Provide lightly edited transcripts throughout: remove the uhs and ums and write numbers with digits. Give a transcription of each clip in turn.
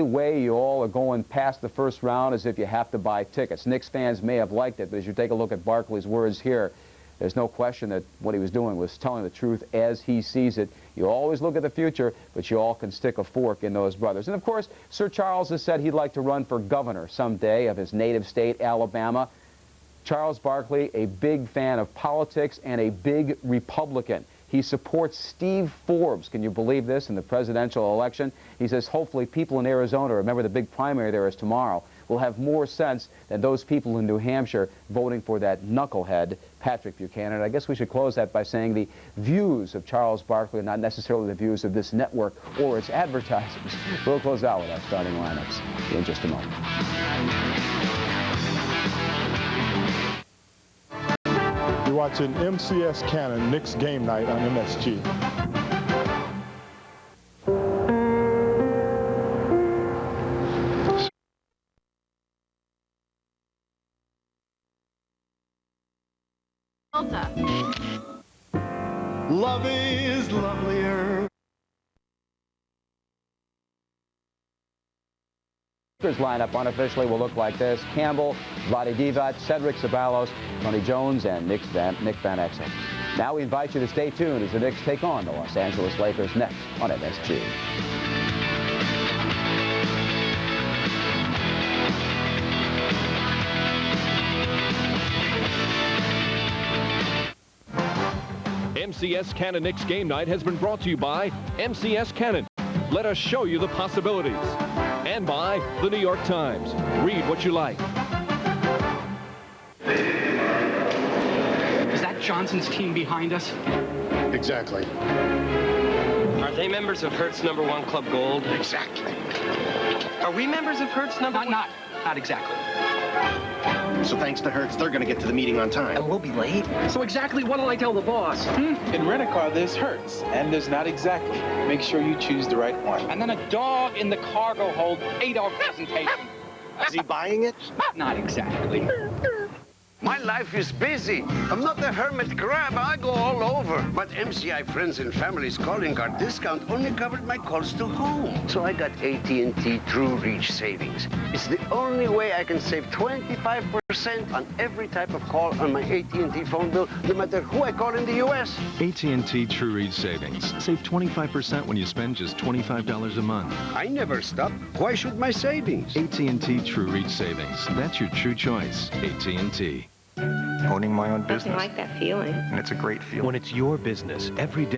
way you all are going past the first round is if you have to buy tickets. Knicks fans may have liked it, but as you take a look at Barkley's words here, there's no question that what he was doing was telling the truth as he sees it. You always look at the future, but you all can stick a fork in those brothers. And of course, Sir Charles has said he'd like to run for governor someday of his native state, Alabama. Charles Barkley, a big fan of politics and a big Republican. He supports Steve Forbes. Can you believe this? In the presidential election, he says hopefully people in Arizona, remember the big primary there is tomorrow, will have more sense than those people in New Hampshire voting for that knucklehead, Patrick Buchanan. I guess we should close that by saying the views of Charles Barkley are not necessarily the views of this network or its advertisers. We'll close out with our starting lineups in just a moment. You're watching MCS Cannon Knicks game night on MSG. Love is lovelier. Lineup unofficially will look like this: Campbell, Vlade Divac, Cedric Ceballos, Tony Jones, and Nick Van Exel. Now we invite you to stay tuned as the Knicks take on the Los Angeles Lakers next on MSG. MCS Cannon Knicks game night has been brought to you by MCS Cannon. Let us show you the possibilities. And by the New York Times. Read what you like. Is that Johnson's team behind us? Exactly. Are they members of Hertz #1 Club Gold? Exactly. Are we members of Hertz #1? Not exactly. So thanks to Hertz, they're going to get to the meeting on time. And we'll be late. So exactly what'll I tell the boss? In Rent-A-Car, there's Hertz, and there's not exactly. Make sure you choose the right one. And then a dog in the cargo hold ate our presentation. Is he buying it? Not exactly. My life is busy. I'm not a hermit crab. I go all over. But MCI Friends and Family's calling card discount only covered my calls to home. So I got AT&T True Reach Savings. It's the only way I can save 25% on every type of call on my AT&T phone bill, no matter who I call in the U.S. AT&T True Reach Savings. Save 25% when you spend just $25 a month. I never stop. Why should my savings? AT&T True Reach Savings. That's your true choice. AT&T. Owning my own business. I like that feeling. And it's a great feeling. When it's your business every day.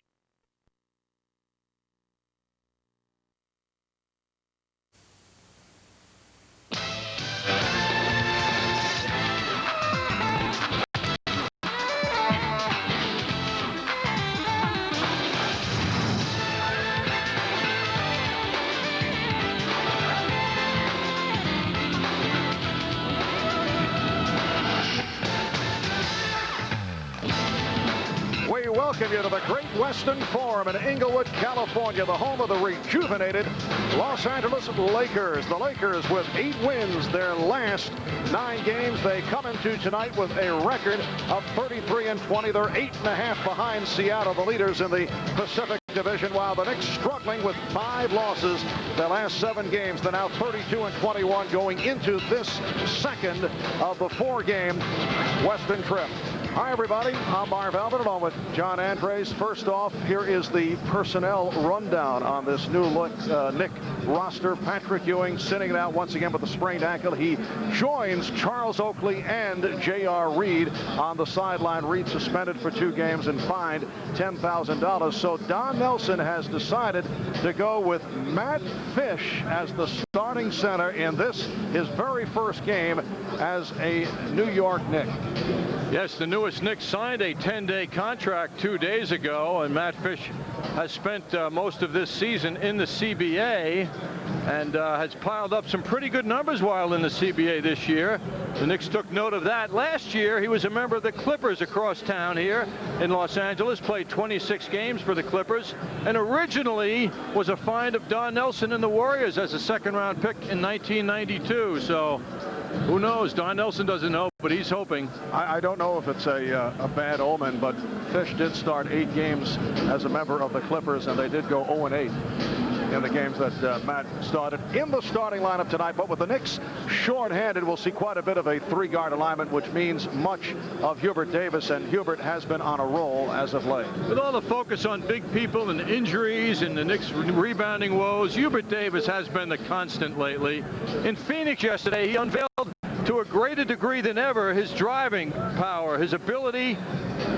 We welcome you to the Great Western Forum in Inglewood, California, the home of the rejuvenated Los Angeles Lakers. The Lakers with 8 wins their last 9 games. They come into tonight with a record of 33-20. They're 8.5 behind Seattle, the leaders in the Pacific Division, while the Knicks struggling with 5 losses their last 7 games. They're now 32-21 going into this second of the 4-game Western trip. Hi, everybody. I'm Marv Albert along with John Andres. First off, here is the personnel rundown on this new look Knick roster. Patrick Ewing sitting it out once again with a sprained ankle. He joins Charles Oakley and J.R. Reed on the sideline. Reed suspended for 2 games and fined $10,000. So Don Nelson has decided to go with Matt Fish as the starting center in this, his very first game as a New York Knick. Yes, the newest Knicks signed a 10-day contract 2 days ago, and Matt Fish has spent most of this season in the CBA and has piled up some pretty good numbers while in the CBA this year. The Knicks took note of that. Last year, he was a member of the Clippers across town here in Los Angeles, played 26 games for the Clippers, and originally was a find of Don Nelson and the Warriors as a second-round pick in 1992. So who knows? Don Nelson doesn't know, but he's hoping. I don't know if it's a bad omen, but Fish did start 8 games as a member of the Clippers, and they did go 0-8 in the games that Matt started in the starting lineup tonight. But with the Knicks short-handed, we'll see quite a bit of a three-guard alignment, which means much of Hubert Davis, and Hubert has been on a roll as of late. With all the focus on big people and injuries and the Knicks rebounding woes, Hubert Davis has been the constant lately. In Phoenix yesterday, he unveiled to a greater degree than ever his driving power, his ability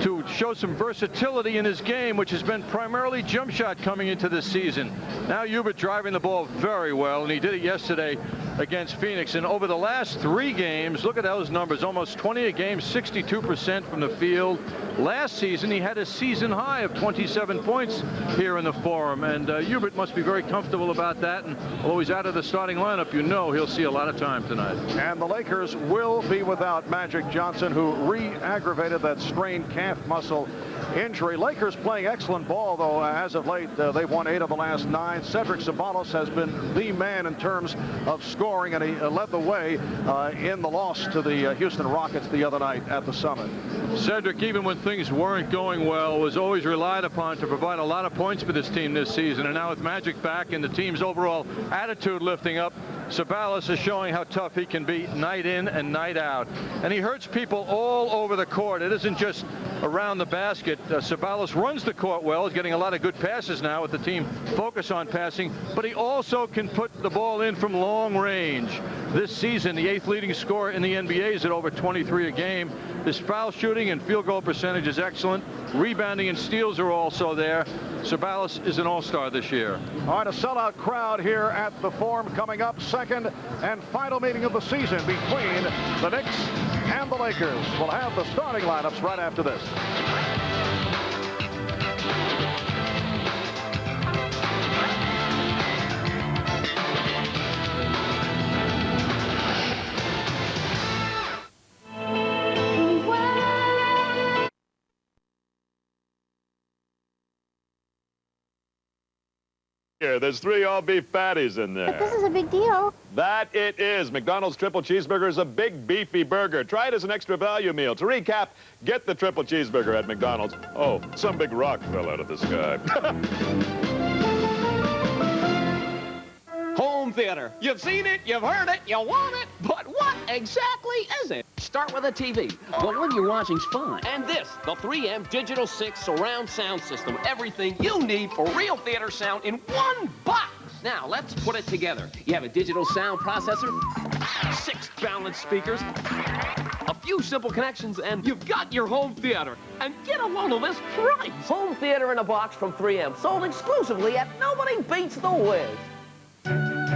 to show some versatility in his game, which has been primarily jump shot coming into this season. Now Hubert driving the ball very well, and he did it yesterday against Phoenix. And over the last 3 games, look at those numbers, almost 20 a game, 62% from the field. Last season, he had a season high of 27 points here in the Forum, and Hubert must be very comfortable about that. And although he's out of the starting lineup, you know he'll see a lot of time tonight. And the Lakers will be without Magic Johnson, who re-aggravated that strained calf muscle injury. Lakers playing excellent ball, though, as of late. They've won 8 of the last 9. Cedric Ceballos has been the man in terms of scoring, and he led the way in the loss to the Houston Rockets the other night at the Summit. Cedric, even when things weren't going well, was always relied upon to provide a lot of points for this team this season. And now with Magic back and the team's overall attitude lifting up, Ceballos is showing how tough he can be night in and night out. And he hurts people all over the court. It isn't just around the basket. Ceballos runs the court well. He's getting a lot of good passes now with the team focus on passing. But he also can put the ball in from long range. This season, the 8th leading scorer in the NBA is at over 23 a game. His foul shooting and field goal percentage is excellent. Rebounding and steals are also there. Ceballos is an all-star this year. All right, a sellout crowd here at the Forum coming up. Second and final meeting of the season between the Knicks and the Lakers. We'll have the starting lineups right after this. Here, there's 3 all-beef patties in there. But this is a big deal. That it is. McDonald's Triple Cheeseburger is a big, beefy burger. Try it as an extra value meal. To recap, get the Triple Cheeseburger at McDonald's. Oh, some big rock fell out of the sky. Home theater. You've seen it, you've heard it, you want it, but what exactly is it? Start with a TV. The one you're watching's fine. And this, the 3M Digital 6 surround sound system. Everything you need for real theater sound in one box. Now, let's put it together. You have a digital sound processor, 6 balanced speakers, a few simple connections, and you've got your home theater. And get a load of this price. Home theater in a box from 3M, sold exclusively at Nobody Beats the Wiz.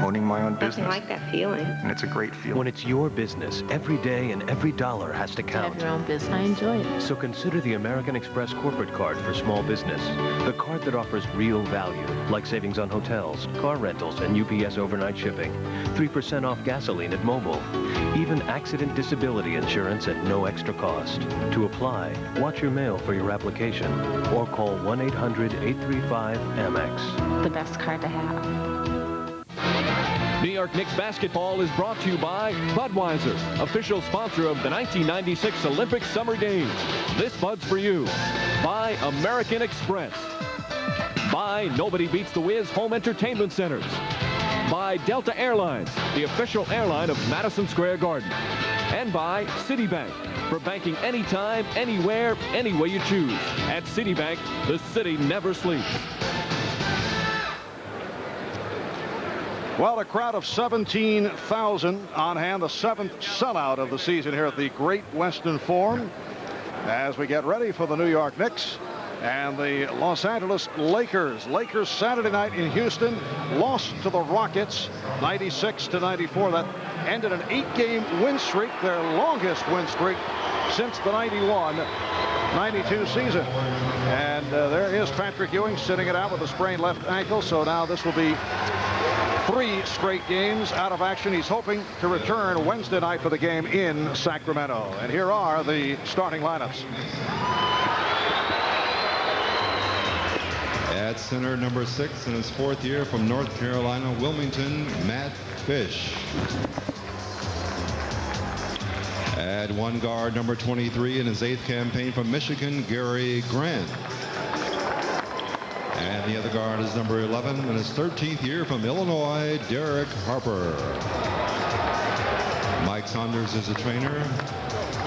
Owning my own business. Nothing like that feeling. And it's a great feeling. When it's your business, every day and every dollar has to count. Have your own business. I enjoy it. So consider the American Express corporate card for small business. The card that offers real value, like savings on hotels, car rentals, and UPS overnight shipping. 3% off gasoline at Mobil. Even accident disability insurance at no extra cost. To apply, watch your mail for your application or call 1-800-835-AMEX. The best card to have. New York Knicks basketball is brought to you by Budweiser, official sponsor of the 1996 Olympic Summer Games. This Bud's for you. By American Express. By Nobody Beats the Wiz Home Entertainment Centers. By Delta Airlines, the official airline of Madison Square Garden. And by Citibank, for banking anytime, anywhere, any way you choose. At Citibank, the city never sleeps. Well, a crowd of 17,000 on hand, the 7th sellout of the season here at the Great Western Forum, as we get ready for the New York Knicks and the Los Angeles Lakers. Lakers Saturday night in Houston lost to the Rockets 96-94. That ended an 8-game win streak, their longest win streak since the 91-92 season. And there is Patrick Ewing sitting it out with a sprained left ankle. So now this will be 3 straight games out of action. He's hoping to return Wednesday night for the game in Sacramento. And here are the starting lineups. At center, number 6 in his 4th year from North Carolina, Wilmington, Matt Fish. At one guard, number 23 in his 8th campaign from Michigan, Gary Grant. And the other guard is number 11 in his 13th year from Illinois, Derek Harper. Mike Saunders is the trainer.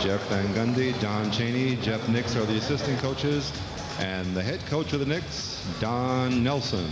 Jeff Van Gundy, Don Chaney, Jeff Nix are the assistant coaches. And the head coach of the Knicks, Don Nelson.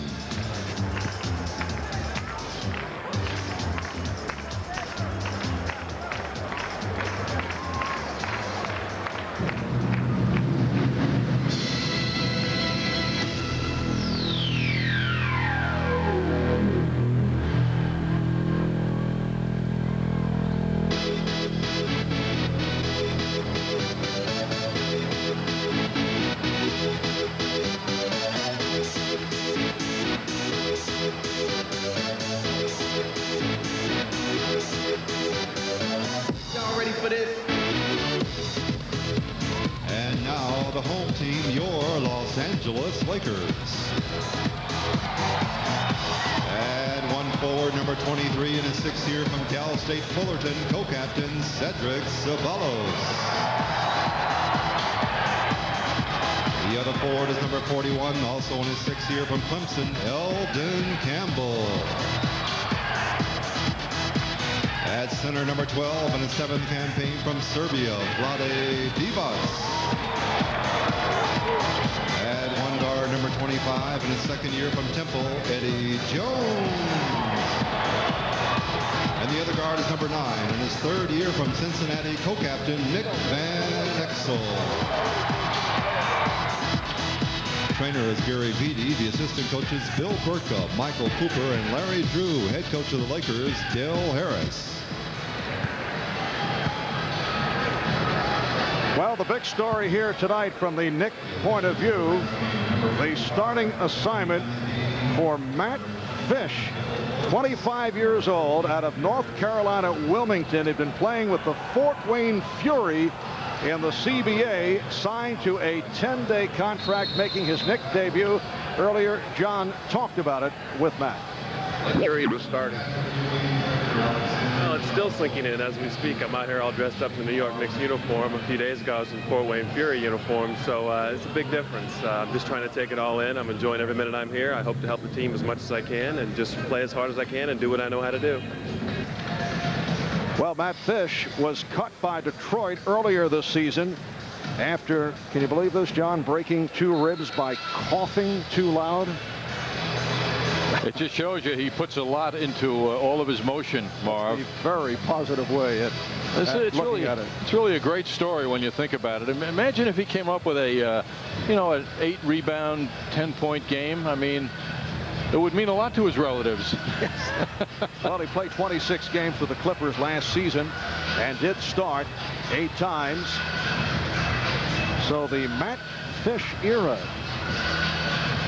Lakers. And one forward, number 23 in his 6th year from Cal State Fullerton, co-captain Cedric Ceballos. The other forward is number 41, also in his 6th year from Clemson, Eldon Campbell. At center, number 12 in his 7th campaign from Serbia, Vlade Divac. Number 25 in his 2nd year from Temple, Eddie Jones. And the other guard is number 9 in his 3rd year from Cincinnati, co-captain Nick Van Exel. Trainer is Gary Beattie. The assistant coaches Bill Burka, Michael Cooper, and Larry Drew. Head coach of the Lakers, Dale Harris. Well, the big story here tonight from the Knick point of view, the starting assignment for Matt Fish, 25 years old, out of North Carolina, Wilmington. He'd been playing with the Fort Wayne Fury in the CBA, signed to a 10-day contract, making his Knick debut. Earlier, John talked about it with Matt. What period was starting? Well, it's still sinking in as we speak. I'm out here all dressed up in the New York Knicks uniform. A few days ago, I was in Fort Wayne Fury uniform, so it's a big difference. I'm just trying to take it all in. I'm enjoying every minute I'm here. I hope to help the team as much as I can and just play as hard as I can and do what I know how to do. Well, Matt Fish was cut by Detroit earlier this season after, can you believe this, John, breaking 2 ribs by coughing too loud. It just shows you he puts a lot into all of his motion, Marv. A very positive way at looking at it. It's really a great story when you think about it. Imagine if he came up with a, you know, an 8-rebound, 10-point game. I mean, it would mean a lot to his relatives. Yes. Well, he played 26 games with the Clippers last season and did start 8 times. So the Matt Fish era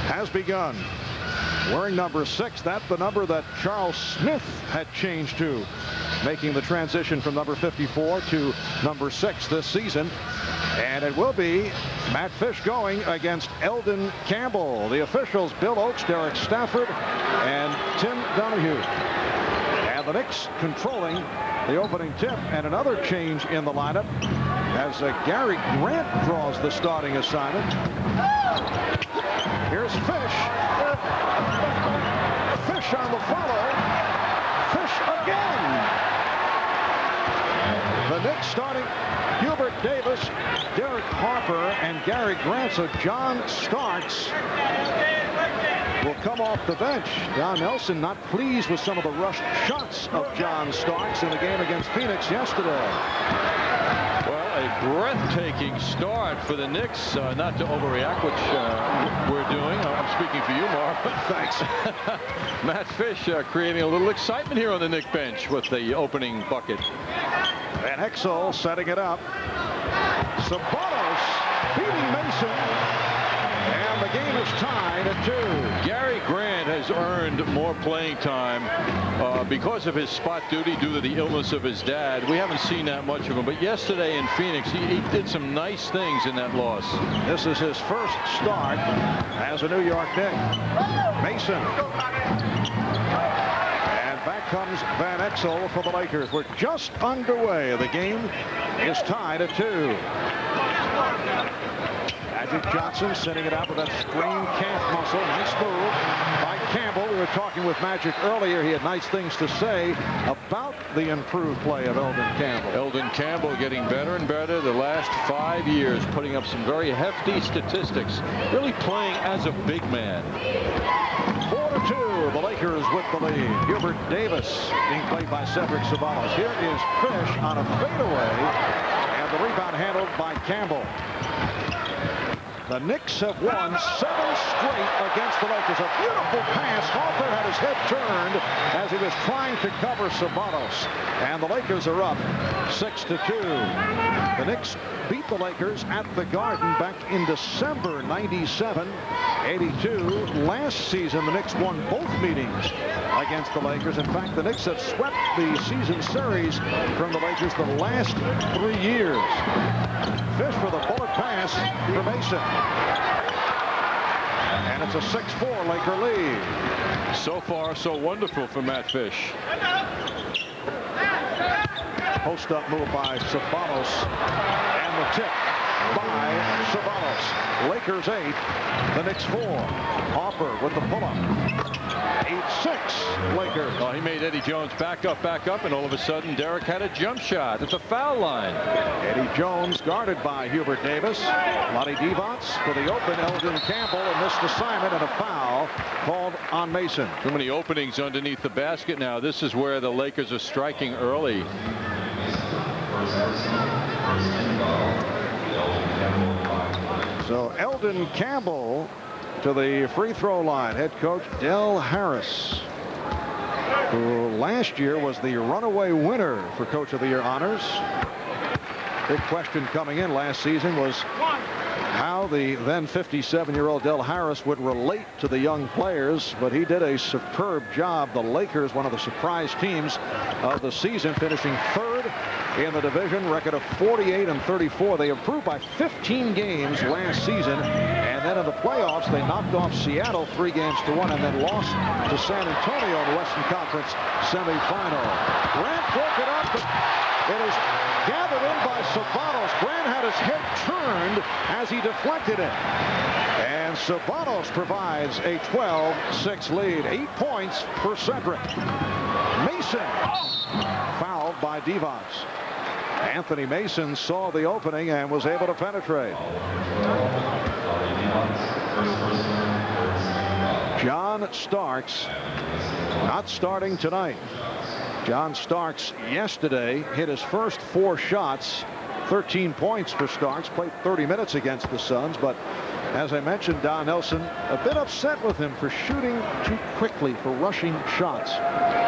has begun. Wearing number 6, that's the number that Charles Smith had changed to, making the transition from number 54 to number 6 this season. And it will be Matt Fish going against Eldon Campbell. The officials, Bill Oakes, Derek Stafford, and Tim Donahue. And the Knicks controlling the opening tip. And another change in the lineup as Gary Grant draws the starting assignment. Here's Fish. Fish on the follow. Fish again. The Knicks starting Hubert Davis, Derek Harper, and Gary Grant. So John Starks will come off the bench. Don Nelson not pleased with some of the rushed shots of John Starks in the game against Phoenix yesterday. Well, a breathtaking start for the Knicks. Not to overreact, which we're doing. I'm speaking for you, Mark. Thanks. Matt Fish creating a little excitement here on the Knick bench with the opening bucket. Van Exel setting it up. Ceballos beating Mason. And the game is tied at 2. Gary Grant has earned more playing time because of his spot duty due to the illness of his dad. We haven't seen that much of him, but yesterday in Phoenix, he did some nice things in that loss. This is his first start as a New York Knick. Mason. And back comes Van Exel for the Lakers. We're just underway. The game is tied at 2. Magic Johnson sending it out with that strained calf muscle. Nice move by Campbell. We were talking with Magic earlier. He had nice things to say about the improved play of Eldon Campbell. Eldon Campbell getting better and better the last 5 years, putting up some very hefty statistics, really playing as a big man. 4-2, the Lakers with the lead. Hubert Davis being played by Cedric Ceballos. Here is Fish on a fadeaway, and the rebound handled by Campbell. The Knicks have won 7 straight against the Lakers. A beautiful pass. Hawthorne had his head turned as he was trying to cover Ceballos. And the Lakers are up 6-2. The Knicks beat the Lakers at the Garden back in December 97, 82. Last season, the Knicks won both meetings against the Lakers. In fact, the Knicks have swept the season series from the Lakers the last 3 years. Fish for the bullet pass for Mason. And it's a 6-4 Laker lead. So far, so wonderful for Matt Fish. Post-up move by Ceballos. And the tip by Ceballos. Lakers 8, the Knicks 4. Harper with the pull-up. 8-6 Lakers. Oh, he made Eddie Jones back up, and all of a sudden Derek had a jump shot at the foul line. Eddie Jones guarded by Hubert Davis. Lonnie Divac for the open Eldon Campbell, and missed assignment and a foul called on Mason. Too many openings underneath the basket now. This is where the Lakers are striking early. So Eldon Campbell to the free throw line. Head coach Del Harris, who last year was the runaway winner for Coach of the Year honors. Big question coming in last season was how the then 57-year-old Del Harris would relate to the young players, but he did a superb job. The Lakers, one of the surprise teams of the season, finishing third in the division, record of 48-34. They improved by 15 games last season, and then in the playoffs they knocked off Seattle 3-1 and then lost to San Antonio in the Western Conference semifinal. Grant broke it up, but it is gathered in by Ceballos. Grant had his head turned as he deflected it, and Ceballos provides a 12-6 lead. 8 points for Cedric. Mason fouled by Divac. Anthony Mason saw the opening and was able to penetrate. John Starks not starting tonight. John Starks yesterday hit his first 4 shots. 13 points for Starks. Played 30 minutes against the Suns, but as I mentioned, Don Nelson a bit upset with him for shooting too quickly, for rushing shots.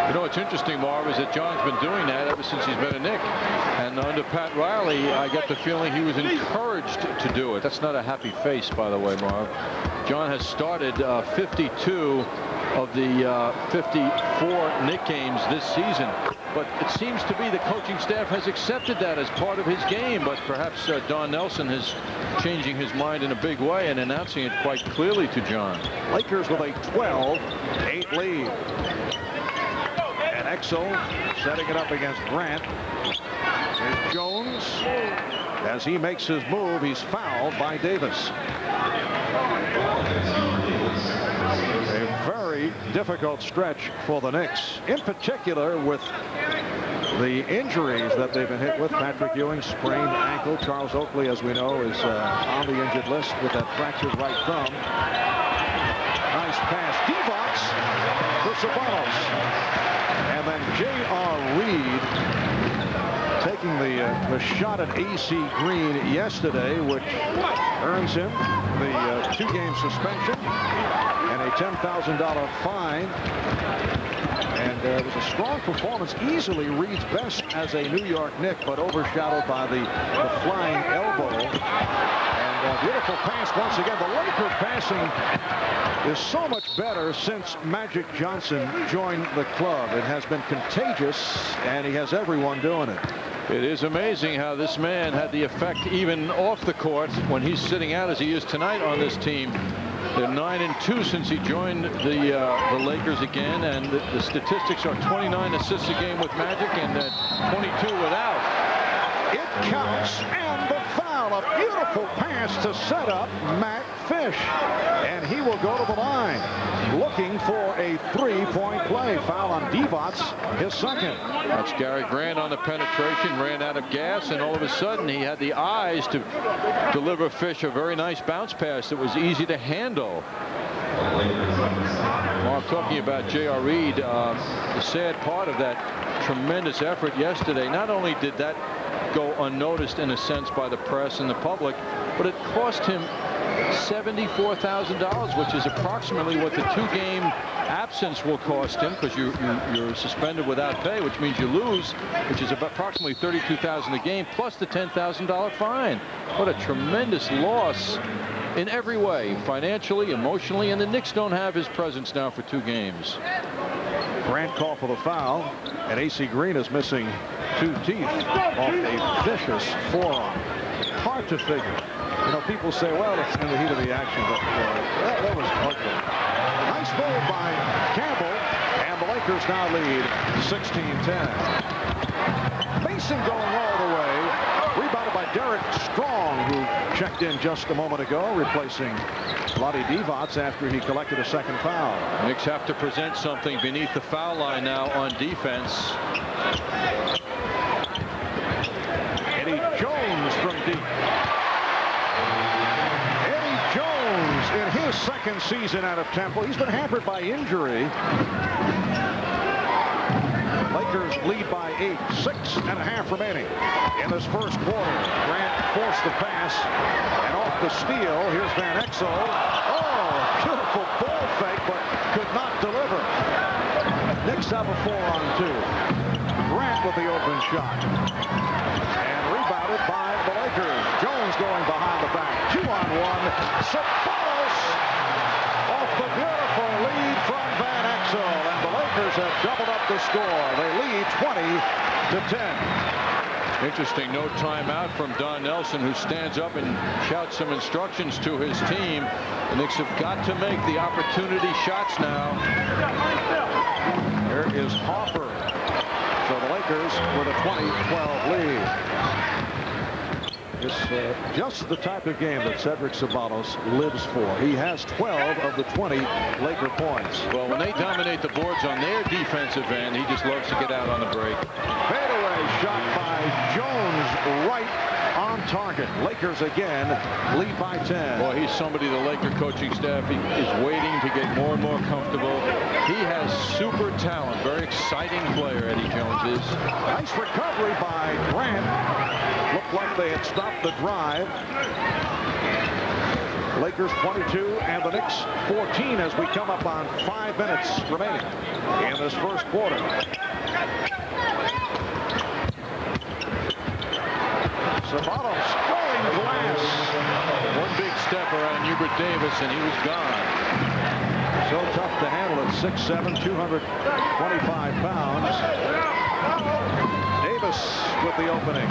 You know what's interesting, Marv, is that John's been doing that ever since he's been a Knick. And under Pat Riley, I get the feeling he was encouraged to do it. That's not a happy face, by the way, Marv. John has started 52 of the 54 Knick games this season. But it seems to be the coaching staff has accepted that as part of his game. But perhaps Don Nelson is changing his mind in a big way and announcing it quite clearly to John. Lakers with a 12-8 lead. And Exel setting it up against Grant. Here's Jones. As he makes his move, he's fouled by Davis. A very difficult stretch for the Knicks, in particular with the injuries that they've been hit with. Patrick Ewing, sprained ankle. Charles Oakley, as we know, is on the injured list with that fractured right thumb. Nice pass. Divac for Ceballos. And then J.R. Reed taking the shot at A.C. Green yesterday, which earns him the 2-game suspension and a $10,000 fine. And it was a strong performance. Easily Reed's best as a New York Knick, but overshadowed by the flying elbow. And a beautiful pass once again. The Laker passing is so much better since Magic Johnson joined the club. It has been contagious, and he has everyone doing it. It is amazing how this man had the effect even off the court when he's sitting out as he is tonight on this team. They're 9-2 since he joined the Lakers again, and the statistics are 29 assists a game with Magic and 22 without. It counts, and the foul foul. A beautiful pass to set up Matt Fish. And he will go to the line looking for a three-point play. Foul on Divac, his second. That's Gary Grant on the penetration, ran out of gas, and all of a sudden he had the eyes to deliver Fish a very nice bounce pass that was easy to handle. Well, I'm talking about J.R. Reed. The sad part of that tremendous effort yesterday, not only did that go unnoticed in a sense by the press and the public, but it cost him $74,000, which is approximately what the two-game absence will cost him, because you're suspended without pay, which means you lose, which is about approximately $32,000 a game, plus the $10,000 fine. What a tremendous loss in every way, financially, emotionally, and the Knicks don't have his presence now for 2 games. Grant called for the foul, and A.C. Green is missing 2 teeth off a vicious forearm. Hard to figure. You know, people say, well, it's in the heat of the action, but that was ugly. Nice move by Campbell, and the Lakers now lead 16-10. Mason going all the way. Rebounded by Derek Strong, who checked in just a moment ago, replacing Vlade Divac after he collected a second foul. Knicks have to present something beneath the foul line now on defense. Eddie Jones from deep. Eddie Jones in his second season out of Temple. He's been hampered by injury. Lakers lead by 8, 6.5 remaining in this first quarter. Grant forced the pass, and off the steal, here's Van Exel. Oh, beautiful ball fake, but could not deliver. Knicks have a 4-on-2. Grant with the open shot, and rebounded by the Lakers. Jones going behind the back. 2-on-1. Sabonis off the beautiful lead from Van Exel, and the Lakers have doubled up the score. They lead 20-10. Interesting, no timeout from Don Nelson, who stands up and shouts some instructions to his team. The Knicks have got to make the opportunity shots now. Here is Hoffer. So the Lakers with a 20-12 lead. It's just the type of game that Cedric Sabonis lives for. He has 12 of the 20 Laker points. Well, when they dominate the boards on their defensive end, he just loves to get out on the break. Fadeaway shot by Jones, right on target. Lakers again lead by 10. Boy, he's somebody the Laker coaching staff is waiting to get more and more comfortable. He has super talent. Very exciting player, Eddie Jones is. Nice recovery by Grant. Looked like they had stopped the drive. Lakers 22 and the Knicks 14 as we come up on 5 minutes remaining in this first quarter. Sabonis scoring glass. One big step around Hubert Davis, and he was gone. So tough to handle at 6'7", 225 pounds. Davis with the opening.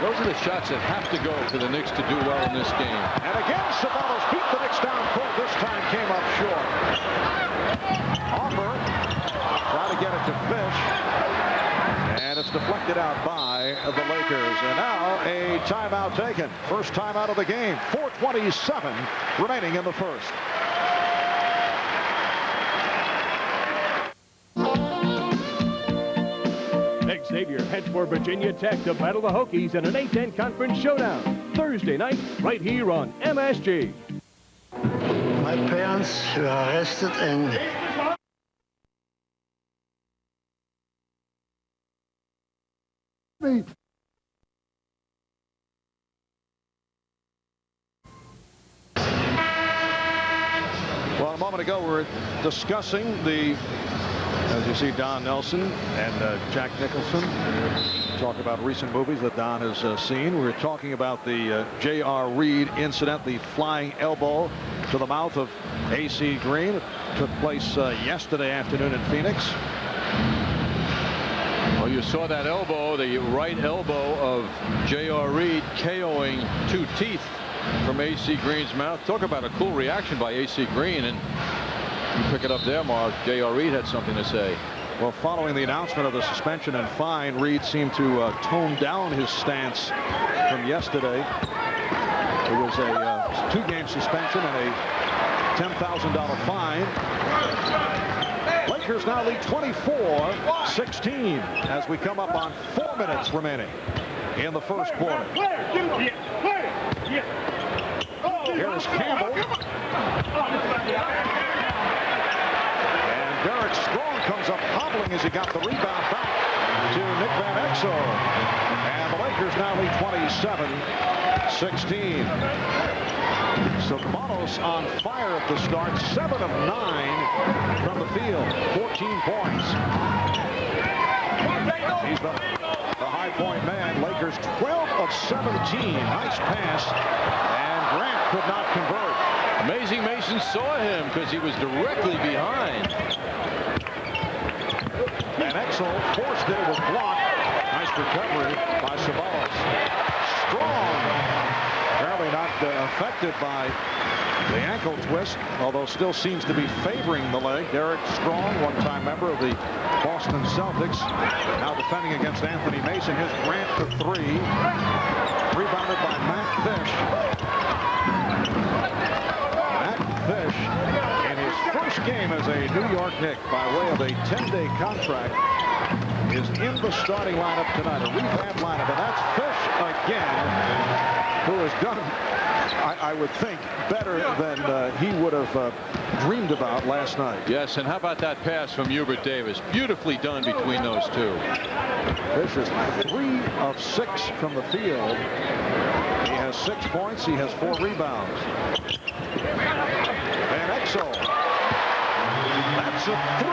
Those are the shots that have to go for the Knicks to do well in this game. And again, Sabonis beat the Knicks down court. This time came up short. Hoffer trying to get it to Fish. And it's deflected out by the Lakers. And now a timeout taken. First timeout of the game. 4:27 remaining in the first. Xavier heads for Virginia Tech to battle the Hokies in an A-10 conference showdown. Thursday night, right here on MSG. My parents were arrested and Well, a moment ago, we were discussing as you see, Don Nelson and Jack Nicholson talk about recent movies that Don has seen. We were talking about the J.R. Reed incident, the flying elbow to the mouth of A.C. Green. It took place yesterday afternoon in Phoenix. Well, you saw that elbow, the right elbow of J.R. Reed KOing 2 teeth from A.C. Green's mouth. Talk about a cool reaction by A.C. Green, and you pick it up there, Mark. J.R. Reed had something to say. Well, following the announcement of the suspension and fine, Reed seemed to tone down his stance from yesterday. It was a 2-game suspension and a $10,000 fine. Lakers now lead 24-16 as we come up on 4 minutes remaining in the first quarter. Here is Campbell. And Derek Strong comes up hobbling as he got the rebound back to Nick Van Exel. And the Lakers now lead 27-16. Sabanos on fire at the start, 7 of 9 from the field, 14 points. He's the high point man. Lakers 12 of 17. Nice pass, and Grant could not convert. Amazing Mason saw him because he was directly behind. Van Exel forced it, was blocked. Nice recovery by Sabanos. Strong. Apparently not affected by the ankle twist, although still seems to be favoring the leg. Derek Strong, one-time member of the Boston Celtics, now defending against Anthony Mason. Here's Grant for 3. Rebounded by Matt Fish. Matt Fish, in his first game as a New York Knick by way of a 10-day contract, is in the starting lineup tonight, a rehab lineup, and that's Fish again, who has done, I would think, better than he would have dreamed about last night. Yes, and how about that pass from Hubert Davis? Beautifully done between those two. Fish is 3 of 6 from the field. He has 6 points. He has 4 rebounds. Van Exel. That's a 3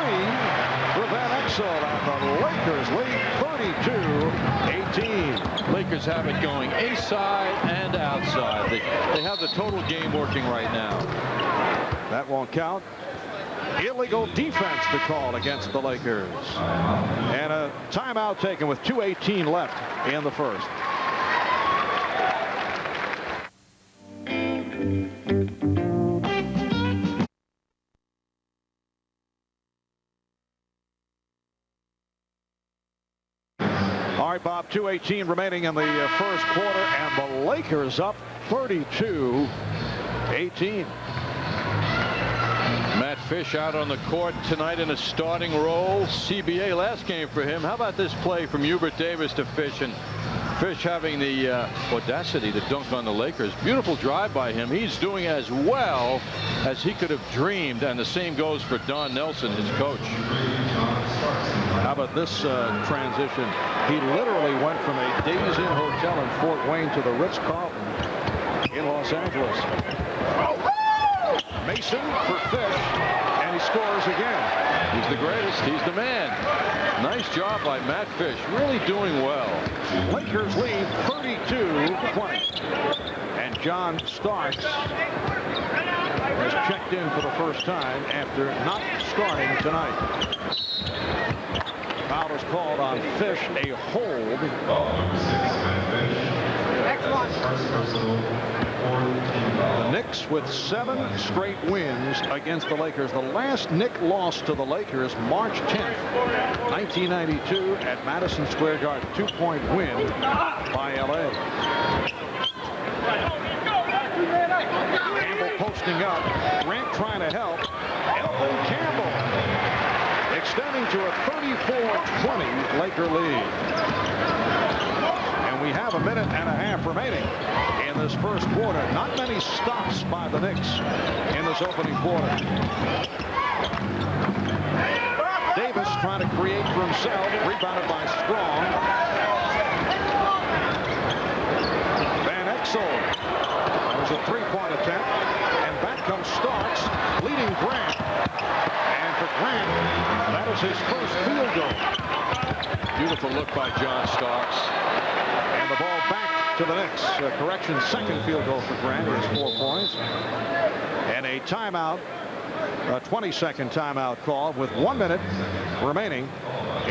for Van Exel, and the Lakers lead 32-18. Lakers have it going inside and outside. They have the total game working right now. That won't count. Illegal defense to call against the Lakers. And a timeout taken with 2:18 left in the first. All right, Bob, 2:18 remaining in the first quarter, and the Lakers up 32-18. Matt Fish out on the court tonight in a starting role. CBA last game for him. How about this play from Hubert Davis to Fish, and Fish having the audacity to dunk on the Lakers. Beautiful drive by him. He's doing as well as he could have dreamed, and the same goes for Don Nelson, his coach. How about this transition? He literally went from a Days Inn hotel in Fort Wayne to the Ritz-Carlton in Los Angeles. Mason for Fish, and he scores again. He's the greatest. He's the man. Nice job by Matt Fish. Really doing well. Lakers lead 32-20. And John Starks has checked in for the first time after not starting tonight. Foul is called on Fish, a hold. Next one. The Knicks with 7 straight wins against the Lakers. The last Knick loss to the Lakers, March 10th, 1992 at Madison Square Garden. 2-point win by LA. Campbell posting up. Grant trying to help. Elbow Campbell. Extending to a 34-20 Laker lead. And we have a minute and a half remaining in this first quarter. Not many stops by the Knicks in this opening quarter. Davis trying to create for himself. Rebounded by Strong. Van Exel. There's a 3-point attempt. And back comes Starks, leading Grant. And for Grant, that is his first field goal. Beautiful look by John Starks. And the ball back to the Knicks. Correction, second field goal for Grant. He has 4 points. And a timeout, a 20-second timeout call with 1 minute remaining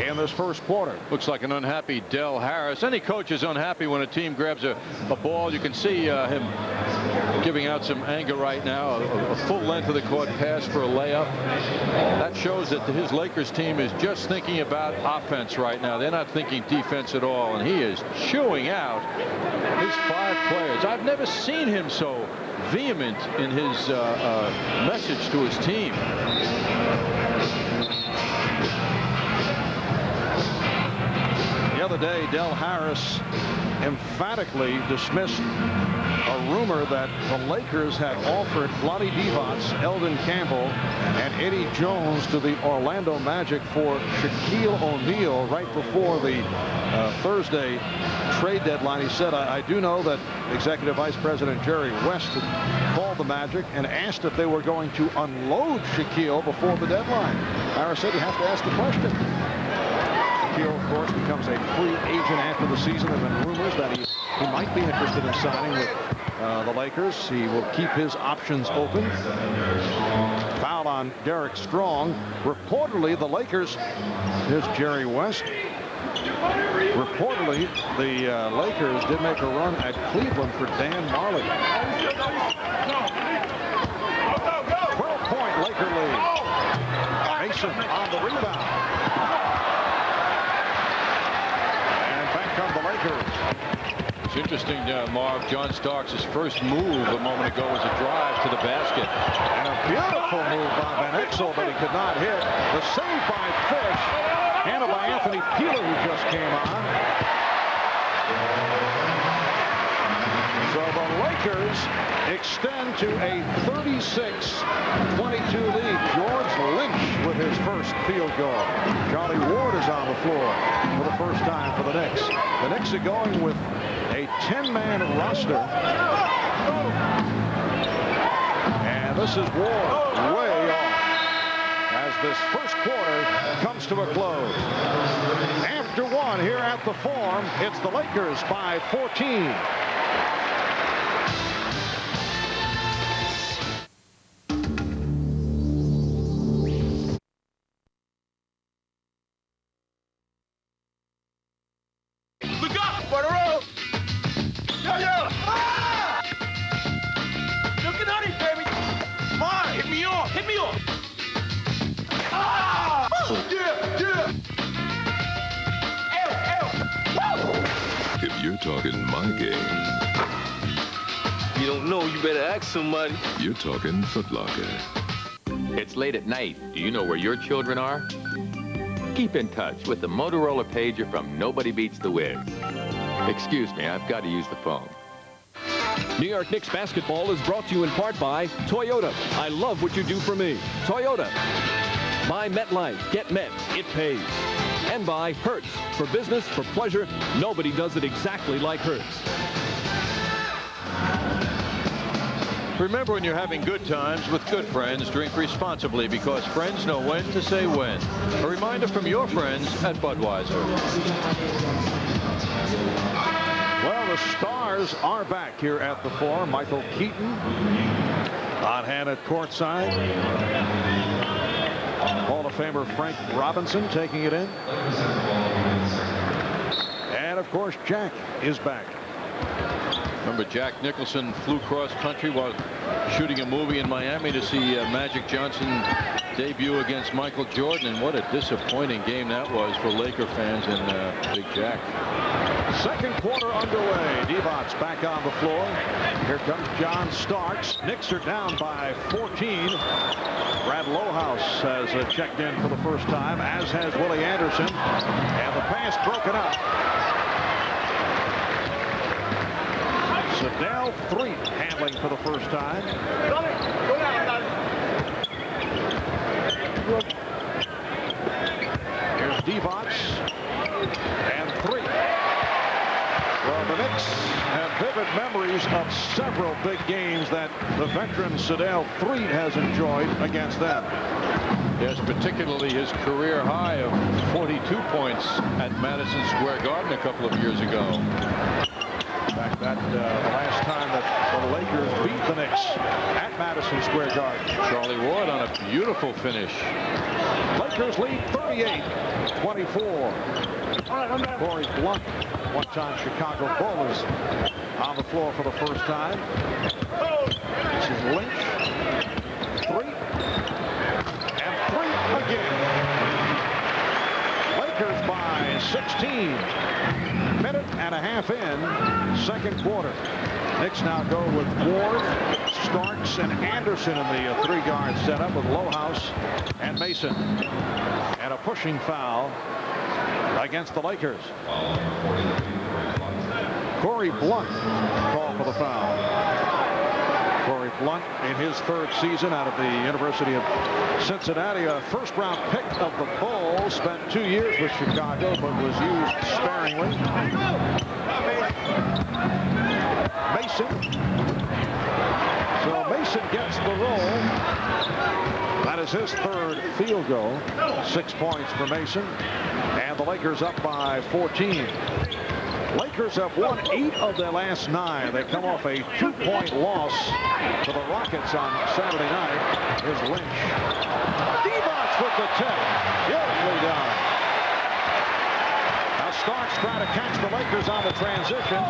in this first quarter. Looks like an unhappy Del Harris. Any coach is unhappy when a team grabs a ball. You can see him giving out some anger right now. A full length of the court pass for a layup. That shows that his Lakers team is just thinking about offense right now. They're not thinking defense at all, and he is chewing out his 5 players. I've never seen him so vehement in his message to his team. The other day, Del Harris emphatically dismissed a rumor that the Lakers had offered Vlade Divac, Eldon Campbell, and Eddie Jones to the Orlando Magic for Shaquille O'Neal right before the Thursday trade deadline. He said, I do know that Executive Vice President Jerry West had called the Magic and asked if they were going to unload Shaquille before the deadline. Harris said, you have to ask the question. Shaquille, of course, becomes a free agent after the season. There have been rumors that he might be interested in signing with the Lakers. He will keep his options open. Foul on Derek Strong. Reportedly, the Lakers, here's Jerry West. Reportedly, the Lakers did make a run at Cleveland for Dan Marley. 12-point Laker lead. Mason on the rebound. Come the Lakers. It's interesting, Marv. John Starks' first move a moment ago was a drive to the basket. And a beautiful move by Van Exel, but he could not hit. The save by Fish. Handled by Anthony Peeler, who just came on. So the Lakers extend to a 36-22 lead. George Lynch with his first field goal. Charlie Ward is on the floor for the first time for the Knicks. The Knicks are going with a 10-man roster. And this is Ward way off as this first quarter comes to a close. After 1 here at the Forum, it's the Lakers by 14. Talking my game. You don't know, you better ask somebody. You're talking Foot Locker. It's late at night. Do you know where your children are? Keep in touch with the Motorola pager from Nobody Beats the Wiz. Excuse me, I've got to use the phone. New York Knicks basketball is brought to you in part by Toyota. I love what you do for me. Toyota. By MetLife. Get Met. It pays. And by Hertz. For business, for pleasure, nobody does it exactly like Hertz. Remember, when you're having good times with good friends, drink responsibly, because friends know when to say when. A reminder from your friends at Budweiser. Well, the Stars are back here at the Forum. Michael Keaton on hand at courtside. Hall of Famer Frank Robinson taking it in. And, of course, Jack is back. Remember, Jack Nicholson flew cross country while shooting a movie in Miami to see Magic Johnson debut against Michael Jordan. And what a disappointing game that was for Laker fans and Big Jack. Second quarter underway. Divac back on the floor. Here comes John Starks. Knicks are down by 14. Brad Lohaus has checked in for the first time, as has Willie Anderson. And the pass broken up. Sedell Threet handling for the first time. Here's Divac and Threet. Well, the Knicks have vivid memories of several big games that the veteran Sedell Threet has enjoyed against them. Yes, particularly his career high of 42 points at Madison Square Garden a couple of years ago. In fact, that the last time that the Lakers beat the Knicks at Madison Square Garden. Charlie Ward on a beautiful finish. Lakers lead 38-24. Corey Blunt, one-time Chicago Bull, is on the floor for the first time. This is Lynch. 3. And 3 again. Lakers by 16. Minute and a half in, second quarter. Knicks now go with Ward, Starks, and Anderson in the 3-guard setup with Lohaus and Mason. And a pushing foul against the Lakers. Corey Blunt called for the foul. Corey Blunt in his 3rd season out of the University of Cincinnati, a first-round pick of the Bulls, spent 2 years with Chicago but was used sparingly. Mason. So Mason gets the roll. That is his 3rd field goal. 6 points for Mason. And the Lakers up by 14. Lakers have won 8 of their last 9. They come off a 2-point loss to the Rockets on Saturday night. Here's Lynch. Divac with the tip. Beautifully done. Now Starks trying to catch the Lakers on the transition.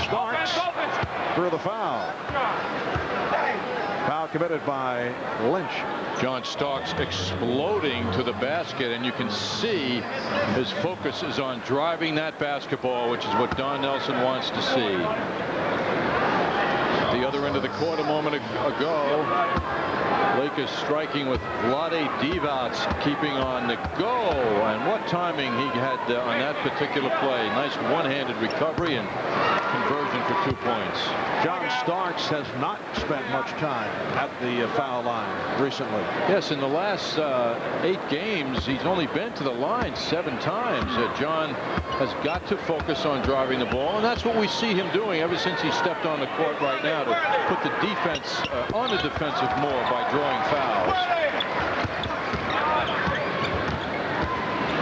Starks for the foul. Foul committed by Lynch. John Starks exploding to the basket, and you can see his focus is on driving that basketball, which is what Don Nelson wants to see. At the other end of the court a moment ago, Lakers striking with Vlade Divac keeping on the go, and what timing he had on that particular play. Nice one-handed recovery and conversion for 2 points. John Starks has not spent much time at the foul line recently. Yes, in the last 8 games, he's only been to the line 7 times. John has got to focus on driving the ball, and that's what we see him doing ever since he stepped on the court right now, to put the defense on the defensive more by drawing fouls.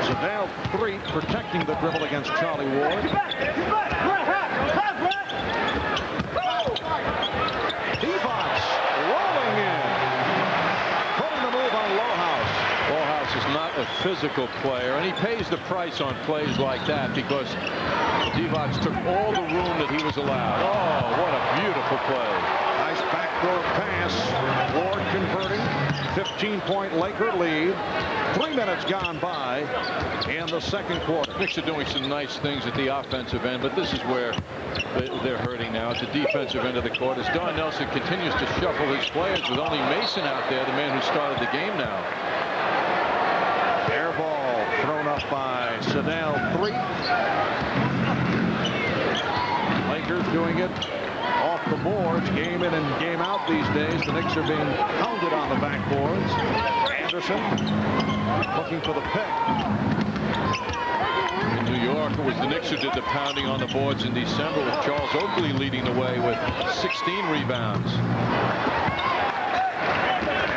Zadell 3 protecting the dribble against Charlie Ward. Divac rolling in. Putting the move on Lohaus. Lohaus is not a physical player, and he pays the price on plays like that because Divac took all the room that he was allowed. Oh, what a beautiful play. Nice backdoor pass. Ward converting. 15-point Laker lead. 3 minutes gone by in the second quarter. Knicks are doing some nice things at the offensive end, but this is where they're hurting now at the defensive end of the court as Don Nelson continues to shuffle his players with only Mason out there, the man who started the game now. Air ball thrown up by Zadell 3. Lakers doing it off the boards, game in and game out these days. The Knicks are being pounded on the backboards. Anderson looking for the pick. In New York, it was the Knicks who did the pounding on the boards in December, with Charles Oakley leading the way with 16 rebounds.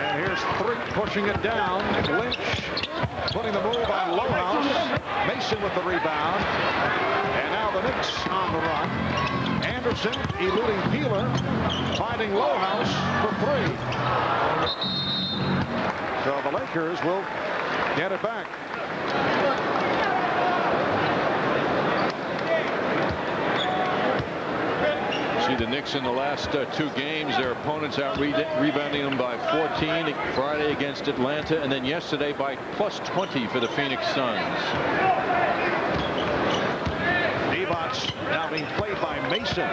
And here's 3 pushing it down. Lynch putting the move on Lohaus. Mason with the rebound. And now the Knicks on the run. Anderson eluding Peeler, finding Lohaus for 3. So the Lakers will get it back. See the Knicks in the last 2 games, their opponents out rebounding them by 14. Friday against Atlanta, and then yesterday by plus 20 for the Phoenix Suns. Divac now being played by Mason.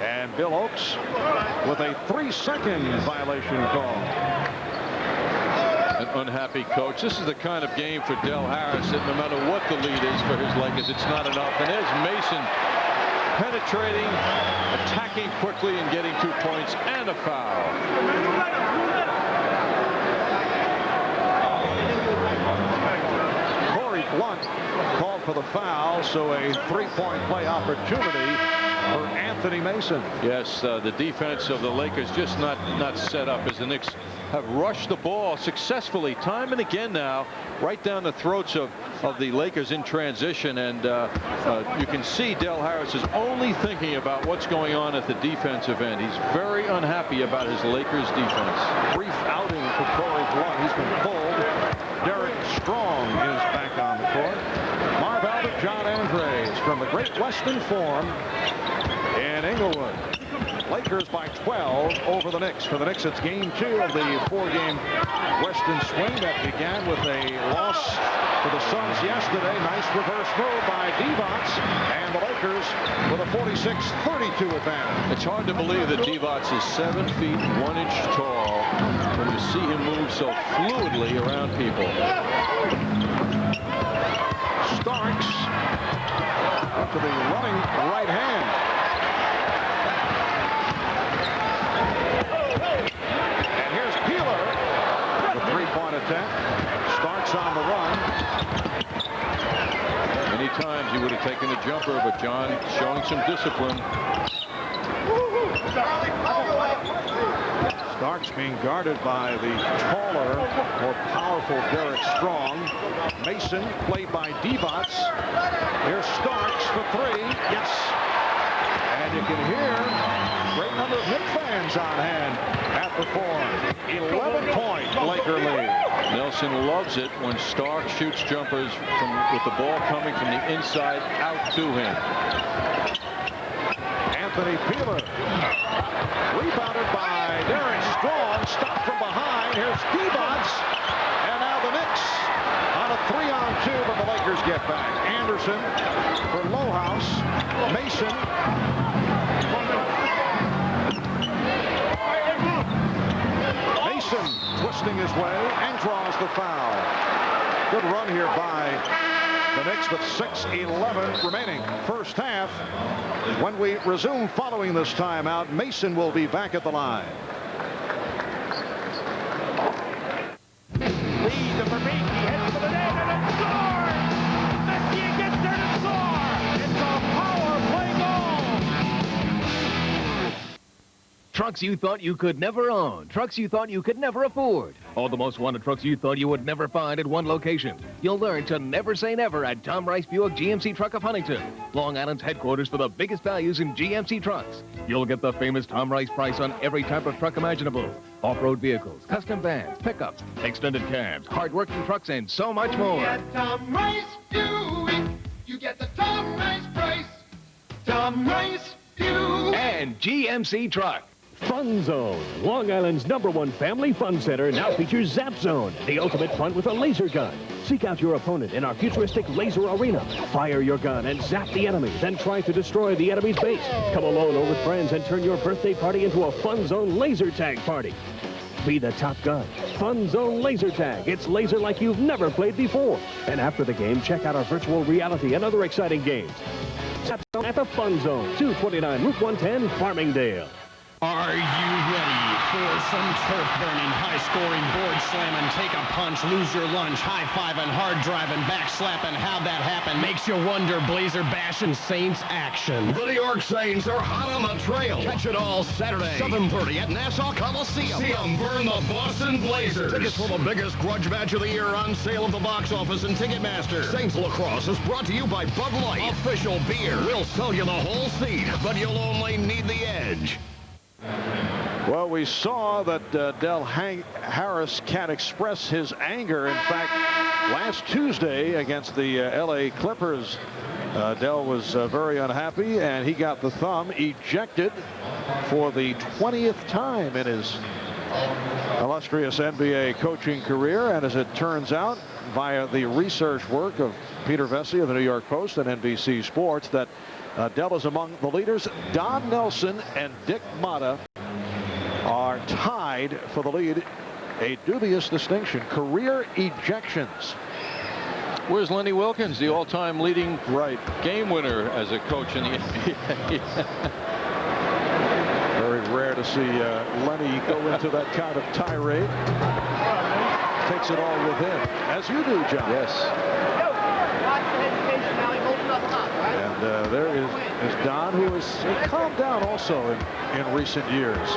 And Bill Oakes with a 3-second violation call. An unhappy coach. This is the kind of game for Del Harris that no matter what the lead is for his Lakers, it's not enough. And there's Mason penetrating, attacking quickly, and getting 2 points and a foul. Corey Blunt called for the foul, so a 3-point play opportunity for Anthony Mason. Yes, the defense of the Lakers just not set up as the Knicks have rushed the ball successfully time and again now right down the throats of the Lakers in transition, and you can see Del Harris is only thinking about what's going on at the defensive end. He's very unhappy about his Lakers defense. Brief outing for Corey Blunt. He's been pulled. Derek Strong is back on the court. Marv Albert John Andres from the Great Western Forum in Inglewood. Lakers by 12 over the Knicks. For the Knicks, it's game 2 of the 4-game Western swing that began with a loss to the Suns yesterday. Nice reverse move by Divac, and the Lakers with a 46-32 advantage. It's hard to believe that Divac is 7 feet 1 inch tall when you see him move so fluidly around people. Starks up to the running right hand. And here's Peeler. The three-point attempt. Starks on the run. Many times he would have taken a jumper, but John showing some discipline. Starks being guarded by the taller, more powerful Derek Strong. Mason played by Divac. Here's Starks for 3. Yes. And you can hear a great number of Knicks fans on hand at the Forum. 11-point Laker lead. Nelson loves it when Stark shoots jumpers with the ball coming from the inside out to him. Anthony Peeler. Rebounded by Derek Strong. Stopped from behind. Here's Divac. And now the Knicks on a 3-on-2, but the Lakers get back. Anderson for Lowhouse. Mason. Mason twisting his way and draws the foul. Good run here by the Knicks with 6:11 remaining. First half. When we resume following this timeout, Mason will be back at the line. Lead to Verbeek. He heads for the net and it scores! Messier gets there to score! It's a power play goal! Trucks you thought you could never own. Trucks you thought you could never afford. All the most wanted trucks you thought you would never find at one location. You'll learn to never say never at Tom Rice Buick GMC Truck of Huntington, Long Island's headquarters for the biggest values in GMC trucks. You'll get the famous Tom Rice price on every type of truck imaginable. Off-road vehicles, custom vans, pickups, extended cabs, hard-working trucks, and so much more. At Tom Rice Buick, you get the Tom Rice price. Tom Rice Buick. And GMC Truck. Fun Zone, Long Island's #1 family fun center, now features Zap Zone, the ultimate fun with a laser gun. Seek out your opponent in our futuristic laser arena. Fire your gun and zap the enemy, then try to destroy the enemy's base. Come alone or with friends and turn your birthday party into a Fun Zone laser tag party. Be the top gun. Fun Zone Laser Tag. It's laser like you've never played before. And after the game, check out our virtual reality and other exciting games. Zap Zone at the Fun Zone, 229 Route 110, Farmingdale. Are you ready for some turf-burning, high-scoring, board slamming, take a punch, lose your lunch, high-fiving, hard-driving, back-slapping, how'd that happen? Makes you wonder, Blazer bashing Saints action. The New York Saints are hot on the trail. Catch it all Saturday, 7:30 at Nassau Coliseum. See them burn the Boston Blazers. Tickets for the biggest grudge match of the year on sale at the box office and Ticketmaster. Saints Lacrosse is brought to you by Bud Light. Official beer. We'll sell you the whole seat, but you'll only need the edge. Well, we saw that Del Harris can't express his anger. In fact, last Tuesday against the L.A. Clippers, Del was very unhappy, and he got the thumb ejected for the 20th time in his illustrious NBA coaching career. And as it turns out, via the research work of Peter Vesey of the New York Post and NBC Sports, that Del is among the leaders. Don Nelson and Dick Motta are tied for the lead. A dubious distinction. Career ejections. Where's Lenny Wilkins, the all-time leading game winner as a coach in the NBA? Very rare to see Lenny go into that kind of tirade. Takes it all with him, as you do, John. Yes. And there is Don, who has calmed down also in recent years.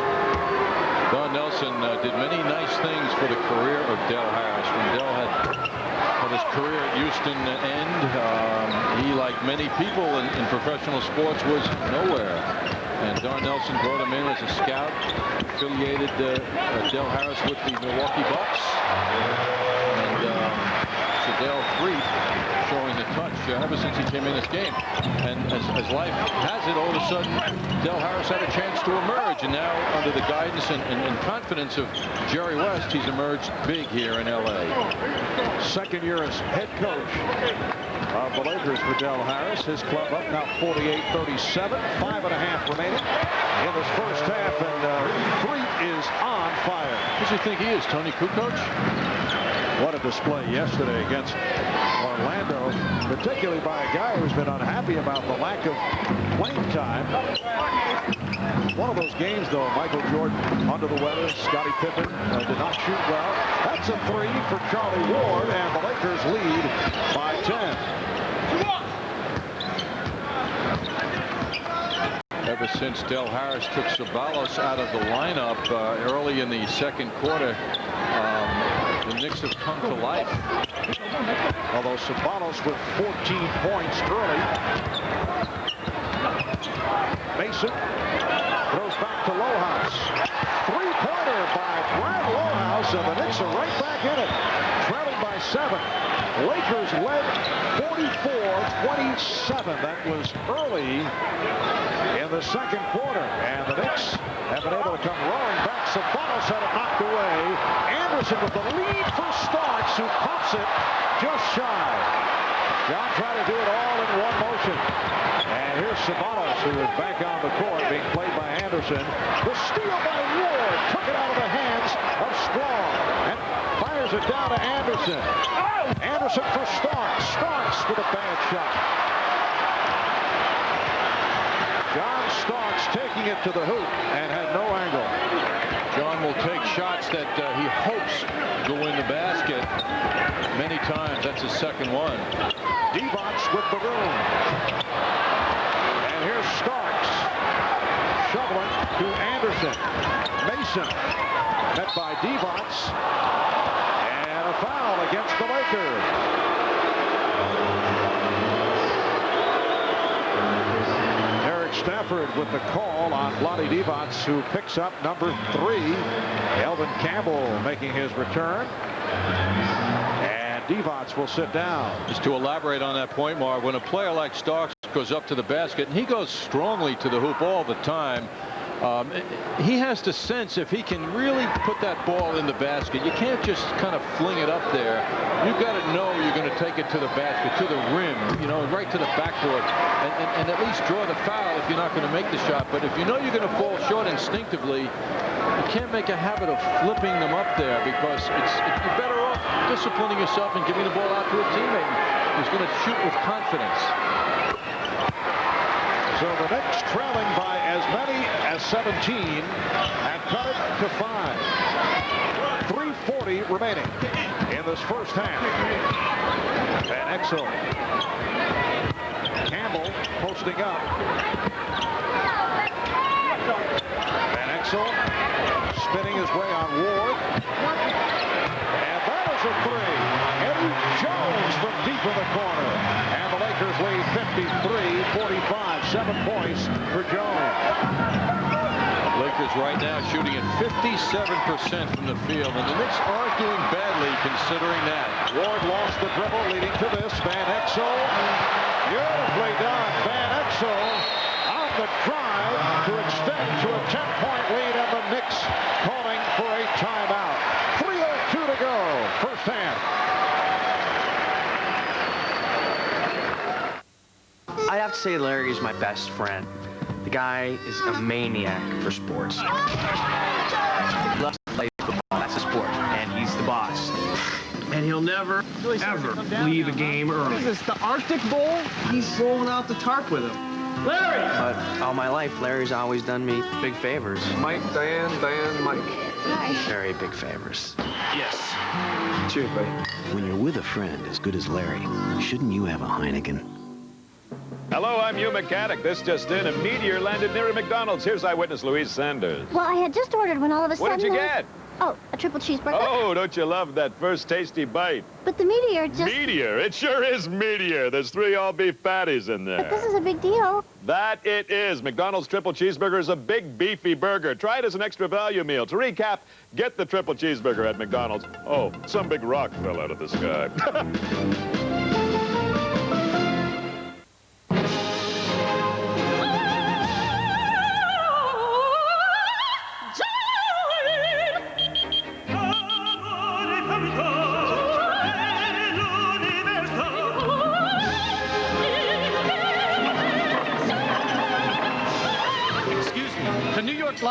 Don Nelson did many nice things for the career of Del Harris. When Del had his career at Houston end, he, like many people in professional sports, was nowhere. And Don Nelson brought him in as a scout, affiliated Del Harris with the Milwaukee Bucks. And Shadell Freet, showing the touch ever since he came in this game. And as life has it, all of a sudden, Del Harris had a chance to emerge. And now, under the guidance and confidence of Jerry West, he's emerged big here in L.A. Second year as head coach of the Lakers for Del Harris. His club up now 48-37. 5.5 remaining in this first half, and Three is on fire. Who does he think he is, Tony Kukoc? What a display yesterday against Orlando, particularly by a guy who's been unhappy about the lack of playing time. One of those games, though, Michael Jordan under the weather. Scottie Pippen did not shoot well. That's a three for Charlie Ward, and the Lakers lead by 10. Ever since Del Harris took Ceballos out of the lineup early in the second quarter, the Knicks have come to life. Although Ceballos with 14 points early. Mason throws back to Lohaus. Three-pointer by Brad Lohaus, and the Knicks are right back in it. Trailing by 7. Lakers led 44-27. That was early in the second quarter, and the Knicks have been able to come roaring back. Ceballos had it knocked away. Anderson with the lead for Starks, who pumps it just shy. John tried to do it all in one motion. And here's Ceballos, who is back on the court, being played by Anderson. The steal by Ward took it out of the hands of Strong and fires it down to Anderson. Anderson for Starks. Starks with a bad shot. John Starks taking it to the hoop and had no angle. John will take shots that he hopes go in the basket. Many times, that's his second one. Divac with the room. And here's Starks. Shoveling to Anderson. Mason met by Divac. And a foul against the Lakers. Stafford with the call on Vlade Divac, who picks up number 3. Elvin Campbell making his return. And Divac will sit down. Just to elaborate on that point, Marv, when a player like Starks goes up to the basket, and he goes strongly to the hoop all the time, he has to sense if he can really put that ball in the basket. You can't just kind of fling it up there. You've got to know you're going to take it to the basket, to the rim, you know, right to the backboard, and at least draw the foul if you're not going to make the shot. But if you know you're going to fall short instinctively, you can't make a habit of flipping them up there, because you're better off disciplining yourself and giving the ball out to a teammate who's going to shoot with confidence. So the Knicks trailing by as many as 17 and cut it to 5. 3:40 remaining in this first half. Van Exel. Campbell posting up. Van Exel spinning his way on Ward. And that is a three. Eddie Jones from deep in the corner. And the Lakers lead 53-45. 7 points for Jones. Lakers right now shooting at 57% from the field, and the Knicks aren't doing badly considering that. Ward lost the dribble, leading to this. Van Exel, beautifully done. Van Exel on the drive to extend to a 10-point lead, and the Knicks calling for a timeout. 3:02 to go, first half. I'd have to say Larry is my best friend. The guy is a maniac for sports. He loves to play football. That's a sport, and he's the boss. And he'll never, ever leave a game early. What is this, the Arctic Bowl? He's rolling out the tarp with him. Larry! But all my life, Larry's always done me big favors. Mike, Diane, Mike. Hi. Very big favors. Yes. Cheers, buddy. When you're with a friend as good as Larry, shouldn't you have a Heineken? Hello, I'm Hugh Mechanic. This just in, a meteor landed near a McDonald's. Here's Eyewitness Louise Sanders. Well, I had just ordered when all of a sudden... What did you get? Oh, a triple cheeseburger. Oh, don't you love that first tasty bite? But the meteor just... Meteor? It sure is meteor. There's 3 all-beef patties in there. But this is a big deal. That it is. McDonald's triple cheeseburger is a big, beefy burger. Try it as an extra value meal. To recap, get the triple cheeseburger at McDonald's. Oh, some big rock fell out of the sky.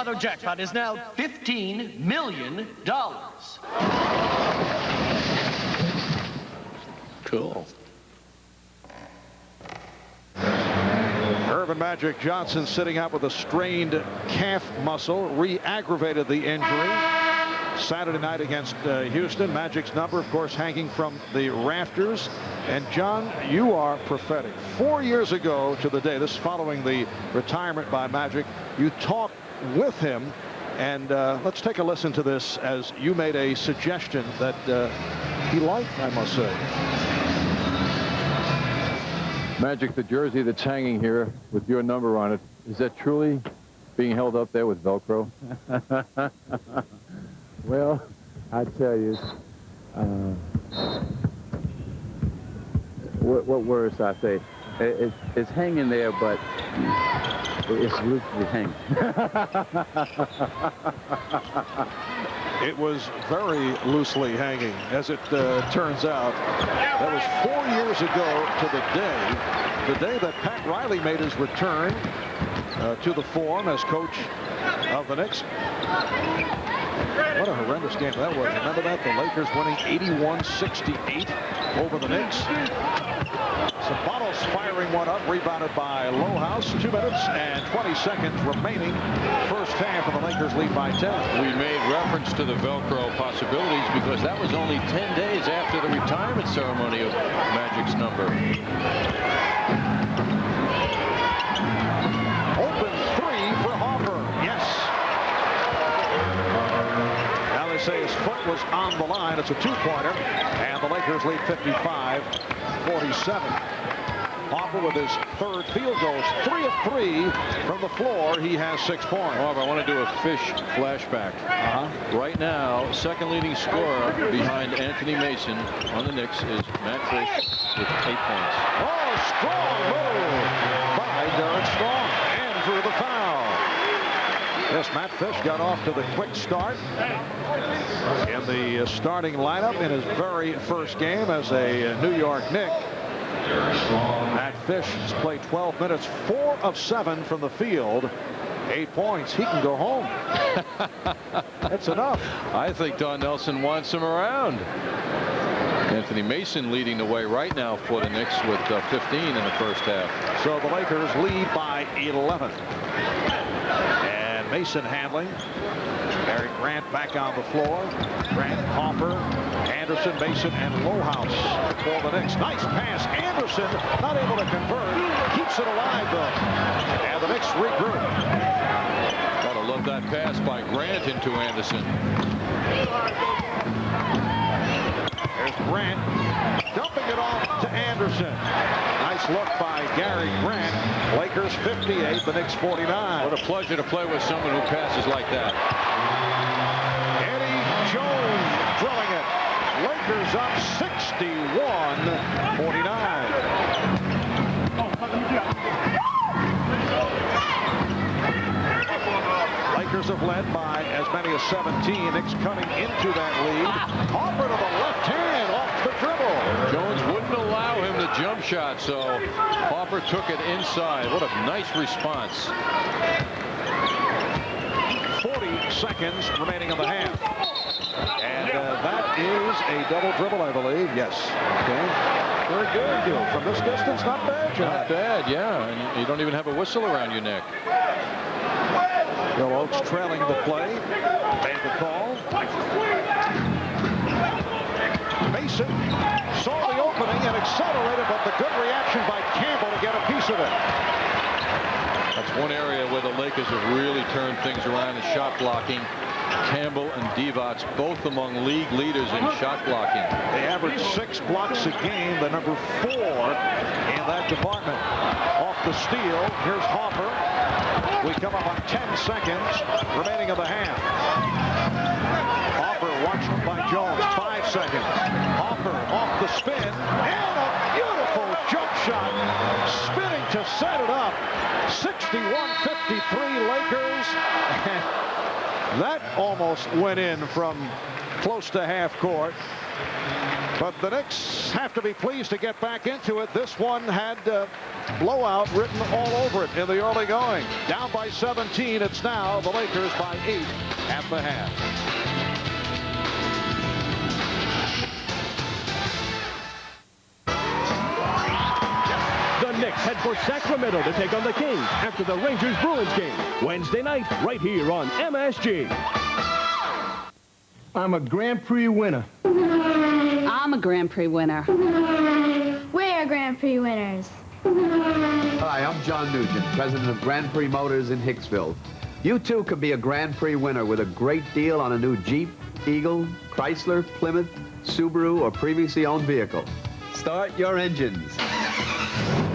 lotto jackpot is now $15 million. Cool. Earvin Magic Johnson sitting out with a strained calf muscle, re-aggravated the injury Saturday night against Houston. Magic's number, of course, hanging from the rafters. And John, you are prophetic. 4 years ago to the day, this is following the retirement by Magic, you talked with him, and let's take a listen to this as you made a suggestion that he liked, I must say. Magic, the jersey that's hanging here with your number on it, is that truly being held up there with Velcro? Well, I tell you, what words I say? It's hanging there, but it's loosely hanging. It was very loosely hanging, as it turns out. That was 4 years ago to the day that Pat Riley made his return to the Forum as coach of the Knicks. What a horrendous game that was. Remember that? The Lakers winning 81-68 over the Knicks. Sabanos firing one up, rebounded by Lowhouse. 2 minutes and 20 seconds remaining. First half, and the Lakers lead by 10. We made reference to the Velcro possibilities because that was only 10 days after the retirement ceremony of Magic's number. Open three for Harper. Yes. Now they say his foot was on the line. It's a two-pointer, and the Lakers lead 55-47. Harper with his third field goal, 3 of 3 from the floor. He has 6 points. However, I want to do a Fish flashback. Right now, second leading scorer behind Anthony Mason on the Knicks is Matt Fish with 8 points. Oh, strong move by Derek Strong. And drew the foul. Yes, Matt Fish got off to the quick start in the starting lineup in his very first game as a New York Knick. Matt Fish has played 12 minutes, 4 of 7 from the field, 8 points. He can go home. That's enough. I think Don Nelson wants him around. Anthony Mason leading the way right now for the Knicks with 15 in the first half. So the Lakers lead by 11. And Mason handling. Barry Grant back on the floor. Grant, Harper, Anderson, Mason, and Lowhouse for the Knicks. Nice pass. Anderson not able to convert. Keeps it alive, though. And the Knicks regroup. Gotta love that pass by Grant into Anderson. There's Grant dumping it off to Anderson. Nice look by Gary Grant. Lakers 58, the Knicks 49. What a pleasure to play with someone who passes like that. Eddie Jones drilling it. Lakers up 61-49. Lakers have led by as many as 17. Knicks cutting into that lead. Harper to the left hand off the dribble. Jones wouldn't allow him the jump shot, so Harper took it inside. What a nice response. 40 seconds remaining in the half. And that is a double dribble, I believe. Yes. Okay. Very good. From this distance, not bad, John. Not bad, yeah. And you don't even have a whistle around your neck. Bill Oakes trailing the play. Made the call. Mason saw the opening and accelerated, but the good reaction by Campbell to get a piece of it. That's one area where the Lakers have really turned things around in shot blocking. Campbell and Divac both among league leaders in shot blocking. They average 6 blocks a game, the number 4 in that department. Off the steal, here's Harper. We come up on 10 seconds remaining of the half. Harper watched by Jones, 5 seconds. Harper off the spin, and a beautiful jump shot, spinning to set it up. 61-53 Lakers. That almost went in from close to half court. But the Knicks have to be pleased to get back into it. This one had blowout written all over it in the early going. Down by 17. It's now the Lakers by 8 at the half. The Knicks head for Sacramento to take on the Kings after the Rangers-Bruins game. Wednesday night, right here on MSG. I'm a Grand Prix winner. I'm a Grand Prix winner. We're Grand Prix winners. Hi, I'm John Nugent, president of Grand Prix Motors in Hicksville. You too could be a Grand Prix winner with a great deal on a new Jeep, Eagle, Chrysler, Plymouth, Subaru, or previously owned vehicle. Start your engines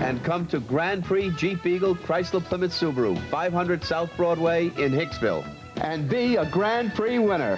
and come to Grand Prix Jeep, Eagle, Chrysler, Plymouth, Subaru, 500 South Broadway in Hicksville, and be a Grand Prix winner.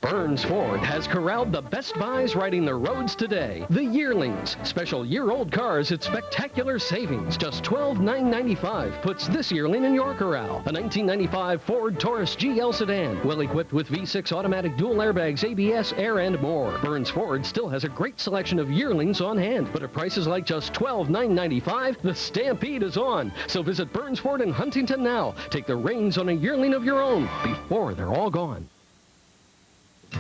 Burns Ford has corralled the best buys riding the roads today. The Yearlings. Special year-old cars at spectacular savings. Just $12,995 puts this yearling in your corral. A 1995 Ford Taurus GL sedan. Well equipped with V6 automatic dual airbags, ABS, air, and more. Burns Ford still has a great selection of yearlings on hand. But at prices like just $12,995, the stampede is on. So visit Burns Ford in Huntington now. Take the reins on a yearling of your own before they're all gone.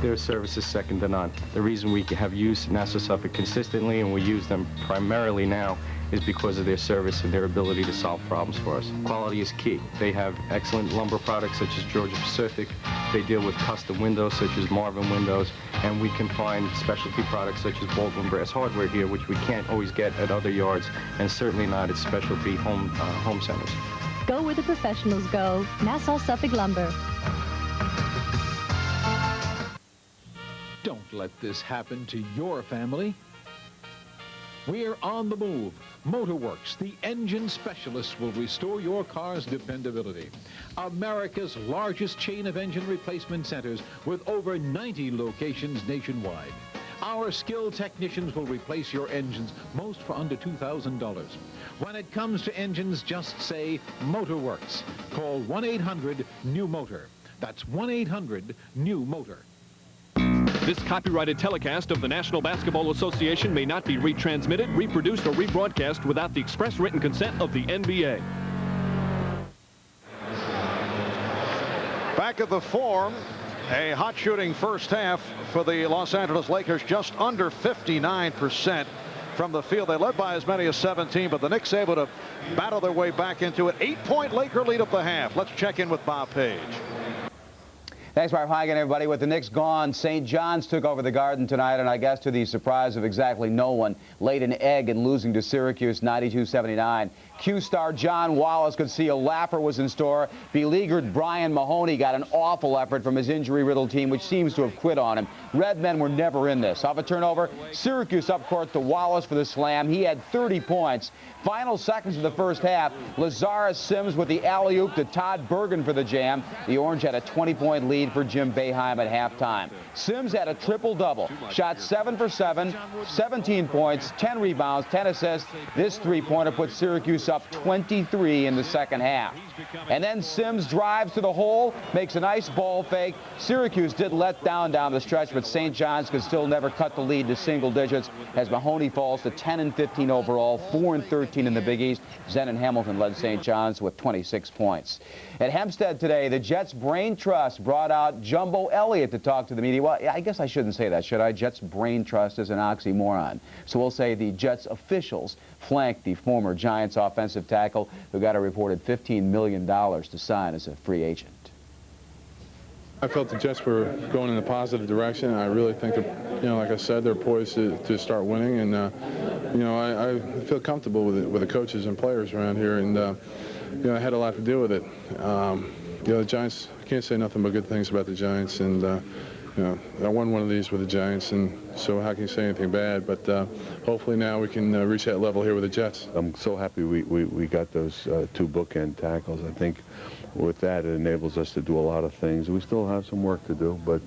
Their service is second to none. The reason we have used Nassau Suffolk consistently and we use them primarily now is because of their service and their ability to solve problems for us. Quality is key. They have excellent lumber products such as Georgia Pacific. They deal with custom windows such as Marvin windows, and we can find specialty products such as Baldwin Brass hardware here, which we can't always get at other yards, and certainly not at specialty home centers. Go where the professionals go. Nassau Suffolk Lumber. Don't let this happen to your family. We're on the move. Motorworks, the engine specialists, will restore your car's dependability. America's largest chain of engine replacement centers with over 90 locations nationwide. Our skilled technicians will replace your engines, most for under $2,000. When it comes to engines, just say Motorworks. Call 1-800-NEW-MOTOR. That's 1-800-NEW-MOTOR. This copyrighted telecast of the National Basketball Association may not be retransmitted, reproduced, or rebroadcast without the express written consent of the NBA. Back at the Forum, a hot shooting first half for the Los Angeles Lakers, just under 59% from the field. They led by as many as 17, but the Knicks able to battle their way back into it. 8-point Laker lead at the half. Let's check in with Bob Page. Thanks, Mark. Hi again, everybody. With the Knicks gone, St. John's took over the Garden tonight, and I guess to the surprise of exactly no one, laid an egg in losing to Syracuse 92-79. Q-star John Wallace could see a lapper was in store. Beleaguered Brian Mahoney got an awful effort from his injury-riddled team, which seems to have quit on him. Red men were never in this. Off a turnover, Syracuse up court to Wallace for the slam. He had 30 points. Final seconds of the first half, Lazarus Sims with the alley-oop to Todd Bergen for the jam. The Orange had a 20-point lead for Jim Boeheim at halftime. Sims had a triple-double. Shot 7 for 7, 17 points, 10 rebounds, 10 assists. This three-pointer put Syracuse up 23 in the second half. And then Sims drives to the hole, makes a nice ball fake. Syracuse did let down the stretch, but St. John's could still never cut the lead to single digits as Mahoney falls to 10-15 overall, 4-13 in the Big East. Zen and Hamilton led St. John's with 26 points. At Hempstead today, the Jets Brain Trust brought out Jumbo Elliott to talk to the media. Well, I guess I shouldn't say that, should I? Jets Brain Trust is an oxymoron. So we'll say the Jets officials flanked the former Giants offensive tackle who got a reported $15 million to sign as a free agent. I felt the Jets were going in a positive direction. I really think that, like I said, they're poised to start winning, and I feel comfortable with the coaches and players around here, and I had a lot to do with it. The Giants, I can't say nothing but good things about the Giants, and I won one of these with the Giants, and so how can you say anything bad? But hopefully now we can reach that level here with the Jets. I'm so happy we got those two bookend tackles. I think with that it enables us to do a lot of things. We still have some work to do, but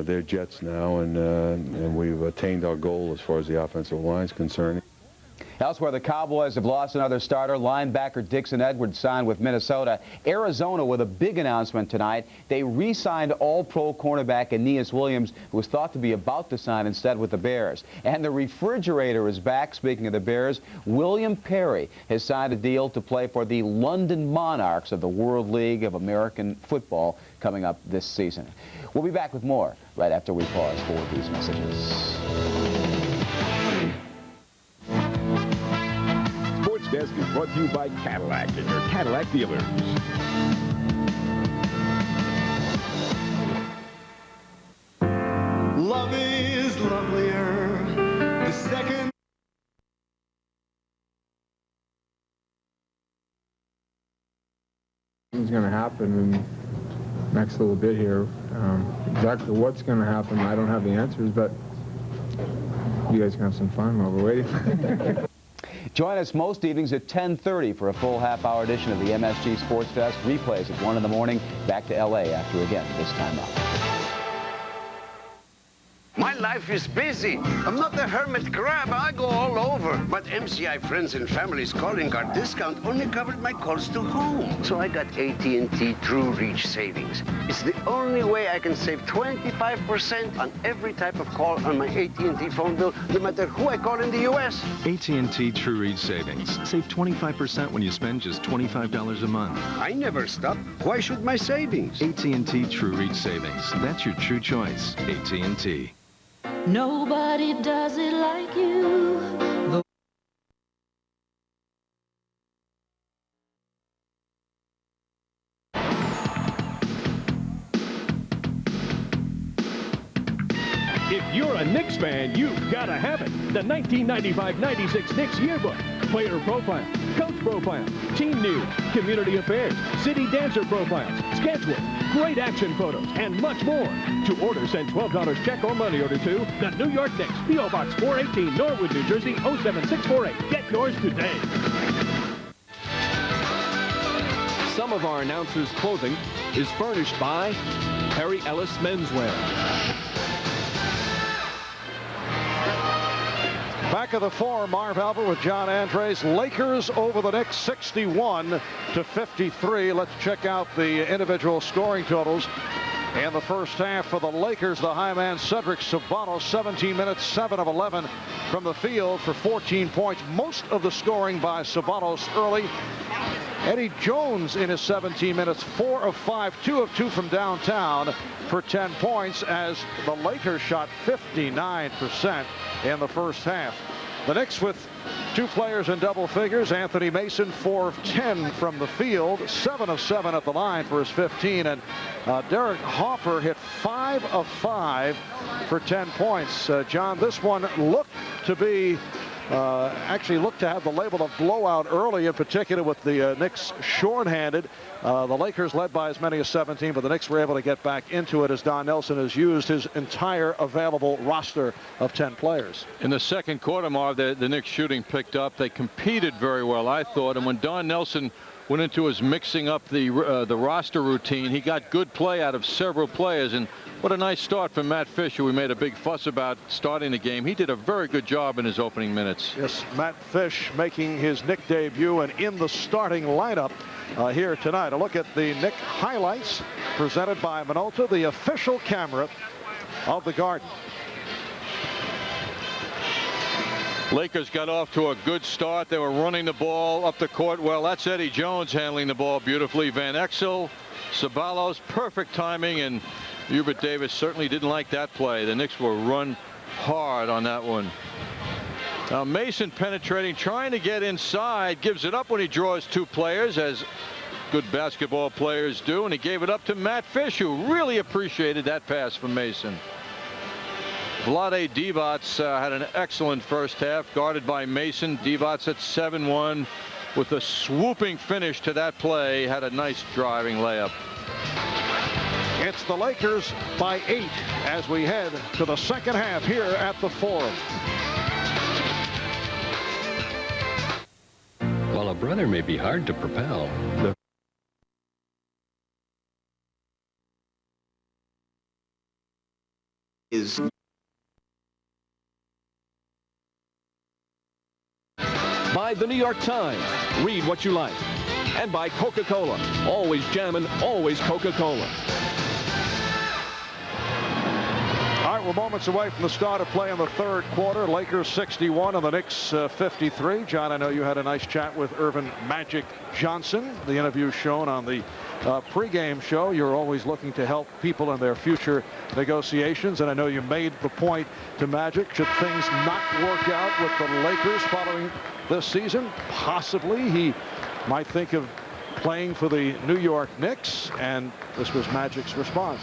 they're Jets now, and we've attained our goal as far as the offensive line is concerned. Elsewhere, the Cowboys have lost another starter. Linebacker Dixon Edwards signed with Minnesota. Arizona with a big announcement tonight. They re-signed All-Pro cornerback Aeneas Williams, who was thought to be about to sign instead with the Bears. And the refrigerator is back. Speaking of the Bears, William Perry has signed a deal to play for the London Monarchs of the World League of American Football coming up this season. We'll be back with more right after we pause for these messages. Sports Desk is brought to you by Cadillac and your Cadillac dealers. Love is lovelier the second. What's going to happen in the next little bit here. Exactly what's going to happen, I don't have the answers, but you guys can have some fun while we're waiting. Join us most evenings at 10:30 for a full half-hour edition of the MSG Sports Fest. Replays at 1 in the morning. Back to L.A. after again this time up. My life is busy. I'm not a hermit crab. I go all over. But MCI Friends and Family's calling card discount only covered my calls to home. So I got AT&T True Reach Savings. It's the only way I can save 25% on every type of call on my AT&T phone bill, no matter who I call in the U.S. AT&T True Reach Savings. Save 25% when you spend just $25 a month. I never stop. Why should my savings? AT&T True Reach Savings. That's your true choice. AT&T. Nobody does it like you. If you're a Knicks fan, you've got to have it. The 1995-96 Knicks Yearbook. Player profile, coach profile, team news, community affairs, city dancer profiles, schedule, great action photos, and much more. To order, send $12 check or money order to the New York Knicks, P.O. Box 418, Norwood, New Jersey, 07648. Get yours today. Some of our announcers' clothing is furnished by Harry Ellis Menswear. Back of the four, Marv Albert with John Andres. Lakers over the Knicks 61-53. Let's check out the individual scoring totals. In the first half for the Lakers, the high man Cedric Ceballos, 17 minutes, 7 of 11 from the field for 14 points. Most of the scoring by Ceballos early. Eddie Jones in his 17 minutes, 4 of 5, 2 of 2 from downtown for 10 points as the Lakers shot 59% in the first half. The Knicks with 2 players in double figures. Anthony Mason, 4 of 10 from the field, 7 of 7 at the line for his 15. And Derek Hoffer hit 5 of 5 for 10 points. John, this one looked to be actually looked to have the label of blowout early, in particular with the Knicks shorthanded. The Lakers led by as many as 17, but the Knicks were able to get back into it as Don Nelson has used his entire available roster of 10 players. In the second quarter, Marv, the Knicks shooting picked up. They competed very well, I thought, and when Don Nelson went into his mixing up the roster routine, he got good play out of several players. And what a nice start from Matt Fish, who we made a big fuss about starting the game. He did a very good job in his opening minutes. Yes, Matt Fish making his Knick debut and in the starting lineup here tonight. A look at the Knick highlights presented by Minolta, the official camera of the Garden. Lakers got off to a good start. They were running the ball up the court. Well, that's Eddie Jones handling the ball beautifully. Van Exel, Ceballos, perfect timing, and Hubert Davis certainly didn't like that play. The Knicks will run hard on that one. Now Mason penetrating, trying to get inside, gives it up when he draws 2 players, as good basketball players do, and he gave it up to Matt Fish, who really appreciated that pass from Mason. Vlade Divac had an excellent first half, guarded by Mason. Divac at 7-1 with a swooping finish to that play. Had a nice driving layup. It's the Lakers by 8 as we head to the second half here at the Forum. While a brother may be hard to propel, the by the New York Times. Read what you like. And by Coca-Cola. Always jammin', always Coca-Cola. All right, we're moments away from the start of play in the third quarter. Lakers 61 and the Knicks 53. John, I know you had a nice chat with Earvin Magic Johnson. The interview shown on the pregame show. You're always looking to help people in their future negotiations, and I know you made the point to Magic. Should things not work out with the Lakers following this season, possibly he might think of playing for the New York Knicks, and this was Magic's response.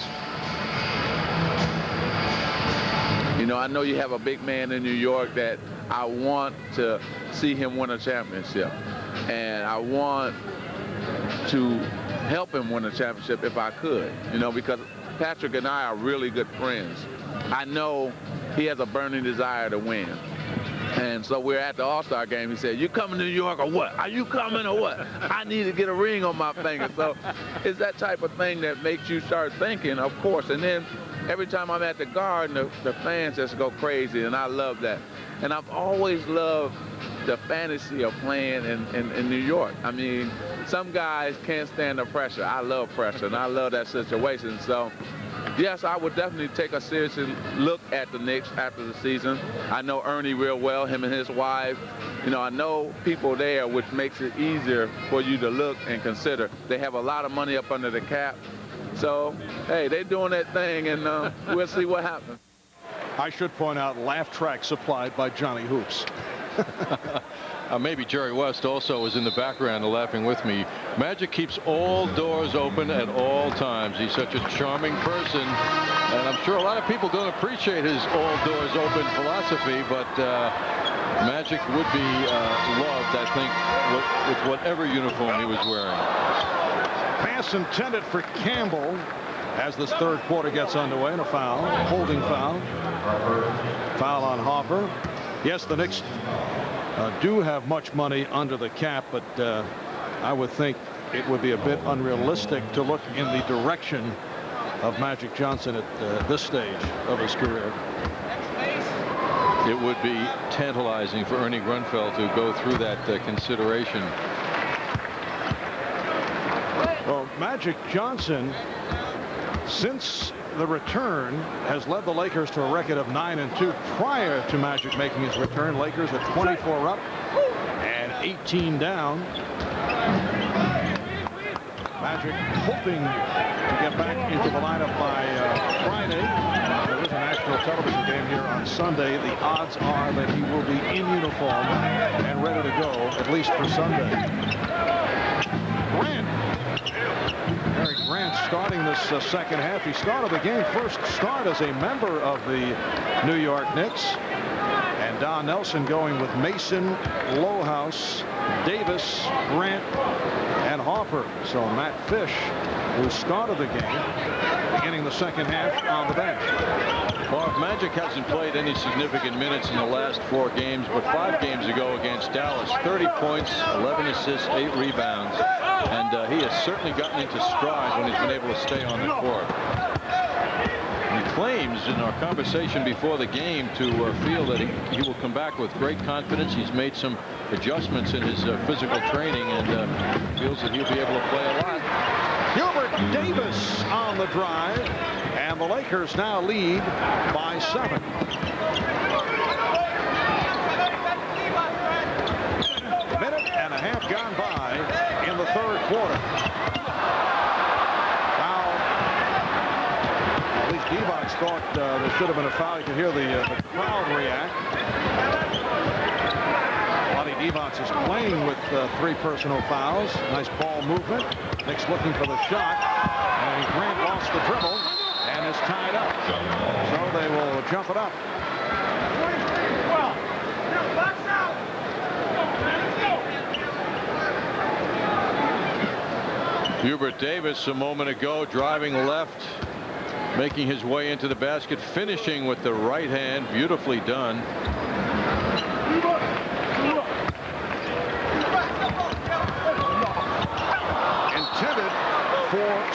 You know, I know you have a big man in New York that I want to see him win a championship, and I want to help him win a championship if I could, you know, because Patrick and I are really good friends. I know he has a burning desire to win. And so we're at the All-Star game. He said, "You coming to New York or what? Are you coming or what? I need to get a ring on my finger." So it's that type of thing that makes you start thinking, of course. And then every time I'm at the Garden, the fans just go crazy, and I love that. And I've always loved the fantasy of playing in New York. I mean, some guys can't stand the pressure. I love pressure, and I love that situation. So yes, I would definitely take a serious look at the Knicks after the season. I know Ernie real well, him and his wife. You know, I know people there, which makes it easier for you to look and consider. They have a lot of money up under the cap. So, hey, they're doing that thing, and we'll see what happens. I should point out, laugh track supplied by Johnny Hoops. Maybe Jerry West also is in the background laughing with me. Magic keeps all doors open at all times. He's such a charming person, and I'm sure a lot of people don't appreciate his all doors open philosophy, but Magic would be loved, I think, with whatever uniform he was wearing. Pass intended for Campbell as this third quarter gets underway, and a foul, holding foul. Foul on Hopper. Yes, the Knicks do have much money under the cap, but I would think it would be a bit unrealistic to look in the direction of Magic Johnson at this stage of his career. It would be tantalizing for Ernie Grunfeld to go through that consideration. Well, Magic Johnson, since the return, has led the Lakers to a record of 9-2. Prior to Magic making his return, Lakers at 24 up and 18 down. Magic hoping to get back into the lineup by Friday. There is a national television game here on Sunday. The odds are that he will be in uniform and ready to go, at least for Sunday. Eric Grant starting this second half. He started the game, first start as a member of the New York Knicks. And Don Nelson going with Mason, Lohaus, Davis, Grant, and Hopper. So Matt Fish, who started the game, beginning the second half on the bench. Well, Magic hasn't played any significant minutes in the last 4 games, but 5 games ago against Dallas, 30 points, 11 assists, 8 rebounds, and he has certainly gotten into stride when he's been able to stay on the court. He claims in our conversation before the game to feel that he will come back with great confidence. He's made some adjustments in his physical training and feels that he'll be able to play a lot. Hubert Davis on the drive, and the Lakers now lead by 7. Minute and a half gone by in the third quarter. Foul. At least Divac thought there should have been a foul. You can hear the crowd react. Divac is playing with 3 personal fouls. Nice ball movement. Knicks looking for the shot, and Grant lost the dribble and is tied up. So they will jump it up. Hubert Davis a moment ago driving left, making his way into the basket, finishing with the right hand. Beautifully done.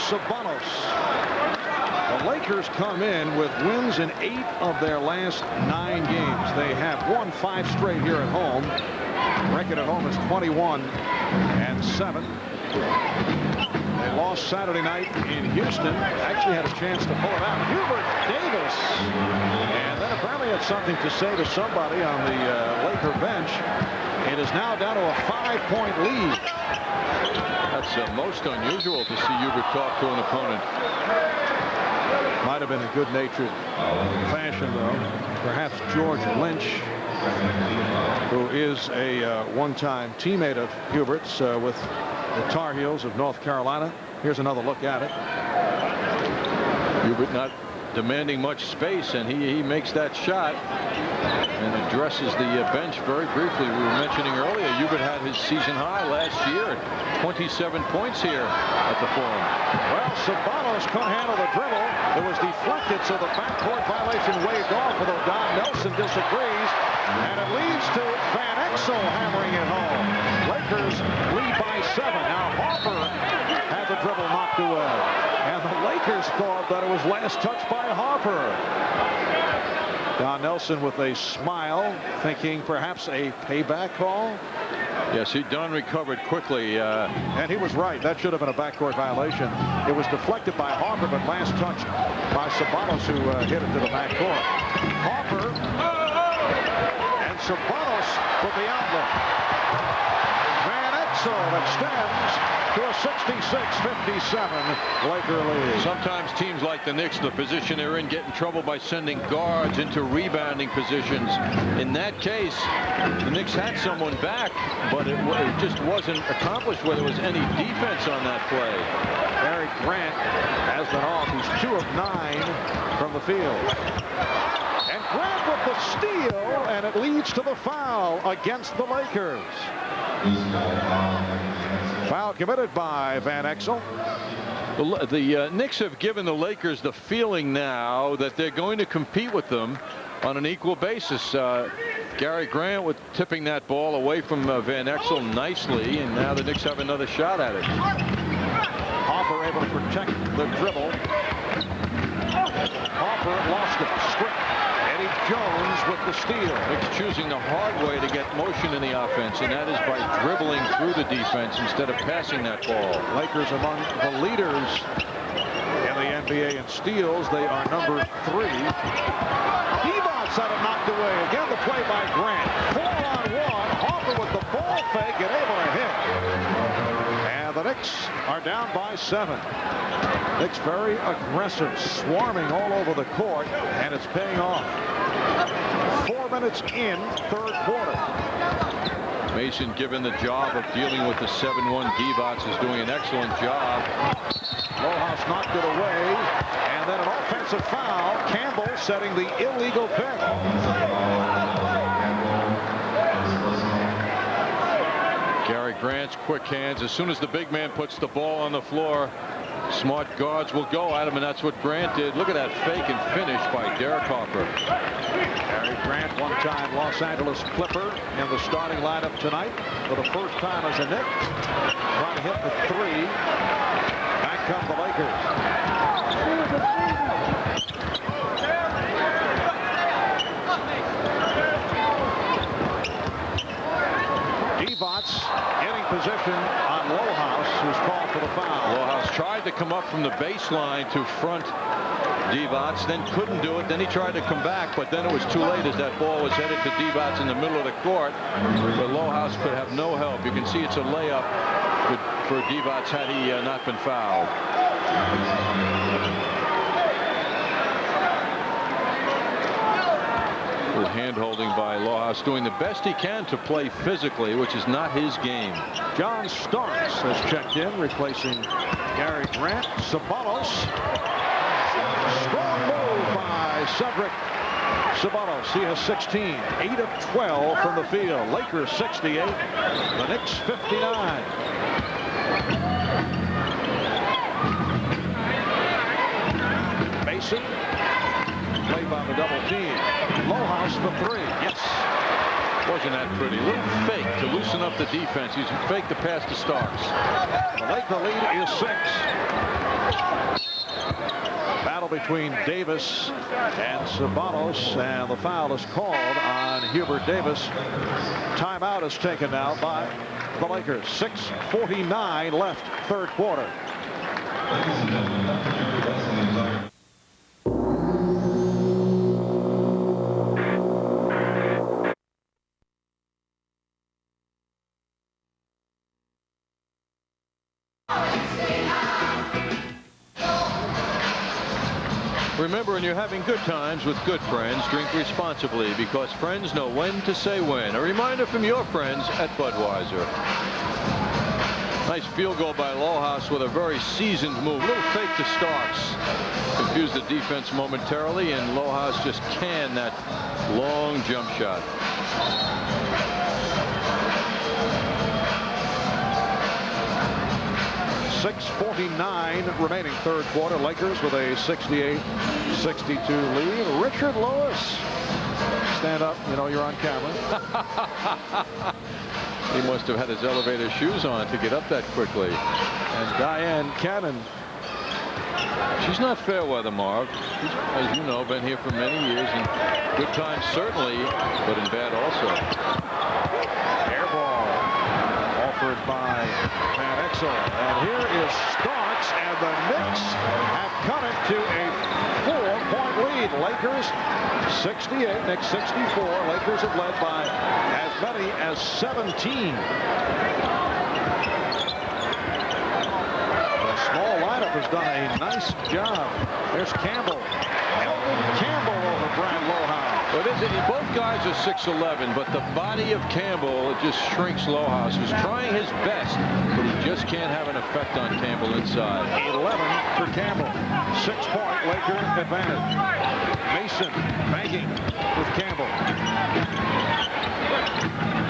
Sabanos. The Lakers come in with wins in 8 of their last 9 games. They have won 5 straight here at home. Record at home is 21-7. They lost Saturday night in Houston. Actually had a chance to pull it out. Hubert Davis. And then apparently had something to say to somebody on the Laker bench. It is now down to a 5-point lead. That's most unusual to see Hubert talk to an opponent. Might have been a good-natured fashion, though. Perhaps George Lynch, who is a one-time teammate of Hubert's with the Tar Heels of North Carolina. Here's another look at it. Hubert not demanding much space, and he makes that shot and addresses the bench very briefly. We were mentioning earlier, Hubert had his season high last year, 27 points here at the Forum. Well, Sabanos couldn't handle the dribble. It was deflected, so the backcourt violation waved off, although Don Nelson disagrees. And it leads to Van Exel hammering it home. Lakers lead by 7. Now Harper had the dribble knocked away. And the Lakers thought that it was last touched by Harper. Don Nelson with a smile, thinking perhaps a payback call. Yes, he done recovered quickly. And he was right. That should have been a backcourt violation. It was deflected by Harper, but last touched by Sabanos, who hit it to the backcourt. Harper and Sabanos with the outlet. Van Exel extends to a 66-57 Laker lead. Sometimes teams like the Knicks, the position they're in, get in trouble by sending guards into rebounding positions. In that case, the Knicks had someone back, but it just wasn't accomplished where there was any defense on that play. Gary Grant has been off. He's 2 of 9 from the field. And Grant with the steal, and it leads to the foul against the Lakers. Foul committed by Van Exel. The Knicks have given the Lakers the feeling now that they're going to compete with them on an equal basis. Gary Grant with tipping that ball away from Van Exel nicely, and now the Knicks have another shot at it. Harper able to protect the dribble. Harper lost it. Stripped. Eddie Jones with the steal. Knicks choosing the hard way to get motion in the offense, and that is by dribbling through the defense instead of passing that ball. Lakers among the leaders in the NBA in steals. They are number 3. Divac had it knocked away. Again, the play by Grant. 4-on-1. Harper with the ball fake and able to hit. And the Knicks are down by 7. Knicks very aggressive, swarming all over the court, and it's paying off. 4 minutes in, third quarter. Mason, given the job of dealing with the 7-1 Divac, is doing an excellent job. Lohaus knocked it away, and then an offensive foul. Campbell setting the illegal pick. Gary Grant's quick hands. As soon as the big man puts the ball on the floor, smart guards will go at him, and that's what Grant did. Look at that fake and finish by Derek Harper. Gary Grant, one-time Los Angeles Clipper, in the starting lineup tonight for the first time as a Knick. Trying to hit the 3. Back come the Lakers. Divac getting position on Lohaus, who's called for the foul. Lohaus tried to come up from the baseline to front Divac, then couldn't do it. Then he tried to come back, but then it was too late as that ball was headed to Divac in the middle of the court. But Lohaus could have no help. You can see it's a layup for Divac had he not been fouled. Hand-holding by Lohaus, doing the best he can to play physically, which is not his game. John Starks has checked in, replacing Gary Grant. Sabanos. Strong move by Cedric Sabanos. He has 16. 8 of 12 from the field. Lakers 68. The Knicks 59. Mason. Played by the double team. Lohaus for 3. Yes. Wasn't that pretty? A little fake to loosen up the defense. He's fake to pass to Starks. The Laker lead is 6. Battle between Davis and Sabalos, and the foul is called on Hubert Davis. Timeout is taken now by the Lakers. 6:49 left, third quarter. Remember, when you're having good times with good friends, drink responsibly, because friends know when to say when. A reminder from your friends at Budweiser. Nice field goal by Lohaus with a very seasoned move. A little fake to Starks. Confused the defense momentarily, and Lohaus just canned that long jump shot. 6:49 remaining, third quarter. Lakers with a 68-62 lead. Richard Lewis. Stand up. You know you're on camera. He must have had his elevator shoes on to get up that quickly. And Diane Cannon. She's not fair weather, Marv. She's, as you know, been here for many years, and good times certainly, but in bad also. Air ball offered by Van Exel. And here is Starks, and the Knicks have cut it to a 4-point lead. Lakers 68, Knicks 64. Lakers have led by as many as 17. Small lineup has done a nice job. There's Campbell. Campbell over Brad Lohaus. Well, both guys are 6'11", but the body of Campbell just shrinks Lohaus, who's trying his best, but he just can't have an effect on Campbell inside. 11 for Campbell. 6-point Laker advantage. Mason banking with Campbell.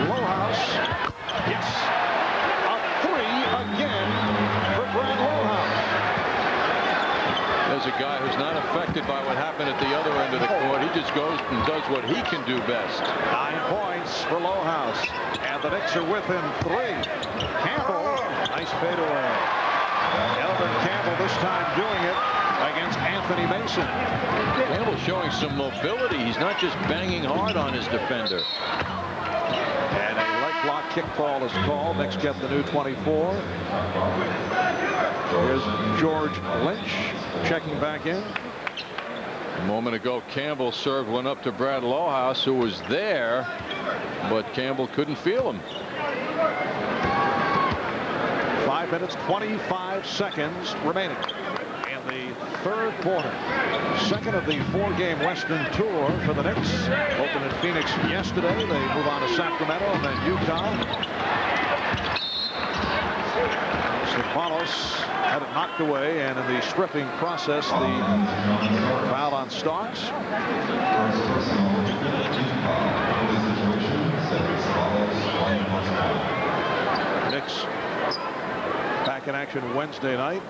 Lohaus. Yes. A three again for Brad Lohaus. There's a guy who's not affected by what happened at the other end of the court. He just goes and does what he can do best. 9 points for Lohaus. And the Knicks are within 3. Campbell, nice fadeaway. Elvin Campbell this time doing it against Anthony Mason. Campbell showing some mobility. He's not just banging hard on his defender. And a leg block kickball is called. Knicks get the new 24. Here's George Lynch checking back in. A moment ago, Campbell served one up to Brad Lohaus, who was there, but Campbell couldn't feel him. 5 minutes, 25 seconds remaining in the third quarter. Second of the 4-game Western Tour for the Knicks. Opened in Phoenix yesterday. They move on to Sacramento and then Utah. Stefanos had it knocked away, and in the stripping process, the foul on Starks. Knicks back in action Wednesday night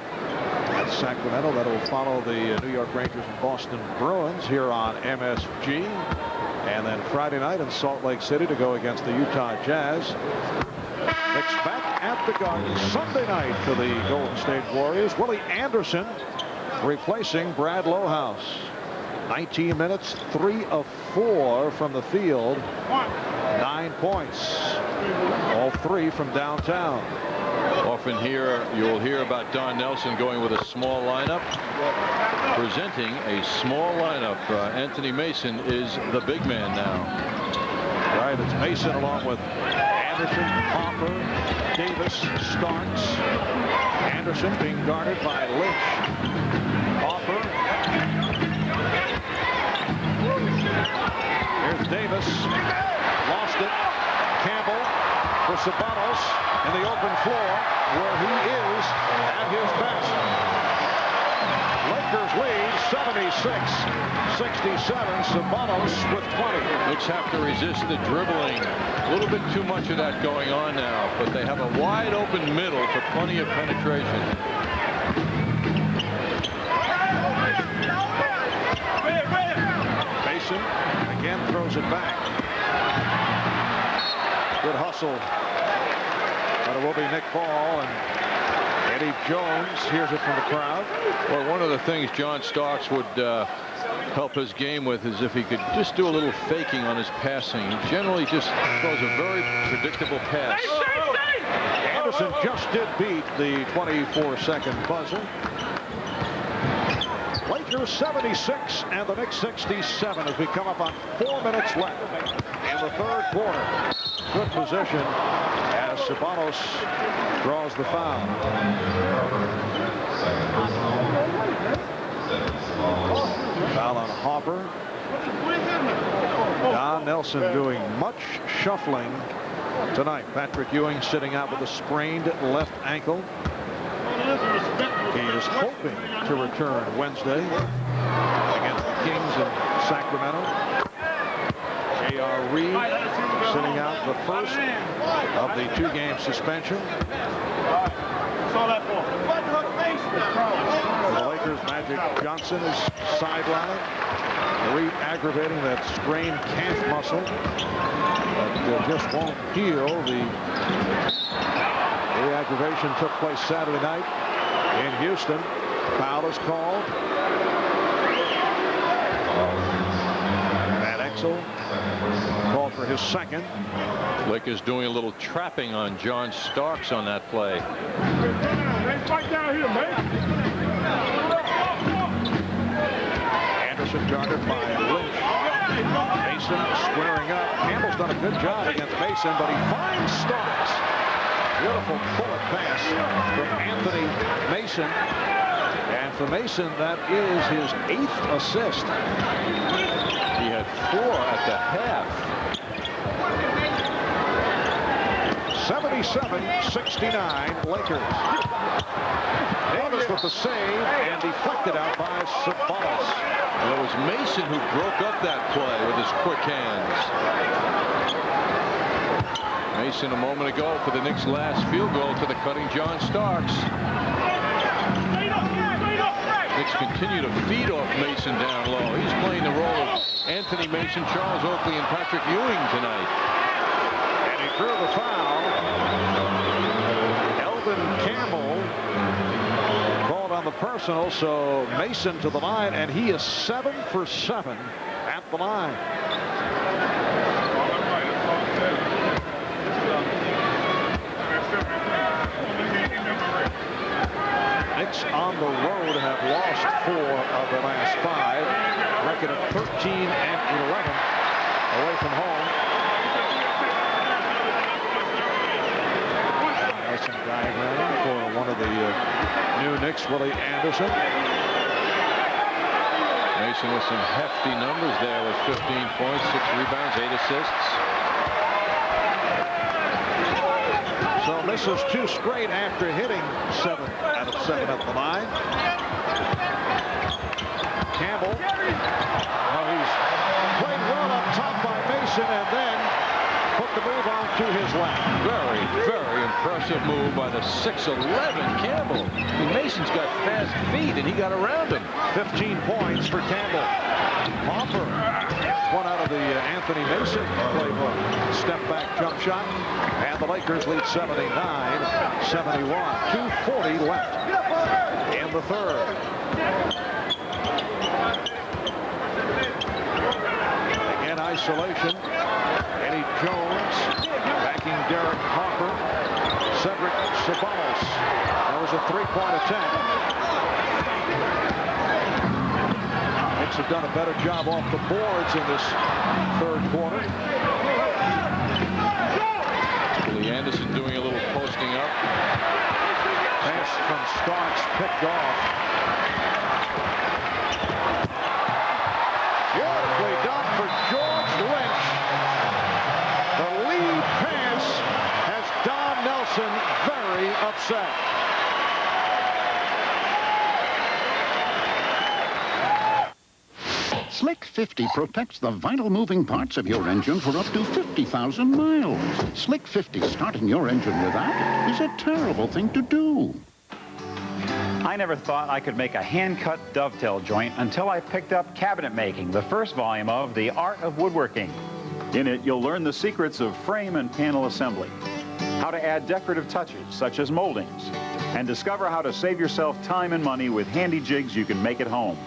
at Sacramento. That will follow the New York Rangers and Boston Bruins here on MSG. And then Friday night in Salt Lake City to go against the Utah Jazz. Knicks back at the Garden Sunday night for the Golden State Warriors. Willie Anderson replacing Brad Lohaus. 19 minutes, 3 of 4 from the field. 9 points. All 3 from downtown. Often here you'll hear about Don Nelson going with a small lineup. Presenting a small lineup. Anthony Mason is the big man now. Right, it's Mason along with Anderson, Hopper, Davis, Starks. Anderson being guarded by Lynch. Hopper. Here's Davis. Lost it. Campbell for Sabanos in the open floor where he is at his best. Lakers lead 76-67. Sabanos with 20. Knicks have to resist the dribbling. A little bit too much of that going on now, but they have a wide open middle for plenty of penetration. Mason again throws it back. Good hustle. But it will be Nick Ball, and Eddie Jones hears it from the crowd. Well, one of the things John Starks would help his game with is if he could just do a little faking on his passing. He generally just throws a very predictable pass. Anderson just did beat the 24-second buzzer. Lakers 76 and the Knicks 67 as we come up on 4 minutes left in the third quarter. Good position as Ceballos draws the foul. Foul on Hopper. Don Nelson doing much shuffling tonight. Patrick Ewing sitting out with a sprained left ankle. He is hoping to return Wednesday against the Kings in Sacramento. J.R. Reed sitting out the first of the 2-game suspension. For the Lakers, Magic Johnson is sidelined, re-aggravating that sprained calf muscle. But just won't heal. The re-aggravation took place Saturday night in Houston. Foul is called. Van Exel called for his second. Lakers doing a little trapping on John Starks on that play. Anderson guarded by Lynch. Mason squaring up. Campbell's done a good job against Mason, but he finds Starks. Beautiful bullet pass from Anthony Mason. And for Mason, that is his 8th assist. He had 4 at the half. 77-69 Lakers. Davis with the save and deflected out by Ceballos. Well, it was Mason who broke up that play with his quick hands. Mason a moment ago for the Knicks' last field goal to the cutting John Starks. Knicks continue to feed off Mason down low. He's playing the role of Anthony Mason, Charles Oakley, and Patrick Ewing tonight. And he drew the foul. Elvin Campbell called on the personal, so Mason to the line, and he is 7 for 7 at the line. Knicks on the road have lost 4 of the last 5. Record of 13 and 11 away from home. Nelson diagramming for one of the new Knicks, Willie Anderson. Mason with some hefty numbers there with 15 points, 6 rebounds, 8 assists. So misses 2 straight after hitting 7 out of 7 at the line. Campbell. Well, he's played well up top by Mason and then put the move on to his left. Very, very impressive move by the 6'11 Campbell. I mean, Mason's got fast feet and he got around him. 15 points for Campbell. Hopper. One out of the Anthony Mason playbook. Step back jump shot. And the Lakers lead 79-71. 2:40 left in the third. Again, isolation. Eddie Jones backing Derek Hopper. Cedric Ceballos. That was a 3-point attack. Knicks have done a better job off the boards in this third quarter. Willie Anderson doing a little posting up. Pass from Starks picked off. Beautifully done for George Lynch. The lead pass has Don Nelson very upset. Slick 50 protects the vital moving parts of your engine for up to 50,000 miles. Slick 50 starting your engine without it is a terrible thing to do. I never thought I could make a hand-cut dovetail joint until I picked up Cabinet Making, the first volume of The Art of Woodworking. In it, you'll learn the secrets of frame and panel assembly, how to add decorative touches such as moldings, and discover how to save yourself time and money with handy jigs you can make at home.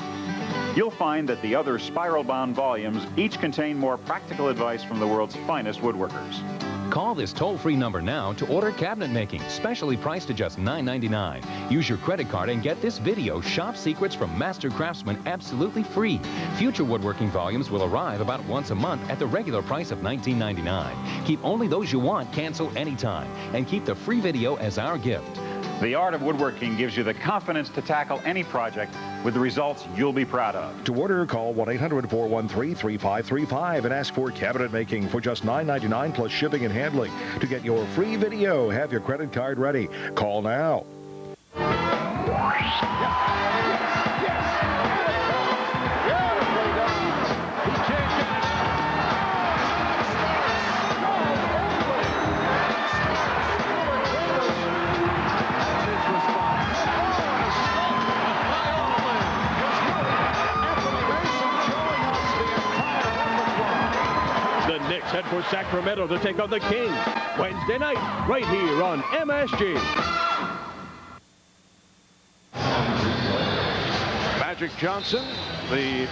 You'll find that the other spiral-bound volumes each contain more practical advice from the world's finest woodworkers. Call this toll-free number now to order cabinet making, specially priced at just $9.99. Use your credit card and get this video, Shop Secrets from Master Craftsman, absolutely free. Future woodworking volumes will arrive about once a month at the regular price of $19.99. Keep only those you want, cancel anytime, and keep the free video as our gift. The art of woodworking gives you the confidence to tackle any project with the results you'll be proud of. To order, call 1-800-413-3535 and ask for cabinet making for just $9.99 plus shipping and handling. To get your free video, have your credit card ready. Call now. Knicks head for Sacramento to take on the Kings Wednesday night right here on MSG. Magic Johnson, the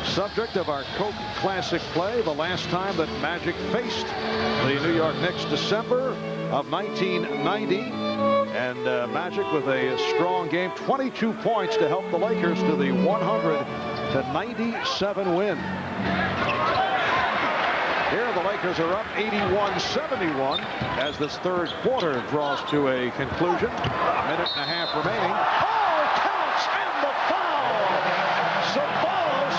subject of our Coke Classic play, the last time that Magic faced the New York Knicks, December of 1990. And Magic with a strong game, 22 points to help the Lakers to the 100-97 win. Here the Lakers are up 81-71 as this third quarter draws to a conclusion. A minute and a half remaining. Oh, counts and the foul! Sabalos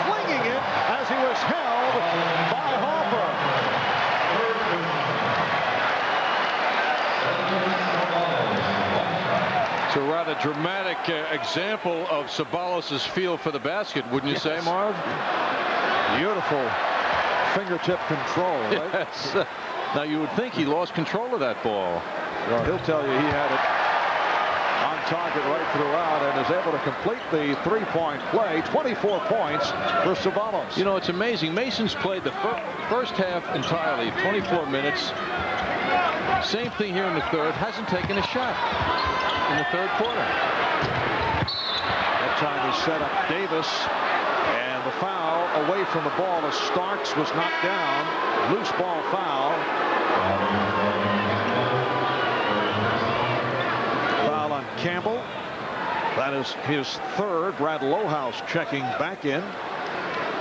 flinging it as he was held by Hoffer. It's a rather dramatic example of Sabalos' feel for the basket, wouldn't you say, Marv? Beautiful fingertip control, right? Yes. Now you would think he lost control of that ball. Well, he'll tell you he had it on target right throughout and is able to complete the three-point play. 24 points for Sabalos. You know, it's amazing. Mason's played the first half entirely, 24 minutes. Same thing here in the third. Hasn't taken a shot in the third quarter. That time he set up Davis. And the foul away from the ball as Starks was knocked down. Loose ball foul. Foul on Campbell. That is his third. Brad Lohaus checking back in,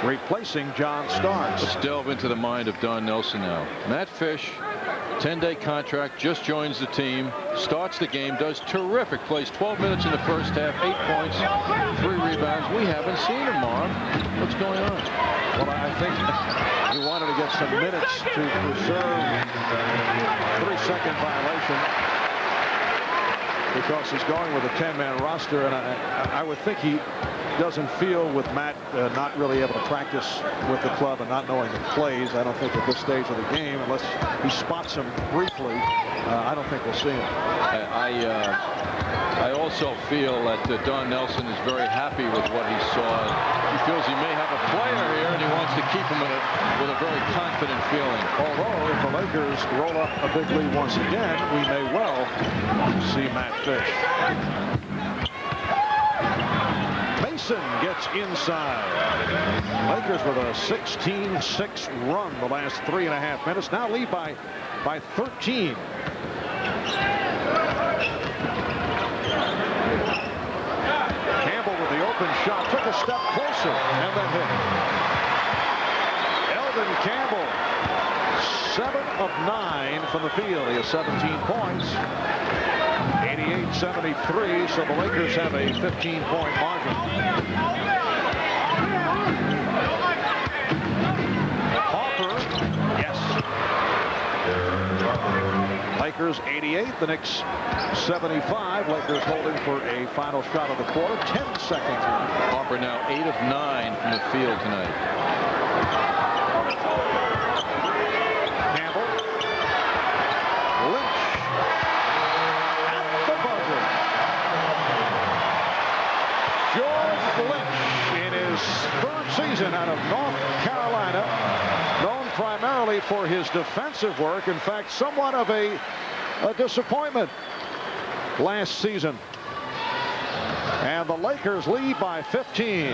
replacing John Starks. Let's delve into the mind of Don Nelson now. Matt Fish, 10-day contract, just joins the team, starts the game, does terrific, plays 12 minutes in the first half, 8 points, 3 rebounds. We haven't seen him, Marv. What's going on? Well, I think he wanted to get some minutes to preserve 3-second violation because he's going with a 10-man roster, and I would think he doesn't feel with Matt not really able to practice with the club and not knowing the plays. I don't think at this stage of the game, unless he spots him briefly, I don't think we'll see him. I also feel that Don Nelson is very happy with what he saw. He feels he may have a player here, and he wants to keep him with a very confident feeling. Although if the Lakers roll up a big lead once again, we may well see Matt Fish. Mason gets inside. Lakers with a 16-6 run the last 3.5 minutes. Now lead by 13. Campbell with the open shot, took a step closer and then hit. Elvin Campbell, 7 of 9 from the field. He has 17 points. 88-73, so the Lakers have a 15-point margin. Hoffer, yes. Lakers 88, the Knicks 75. Lakers holding for a final shot of the quarter. 10 seconds. Hoffer now 8 of 9 from the field tonight. Campbell. Lynch. At the buzzer. George Lynch in his third season out of North Carolina. Known primarily for his defensive work. In fact, somewhat of a disappointment last season. And the Lakers lead by 15.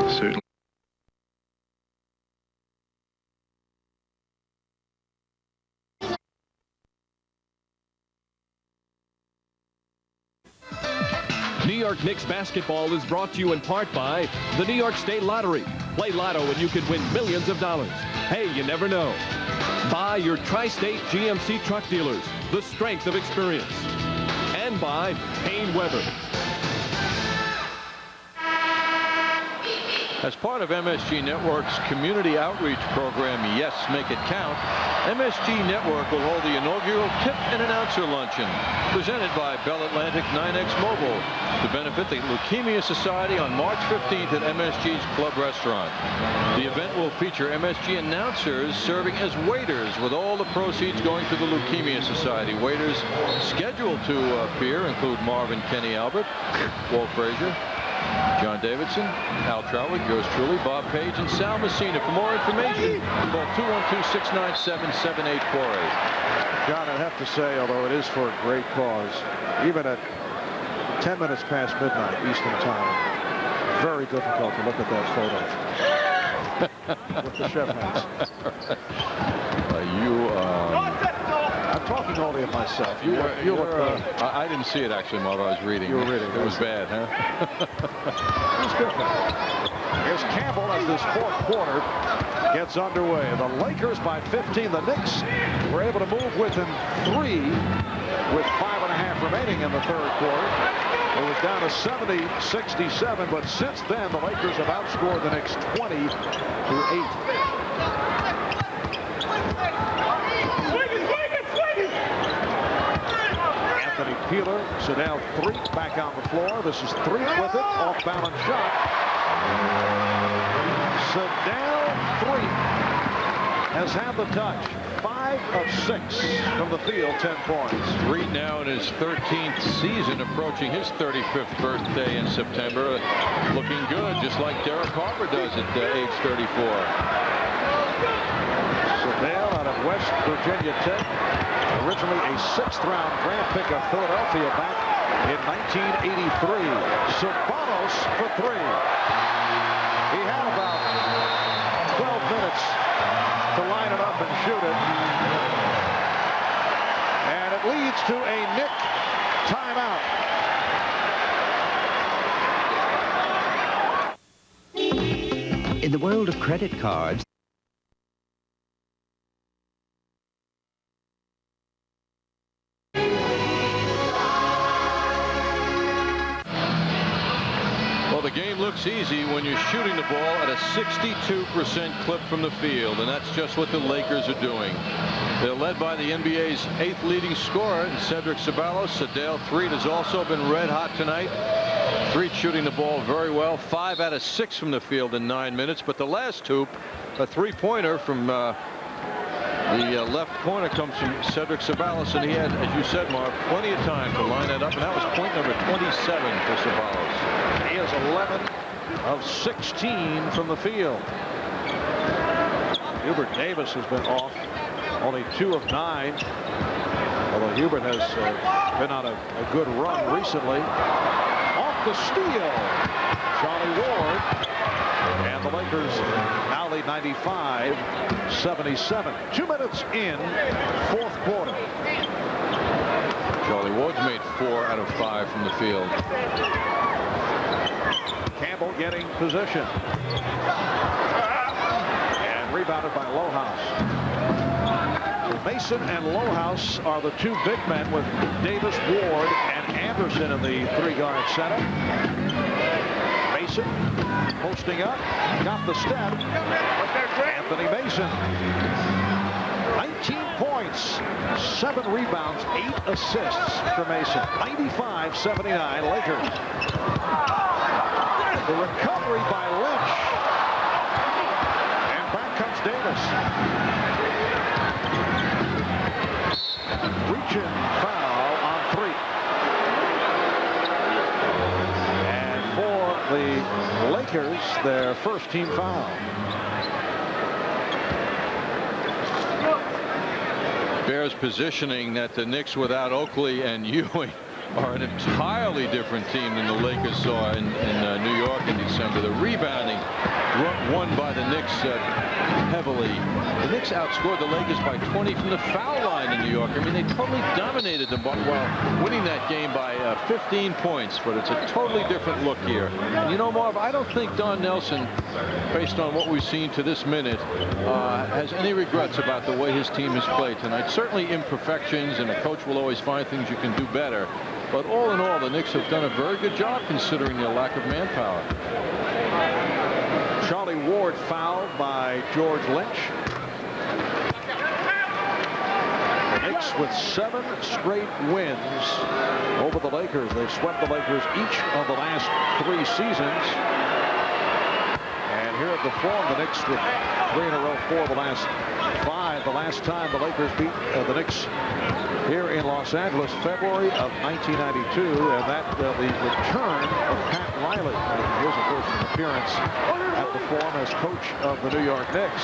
Certainly. New York Knicks basketball is brought to you in part by the New York State Lottery. Play Lotto and you could win millions of dollars. Hey, you never know. By your Tri-State GMC truck dealers, the strength of experience. And by Payne Weber. As part of MSG Network's community outreach program, Yes, Make It Count, MSG Network will hold the inaugural Tip and Announcer Luncheon, presented by Bell Atlantic 9X Mobile, to benefit the Leukemia Society on March 15th at MSG's Club Restaurant. The event will feature MSG announcers serving as waiters, with all the proceeds going to the Leukemia Society. Waiters scheduled to appear include Marvin Kenny Albert, Walt Frazier, John Davidson, Al Troutwig, yours truly, Bob Page, and Sal Messina. For more information, call 212-697-7848. John, I'd have to say, although it is for a great cause, even at 10 minutes past midnight Eastern time, very difficult to look at that photo with the chef hats. I'm talking only of myself. I didn't see it, actually, Marv. I was reading. You were reading. It was bad, huh? It was good. Here's Campbell as this fourth quarter gets underway. The Lakers by 15. The Knicks were able to move within 3 with 5.5 remaining in the third quarter. It was down to 70-67, but since then the Lakers have outscored the Knicks 20-8. Peeler, Sedell 3 back on the floor. This is 3 with it, off balance shot. Sedell 3 has had the touch. 5 of 6 from the field, 10 points. Reed now in his 13th season, approaching his 35th birthday in September. Looking good, just like Derek Harper does at age 34. Sedell out of West Virginia Tech. Originally a 6th-round draft pick of Philadelphia back in 1983. Sabanos for 3. He had about 12 minutes to line it up and shoot it. And it leads to a Knick timeout. In the world of credit cards, The game looks easy when you're shooting the ball at a 62% clip from the field, and that's just what the Lakers are doing. They're led by the NBA's 8th leading scorer, Cedric Ceballos. Sedell 3 has also been red hot tonight. 3 shooting the ball very well. 5 out of 6 from the field in 9 minutes, but the last hoop, a 3-pointer from the left corner, comes from Cedric Ceballos, and he had, as you said, Mark, plenty of time to line that up, and that was point number 27 for Ceballos. He is 11 of 16 from the field. Hubert Davis has been off, only 2 of 9. Although Hubert has been on a good run recently. Off the steal, Charlie Ward. And the Lakers now lead 95-77. 2 minutes in, fourth quarter. Charlie Ward's made 4 out of 5 from the field. Campbell getting position. And rebounded by Lohaus. Mason and Lohaus are the 2 big men, with Davis, Ward, and Anderson in the 3-guard setup. Mason posting up, got the step. Anthony Mason. 19 points, 7 rebounds, 8 assists for Mason. 95-79 Lakers. The recovery by Lynch. And back comes Davis. Reach-in foul on 3. And for the Lakers, their first team foul. bears positioning that the Knicks without Oakley and Ewing are an entirely different team than the Lakers saw in New York in December. The rebounding won by the Knicks heavily. The Knicks outscored the Lakers by 20 from the foul line in New York. I mean, they totally dominated them while winning that game by 15 points. But it's a totally different look here. And you know, Marv, I don't think Don Nelson, based on what we've seen to this minute, has any regrets about the way his team has played tonight. Certainly imperfections, and a coach will always find things you can do better. But all in all, the Knicks have done a very good job considering their lack of manpower. Charlie Ward fouled by George Lynch. The Knicks with 7 straight wins over the Lakers. They've swept the Lakers each of the last 3 seasons. And here at the Forum, the Knicks with 3 in a row, 4 of the last 5. The last time the Lakers beat the Knicks here in Los Angeles, February of 1992, and that the return of Pat Riley. Here's a first appearance at the Forum as coach of the New York Knicks.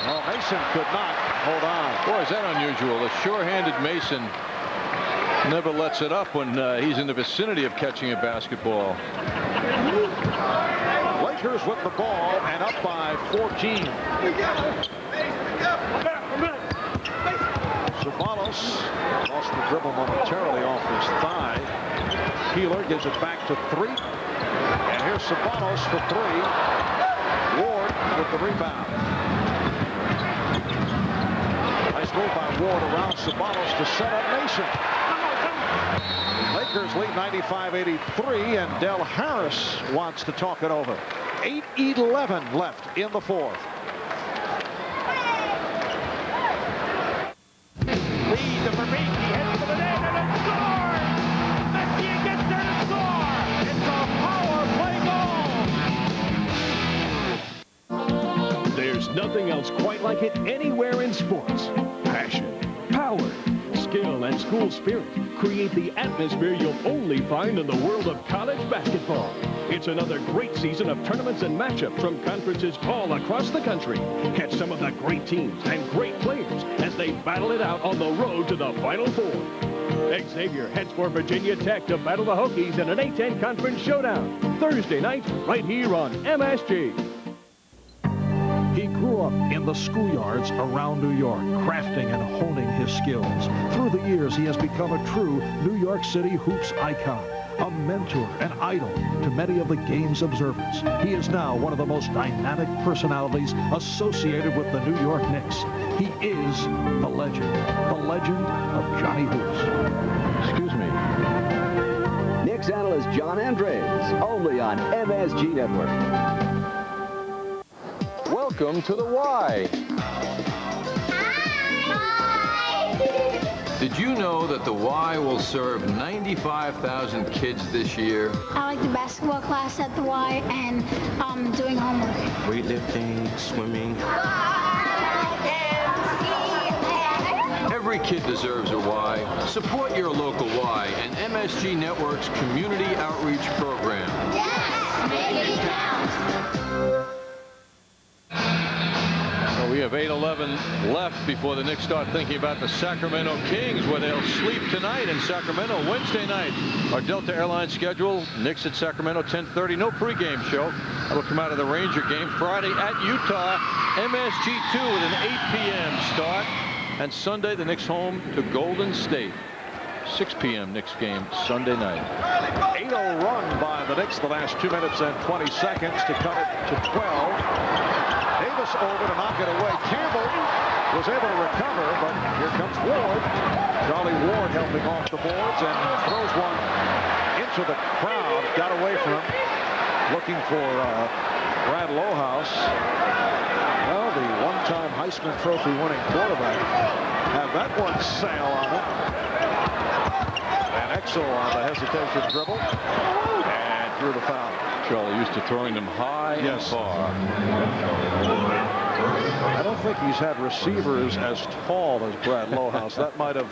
Well, Mason could not hold on. Boy, is that unusual. A sure-handed Mason never lets it up when he's in the vicinity of catching a basketball. Lakers with the ball and up by 14. Zabalos lost the dribble momentarily off his thigh. Keeler gives it back to 3. And here's Zabalos for 3. Ward with the rebound. Nice move by Ward around Zabalos to set up Mason. Lakers lead 95-83, and Del Harris wants to talk it over. 8:11 left in the 4th. Lead to Verbeek. He heads to the net and it scores! Messier gets there to score! It's a power play goal! There's nothing else quite like it anywhere in sports. Passion, power, skill, and school spirit create the atmosphere you'll only find in the world of college basketball. It's another great season of tournaments and matchups from conferences all across the country. Catch some of the great teams and great players as they battle it out on the road to the Final Four. Xavier heads for Virginia Tech to battle the Hokies in an A-10 conference showdown. Thursday night, right here on MSG. He grew up in the schoolyards around New York, crafting and honing his skills. Through the years, he has become a true New York City hoops icon, a mentor and idol to many of the game's observers. He is now one of the most dynamic personalities associated with the New York Knicks. He is the legend of Johnny Hoops. Excuse me. Knicks analyst John Andres, only on MSG Network. Welcome to the Y. Did you know that the Y will serve 95,000 kids this year? I like the basketball class at the Y and doing homework. Weightlifting, swimming. Every kid deserves a Y. Support your local Y and MSG Network's community outreach program. Yes, make it count. We have 8:11 left before the Knicks start thinking about the Sacramento Kings, where they'll sleep tonight in Sacramento. Wednesday night, our Delta Airlines schedule. Knicks at Sacramento, 10:30. No pregame show. That'll come out of the Ranger game. Friday at Utah, MSG2 with an 8 p.m. start. And Sunday, the Knicks home to Golden State. 6 p.m. Knicks game Sunday night. 8-0 run by the Knicks the last 2 minutes and 20 seconds to cut it to 12. Davis over to knock it away. Campbell was able to recover, but here comes Ward. Charlie Ward helping off the boards and throws one into the crowd. Got away from him. Looking for Brad Lohaus. Well, the one-time Heisman Trophy winning quarterback had that one sail on him. And Exel on the hesitation dribble. And drew the foul. Charlie used to throwing them high and far. I don't think he's had receivers as tall as Brad Lohaus. That might have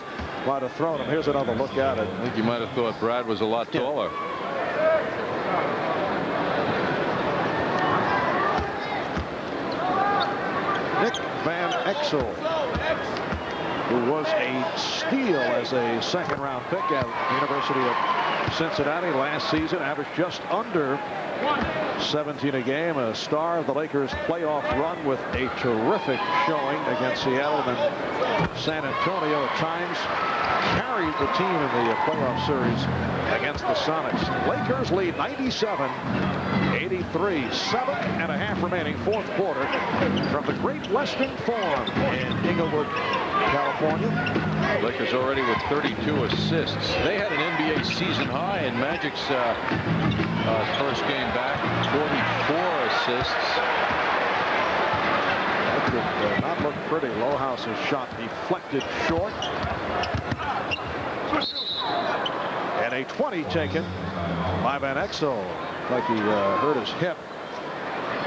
thrown him. Here's another look at it. I think you might have thought Brad was a lot taller. Nick Van Exel, who was a steal as a second-round pick at the University of Cincinnati last season, averaged just under 17 a game, a star of the Lakers' playoff run with a terrific showing against Seattle and San Antonio at times. Carried the team in the playoff series against the Sonics. Lakers lead 97-83, 7.5 remaining, fourth quarter from the Great Western Forum in Inglewood, California. Lakers already with 32 assists. They had an NBA season high in Magic's first game back, 44 assists. That could not look pretty. Lohouse's shot deflected short. And a 20 taken by Van Exel. Like he hurt his hip.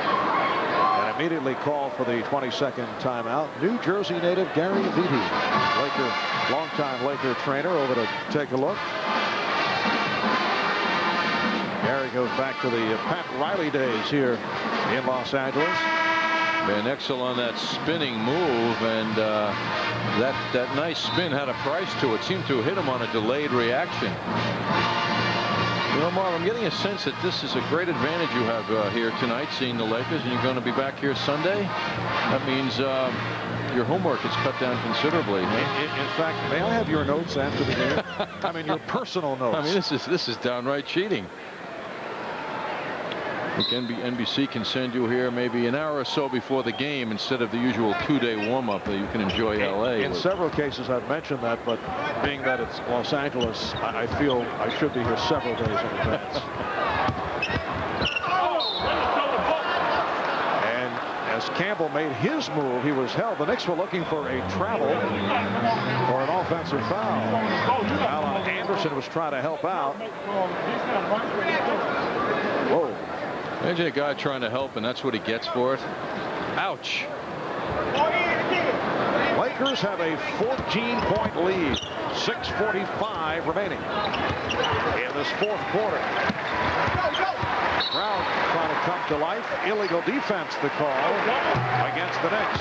And immediately called for the 22nd timeout. New Jersey native Gary Vitti, longtime Laker trainer, over to take a look. Gary goes back to the Pat Riley days here in Los Angeles. Van Exel on that spinning move, and that nice spin had a price to it. Seemed to hit him on a delayed reaction. You know, Marv, I'm getting a sense that this is a great advantage you have here tonight, seeing the Lakers, and you're going to be back here Sunday. That means your homework is cut down considerably. Huh? In fact, may I have your notes after the game? I mean, your personal notes. I mean, this is downright cheating. I think NBC can send you here maybe an hour or so before the game instead of the usual two-day warm-up that you can enjoy L.A. In several cases, I've mentioned that, but being that it's Los Angeles, I feel I should be here several days in advance. And as Campbell made his move, he was held. The Knicks were looking for a travel or an offensive foul. Alan Anderson was trying to help out. Whoa. Imagine a guy trying to help, and that's what he gets for it. Ouch. Lakers have a 14-point lead. 6:45 remaining in this fourth quarter. Brown trying to come to life. Illegal defense, the call against the Knicks.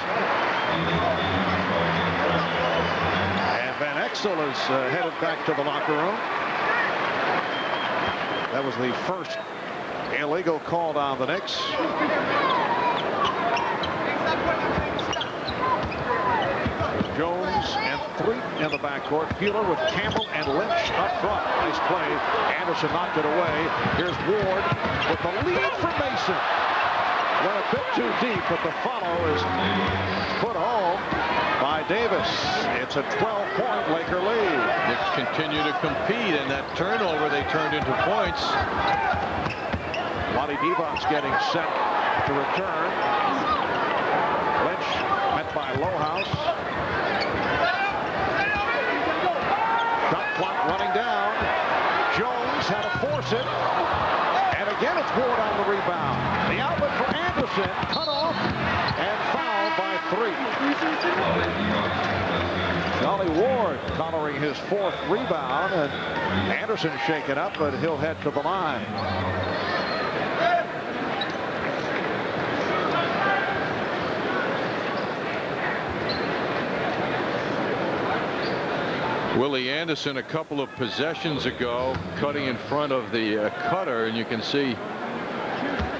And Van Exel is headed back to the locker room. That was the first illegal called on the Knicks. Jones and three in the backcourt. Peeler with Campbell and Lynch up front. Nice play. Anderson knocked it away. Here's Ward with the lead for Mason. Went a bit too deep, but the follow is put home by Davis. It's a 12-point Laker lead. Knicks continue to compete, and that turnover they turned into points. Lonnie Devon's getting set to return. Lynch met by Lohhouse. Shot clock running down. Jones had to force it. And again, it's Ward on the rebound. The outlet for Anderson, cut off and fouled by 3. Johnny Ward collaring his fourth rebound, and Anderson shaken up, but he'll head to the line. Willie Anderson a couple of possessions ago cutting in front of the cutter, and you can see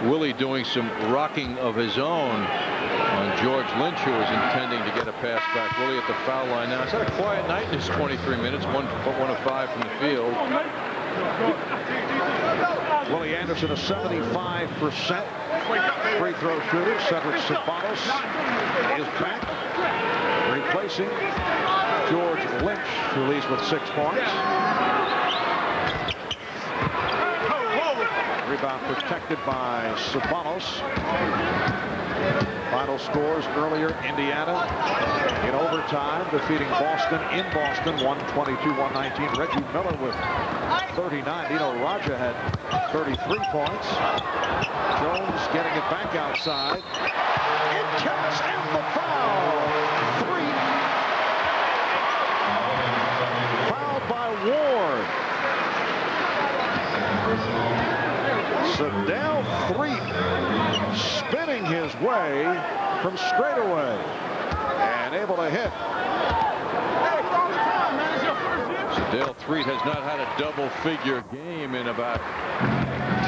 Willie doing some rocking of his own on George Lynch, who was intending to get a pass back. Willie at the foul line now. He's had a quiet night in his 23 minutes, 1 of 5 from the field. Willie Anderson, a 75% free throw shooter. Cedric Ceballos is back, replacing George Lynch, who leads with 6 points. Rebound protected by Ceballos. Final scores earlier: Indiana in overtime defeating Boston in Boston, 122-119. Reggie Miller with 39. Dino Raja had 33 points. Jones getting it back outside. It counts, and the foul. 3. Fouled by Ward. Sedale Threatt spinning his way from straightaway. and able to hit. Dale Threet has not had a double-figure game in about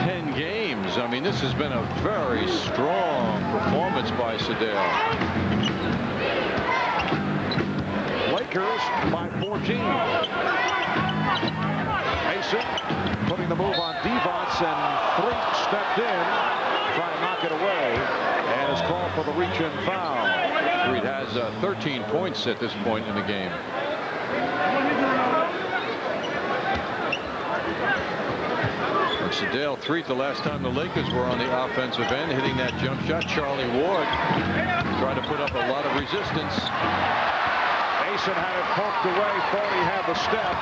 10 games. I mean, this has been a very strong performance by Sedale. Lakers by 14. Mason putting the move on Divac, and Threet stepped in, trying to knock it away, and is called for the reach-in foul. Threet has 13 points at this point in the game. Sedale Threet, the last time the Lakers were on the offensive end, hitting that jump shot. Charlie Ward tried to put up a lot of resistance. Mason had it poked away, thought he had the step.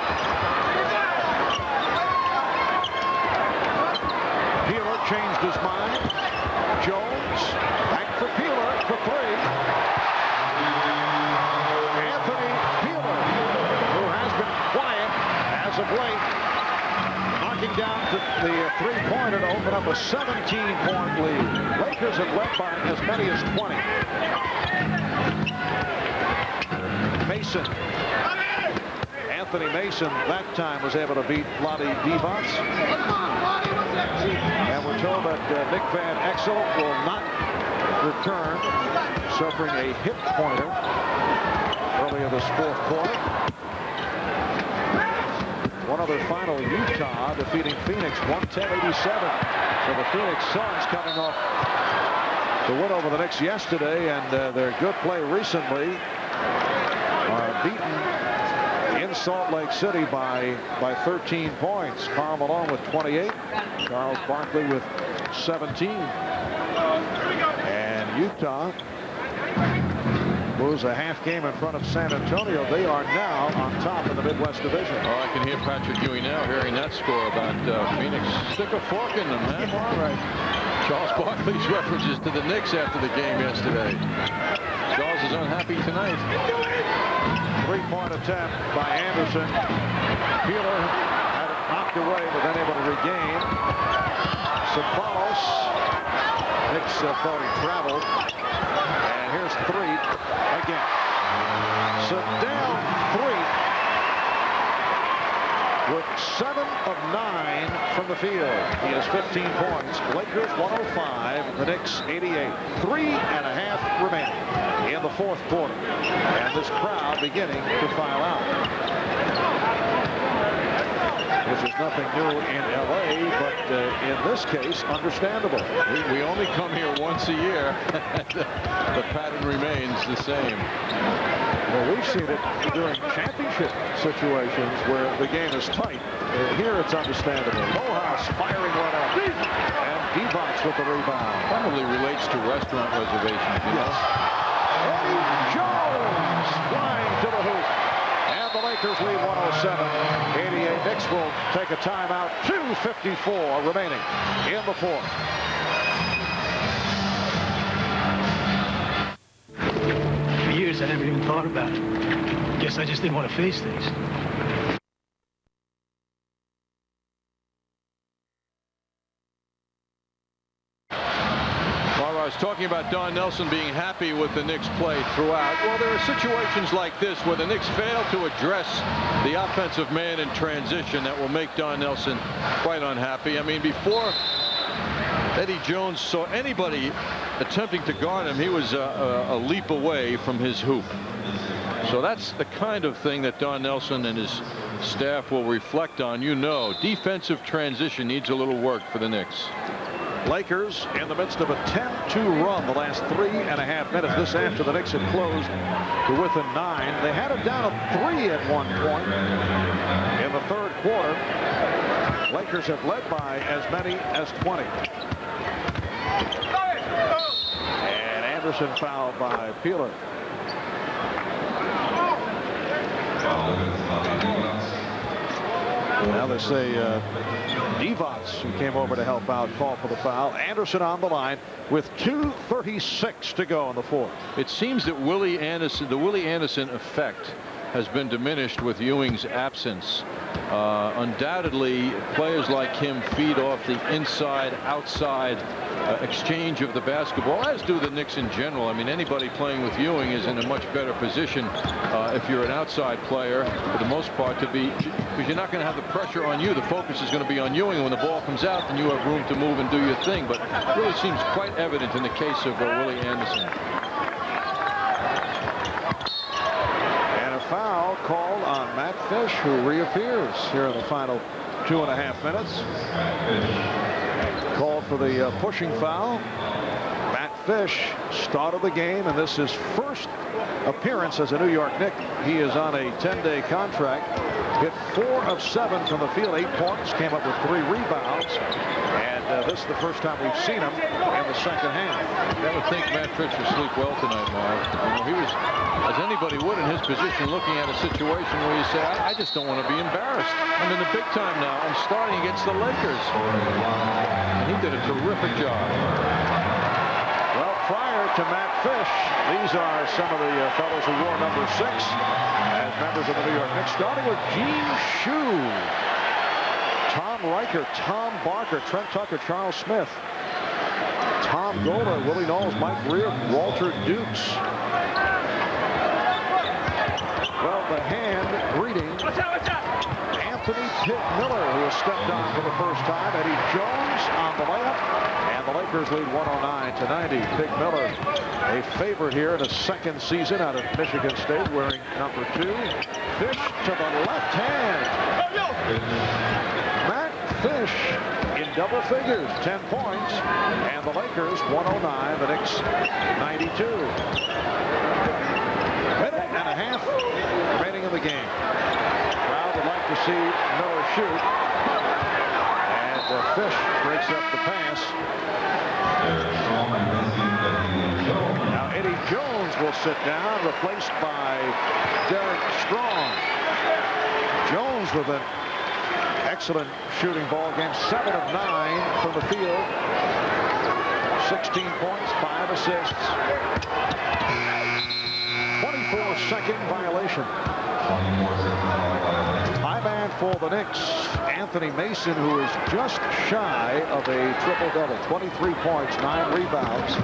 Peeler changed his mind. Jones back for Peeler for three. Anthony Peeler, who has been quiet as of late, knocking down the three-pointer to open up a 17-point lead. Lakers have led by as many as 20. Mason. Anthony Mason that time was able to beat Vlade Divac. And we're told that Nick Van Exel will not return, suffering a hip pointer early in this fourth quarter. One other final, Utah defeating Phoenix 110-87. So the Phoenix Suns coming off the win over the Knicks yesterday, and their good play recently are beaten in Salt Lake City by 13 points. Karl Malone with 28, Charles Barkley with 17. And Utah moves a half game in front of San Antonio. They are now on top of the Midwest Division. Oh, I can hear Patrick Ewing now hearing that score about Phoenix. Stick a fork in them, man. All right. Charles Barkley's references to the Knicks after the game yesterday. Charles is unhappy tonight. Three-point attempt by Anderson. Peeler had it knocked away, but then able to regain. Sabalos. Knicks thought he traveled. And here's Threet again. Sedale Threet with 7 of 9 from the field. He has 15 points. Lakers 105, the Knicks 88. 3.5 remaining in the fourth quarter. And this crowd beginning to file out. Which is nothing new in L.A., but in this case, understandable. We only come here once a year. The pattern remains the same. Well, we've seen it during championship situations where the game is tight. Here it's understandable. Morehouse firing one up. And Divac with the rebound. Probably relates to restaurant reservations, you know? Eddie Jones flying to the hoop. And the Lakers lead 107-88. Knicks will take a timeout. 2:54 remaining in the fourth. For years, I never even thought about it. Guess I just didn't want to face things. I was talking about Don Nelson being happy with the Knicks' play throughout. Well, there are situations like this where the Knicks fail to address the offensive man in transition that will make Don Nelson quite unhappy. I mean, before Eddie Jones saw anybody attempting to guard him, he was a leap away from his hoop. So that's the kind of thing that Don Nelson and his staff will reflect on. You know, defensive transition needs a little work for the Knicks. Lakers in the midst of a 10-2 run the last 3.5 minutes. This after the Knicks had closed to within 9. They had it down to 3 at one point in the third quarter. Lakers have led by as many as 20. And Anderson fouled by Peeler. Now they say Divac, who came over to help out, called for the foul. Anderson on the line with 2:36 to go in the fourth. It seems that the Willie Anderson effect has been diminished with Ewing's absence. Undoubtedly, players like him feed off the inside-outside exchange of the basketball, as do the Knicks in general. I mean, anybody playing with Ewing is in a much better position if you're an outside player, for the most part, to be, because you're not going to have the pressure on you. The focus is going to be on Ewing. When the ball comes out, then you have room to move and do your thing. But it really seems quite evident in the case of Willie Anderson. Foul called on Matt Fish, who reappears here in the final 2.5 minutes. Called for the pushing foul. Matt Fish started the game, and this is his first appearance as a New York Knick. He is on a 10-day contract. Hit 4 of 7 from the field, 8 points, came up with 3 rebounds. And this is the first time we've seen him in the second half. I would think Matt Fish will sleep well tonight, Mark. You know, he was, as anybody would in his position, looking at a situation where you say, I just don't want to be embarrassed. I'm in the big time now. I'm starting against the Lakers. And he did a terrific job. Well, prior to Matt Fish, these are some of the fellows who wore number 6 as members of the New York Knicks, starting with Gene Shue, Tom Riker, Tom Barker, Trent Tucker, Charles Smith, Tom Gola, Willie Knowles, Mike Greer, Walter Dukes. Well, the hand greeting Anthony Pitt Miller, who has stepped on for the first time. Eddie Jones on the layup, and the Lakers lead 109-90. Pitt Miller, a favorite here in his second season out of Michigan State, wearing number 2. Fish to the left hand. Matt Fish in double figures, 10 points, and the Lakers 109, the Knicks 92. Minute and a half remaining in the game. Crowd would like to see Miller shoot, and Fish breaks up the pass. Now Eddie Jones will sit down, replaced by Derek Strong. Jones with an excellent shooting ball game, 7 of 9 from the field, 16 points, 5 assists. 24-second violation. High man for the Knicks, Anthony Mason, who is just shy of a triple-double, 23 points, 9 rebounds,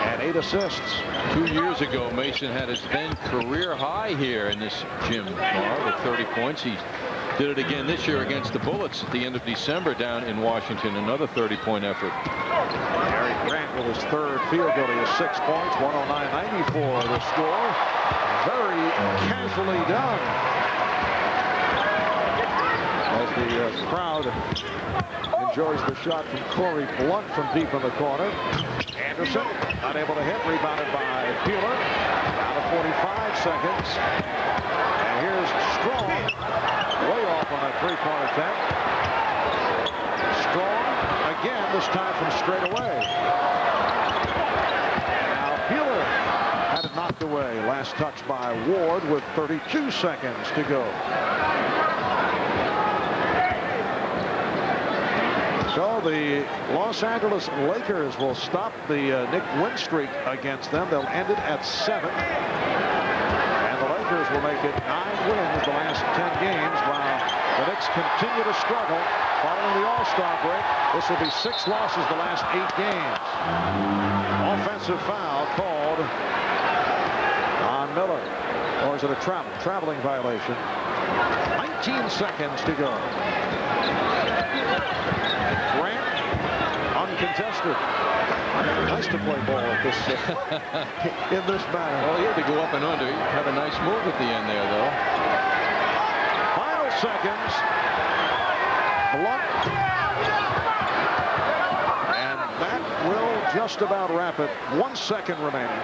and 8 assists. 2 years ago, Mason had his then career high here in this gym, with 30 points. He did it again this year against the Bullets at the end of December down in Washington, another 30-point effort. Gary Grant with his 3rd field goal. He has 6 points, 109-94 the score. Very casually done. As the crowd enjoys the shot from Corey Blunt from deep in the corner. Anderson unable to hit, rebounded by Peeler. Down to 45 seconds. And here's Strong, way off on that 3-point attempt. Strong again, this time from straight away. Now Peeler had it knocked away. Last touch by Ward with 32 seconds to go. So the Los Angeles Lakers will stop the Knick win streak against them. They'll end it at 7. And the Lakers will make it 9 wins the last 10 games, while the Knicks continue to struggle following the All-Star break. This will be 6 losses the last 8 games. Offensive foul called on Miller. Or is it a traveling violation? 19 seconds to go. Grant, uncontested. Nice to play ball at this in this manner. Well, he had to go up and under. He had a nice move at the end there, though. Final seconds. Blunt. And that will just about wrap it. 1 second remaining.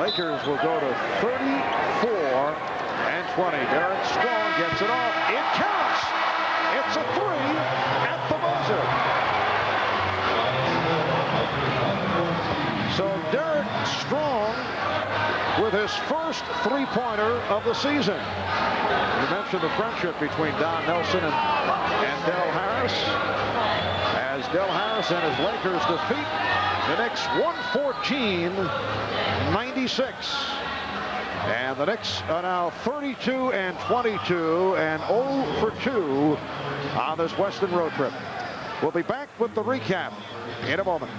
Lakers will go to 34-20. Derek Strong gets it off. It counts. It's a 3 at the buzzer. So Derek Strong with his first 3-pointer of the season. You mentioned the friendship between Don Nelson and Del Harris. As Del Harris and his Lakers defeat The Knicks 114-96. And the Knicks are now 32-22 and 0 for 2 on this Western road trip. We'll be back with the recap in a moment.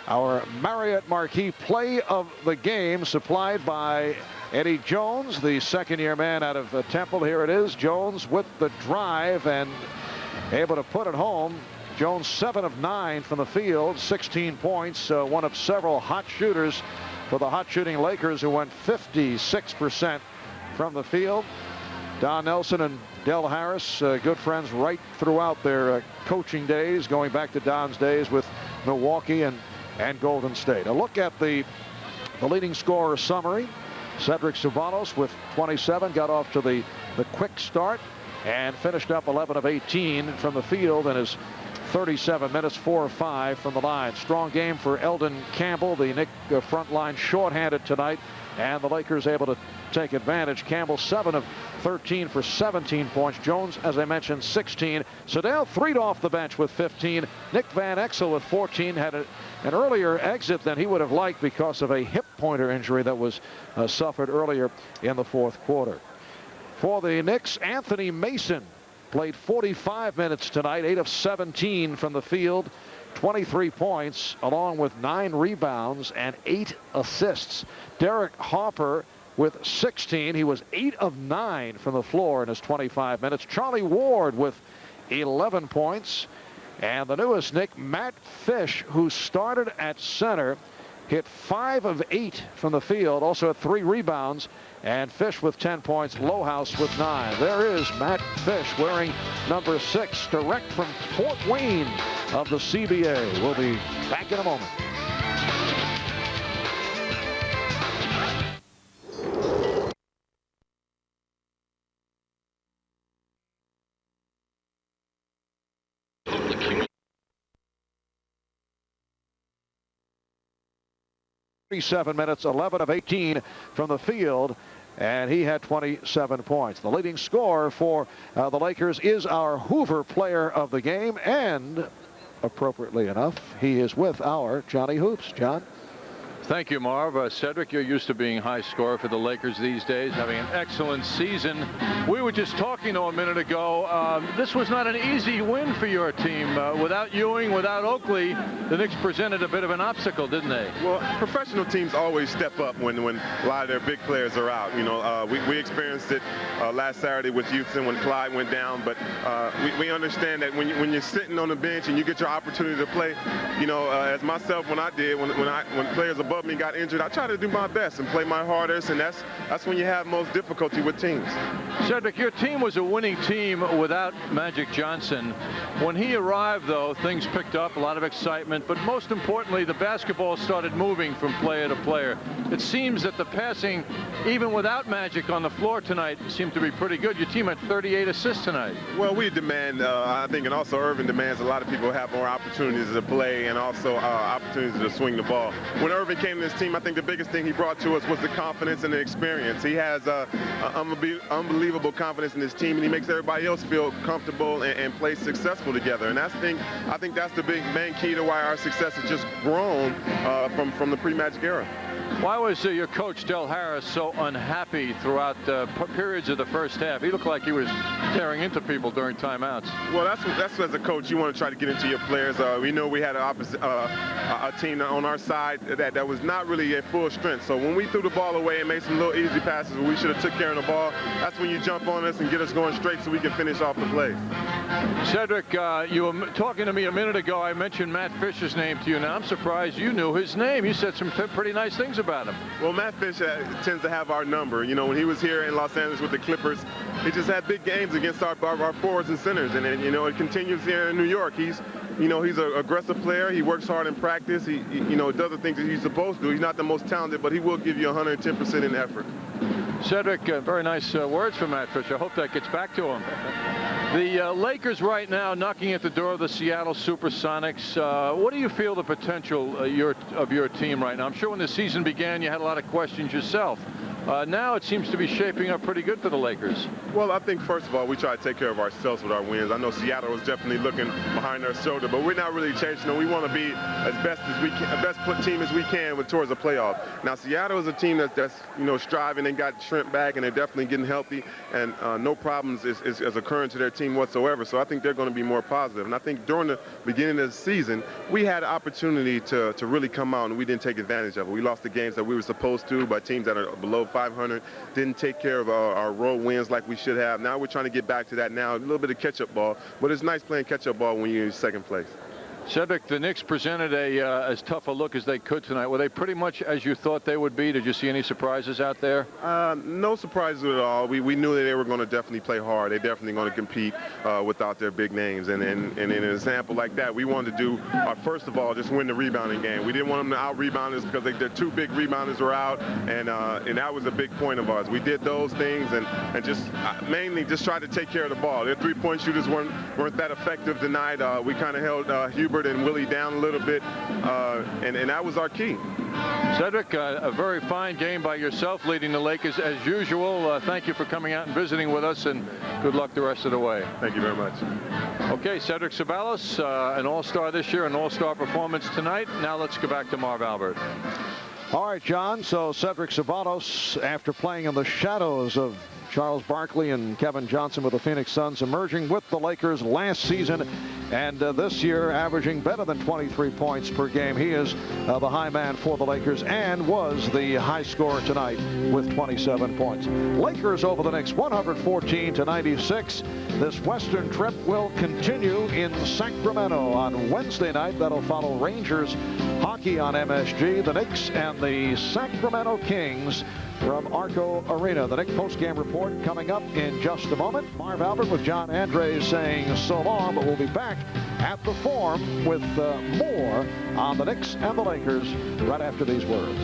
Our Marriott Marquis play of the game supplied by Eddie Jones, the second-year man out of Temple. Here it is. Jones with the drive and able to put it home. Jones 7 of 9 from the field, 16 points, one of several hot shooters for the hot shooting Lakers, who went 56% from the field. Don Nelson and Del Harris, good friends right throughout their coaching days, going back to Don's days with Milwaukee and Golden State. A look at the leading scorer summary. Cedric Ceballos with 27 got off to the quick start and finished up 11 of 18 from the field in his 37 minutes, 4 of 5 from the line. Strong game for Eldon Campbell, the Knick front line shorthanded tonight, and the Lakers able to take advantage. Campbell 7 of 13 for 17 points. Jones, as I mentioned, 16. Sedale Threed off the bench with 15. Nick Van Exel with 14 had an earlier exit than he would have liked because of a hip pointer injury that was suffered earlier in the fourth quarter. For the Knicks, Anthony Mason played 45 minutes tonight, 8 of 17 from the field, 23 points, along with 9 rebounds and 8 assists. Derek Harper with 16. He was 8 of 9 from the floor in his 25 minutes. Charlie Ward with 11 points. And the newest Knick, Matt Fish, who started at center, hit 5 of 8 from the field, also had 3 rebounds. And Fish with 10 points, Lowhouse with 9. There is Matt Fish wearing number 6, direct from Fort Wayne of the CBA. We'll be back in a moment. Minutes, 11 of 18 from the field, and he had 27 points. The leading scorer for the Lakers is our Hoover player of the game, and appropriately enough, he is with our Johnny Hoops. John? Thank you, Marv. Cedric, you're used to being high scorer for the Lakers these days, having an excellent season. We were just talking a minute ago. This was not an easy win for your team. Without Ewing, without Oakley, the Knicks presented a bit of an obstacle, didn't they? Well, professional teams always step up when a lot of their big players are out. You know, we experienced it last Saturday with Houston when Clyde went down. But we understand that when you're sitting on the bench and you get your opportunity to play, you know, as myself when I did, when players above me got injured, I try to do my best and play my hardest, and that's when you have most difficulty with teams. Cedric, your team was a winning team without Magic Johnson. When he arrived, though, things picked up, a lot of excitement, but most importantly, the basketball started moving from player to player. It seems that the passing, even without Magic on the floor tonight, seemed to be pretty good. Your team had 38 assists tonight. Well, we demand, I think, and also Irvin demands a lot of people have more opportunities to play and also opportunities to swing the ball. When Irvin came to this team, I think the biggest thing he brought to us was the confidence and the experience. He has unbelievable confidence in his team, and he makes everybody else feel comfortable and play successful together. And I think that's the main key to why our success has just grown from the pre-Magic era. Why was your coach, Del Harris, so unhappy throughout periods of the first half? He looked like he was tearing into people during timeouts. Well, that's as a coach, you want to try to get into your players. We know we had a team on our side that was not really at full strength. So when we threw the ball away and made some little easy passes where we should have took care of the ball, that's when you jump on us and get us going straight so we can finish off the play. Cedric, you were talking to me a minute ago. I mentioned Matt Fish's name to you. Now, I'm surprised you knew his name. You said some pretty nice things about him. Well, Matt Fish tends to have our number. You know, when he was here in Los Angeles with the Clippers, he just had big games against our forwards and centers. And you know, it continues here in New York. He's an aggressive player. He works hard in practice. He does the things that he's supposed to. He's not the most talented, but he will give you 110% in effort. Cedric, very nice words from Matt Fisher. I hope that gets back to him. The Lakers right now knocking at the door of the Seattle Supersonics. What do you feel the potential of your team right now? I'm sure when the season began you had a lot of questions yourself. Now it seems to be shaping up pretty good for the Lakers. Well, I think first of all we try to take care of ourselves with our wins. I know Seattle was definitely looking behind their shoulder, but we're not really chasing them. We want to be as best as we can, the best team as we can towards a playoff. Now Seattle is a team that's striving. They got Trent back and they're definitely getting healthy, and no problems is occurring to their team whatsoever. So I think they're going to be more positive. And I think during the beginning of the season we had an opportunity to really come out and we didn't take advantage of it. We lost the games that we were supposed to by teams that are below 500, didn't take care of our road wins like we should have. Now we're trying to get back to that now, a little bit of catch-up ball, but it's nice playing catch-up ball when you're in second place. Cedric, the Knicks presented as tough a look as they could tonight. Were they pretty much as you thought they would be? Did you see any surprises out there? No surprises at all. We knew that they were going to definitely play hard. They're definitely going to compete without their big names. And in an example like that, we wanted to do, first of all, just win the rebounding game. We didn't want them to out-rebound us because their two big rebounders were out, and that was a big point of ours. We did those things and just mainly just tried to take care of the ball. Their three-point shooters weren't that effective tonight. We kind of held Hubert and Willie down a little bit, and that was our key. Cedric, a very fine game by yourself, leading the Lakers as usual. Thank you for coming out and visiting with us, and good luck the rest of the way. Thank you very much. Okay, Cedric Ceballos, an all-star this year, an all-star performance tonight. Now let's go back to Marv Albert. All right, John, so Cedric Ceballos, after playing in the shadows of Charles Barkley and Kevin Johnson with the Phoenix Suns, emerging with the Lakers last season, and this year averaging better than 23 points per game. He is the high man for the Lakers and was the high scorer tonight with 27 points. Lakers over the Knicks 114-96. This Western trip will continue in Sacramento on Wednesday night. That'll follow Rangers hockey on MSG. The Knicks and the Sacramento Kings from Arco Arena. The Knicks post-game report coming up in just a moment. Marv Albert with John Andres saying so long, but we'll be back at the Forum with more on the Knicks and the Lakers right after these words.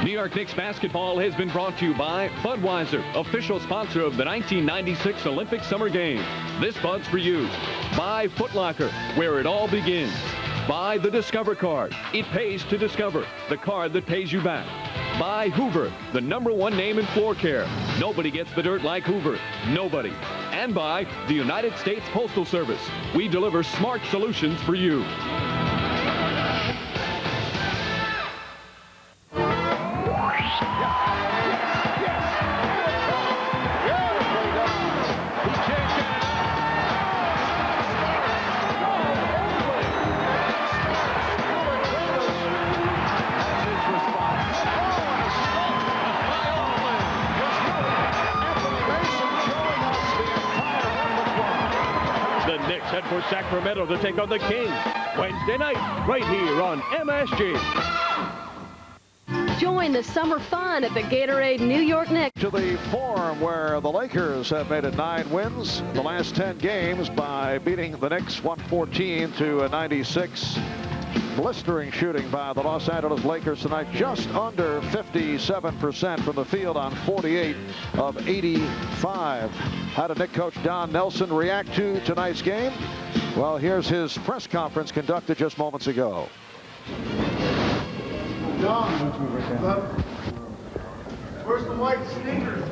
New York Knicks basketball has been brought to you by Budweiser, official sponsor of the 1996 Olympic Summer Games. This Bud's for you. By Foot Locker, where it all begins. By the Discover Card. It pays to discover, the card that pays you back. By Hoover, the #1 name in floor care. Nobody gets the dirt like Hoover. Nobody. And by the United States Postal Service. We deliver smart solutions for you. Head for Sacramento to take on the Kings Wednesday night right here on MSG. Join the summer fun at the Gatorade New York Knicks. To the Forum, where the Lakers have made it 9 wins the last 10 games by beating the Knicks 114-96. Blistering shooting by the Los Angeles Lakers tonight, just under 57% from the field on 48 of 85. How did Knicks coach Don Nelson react to tonight's game? Well, here's his press conference conducted just moments ago. Don, where's the white sneakers?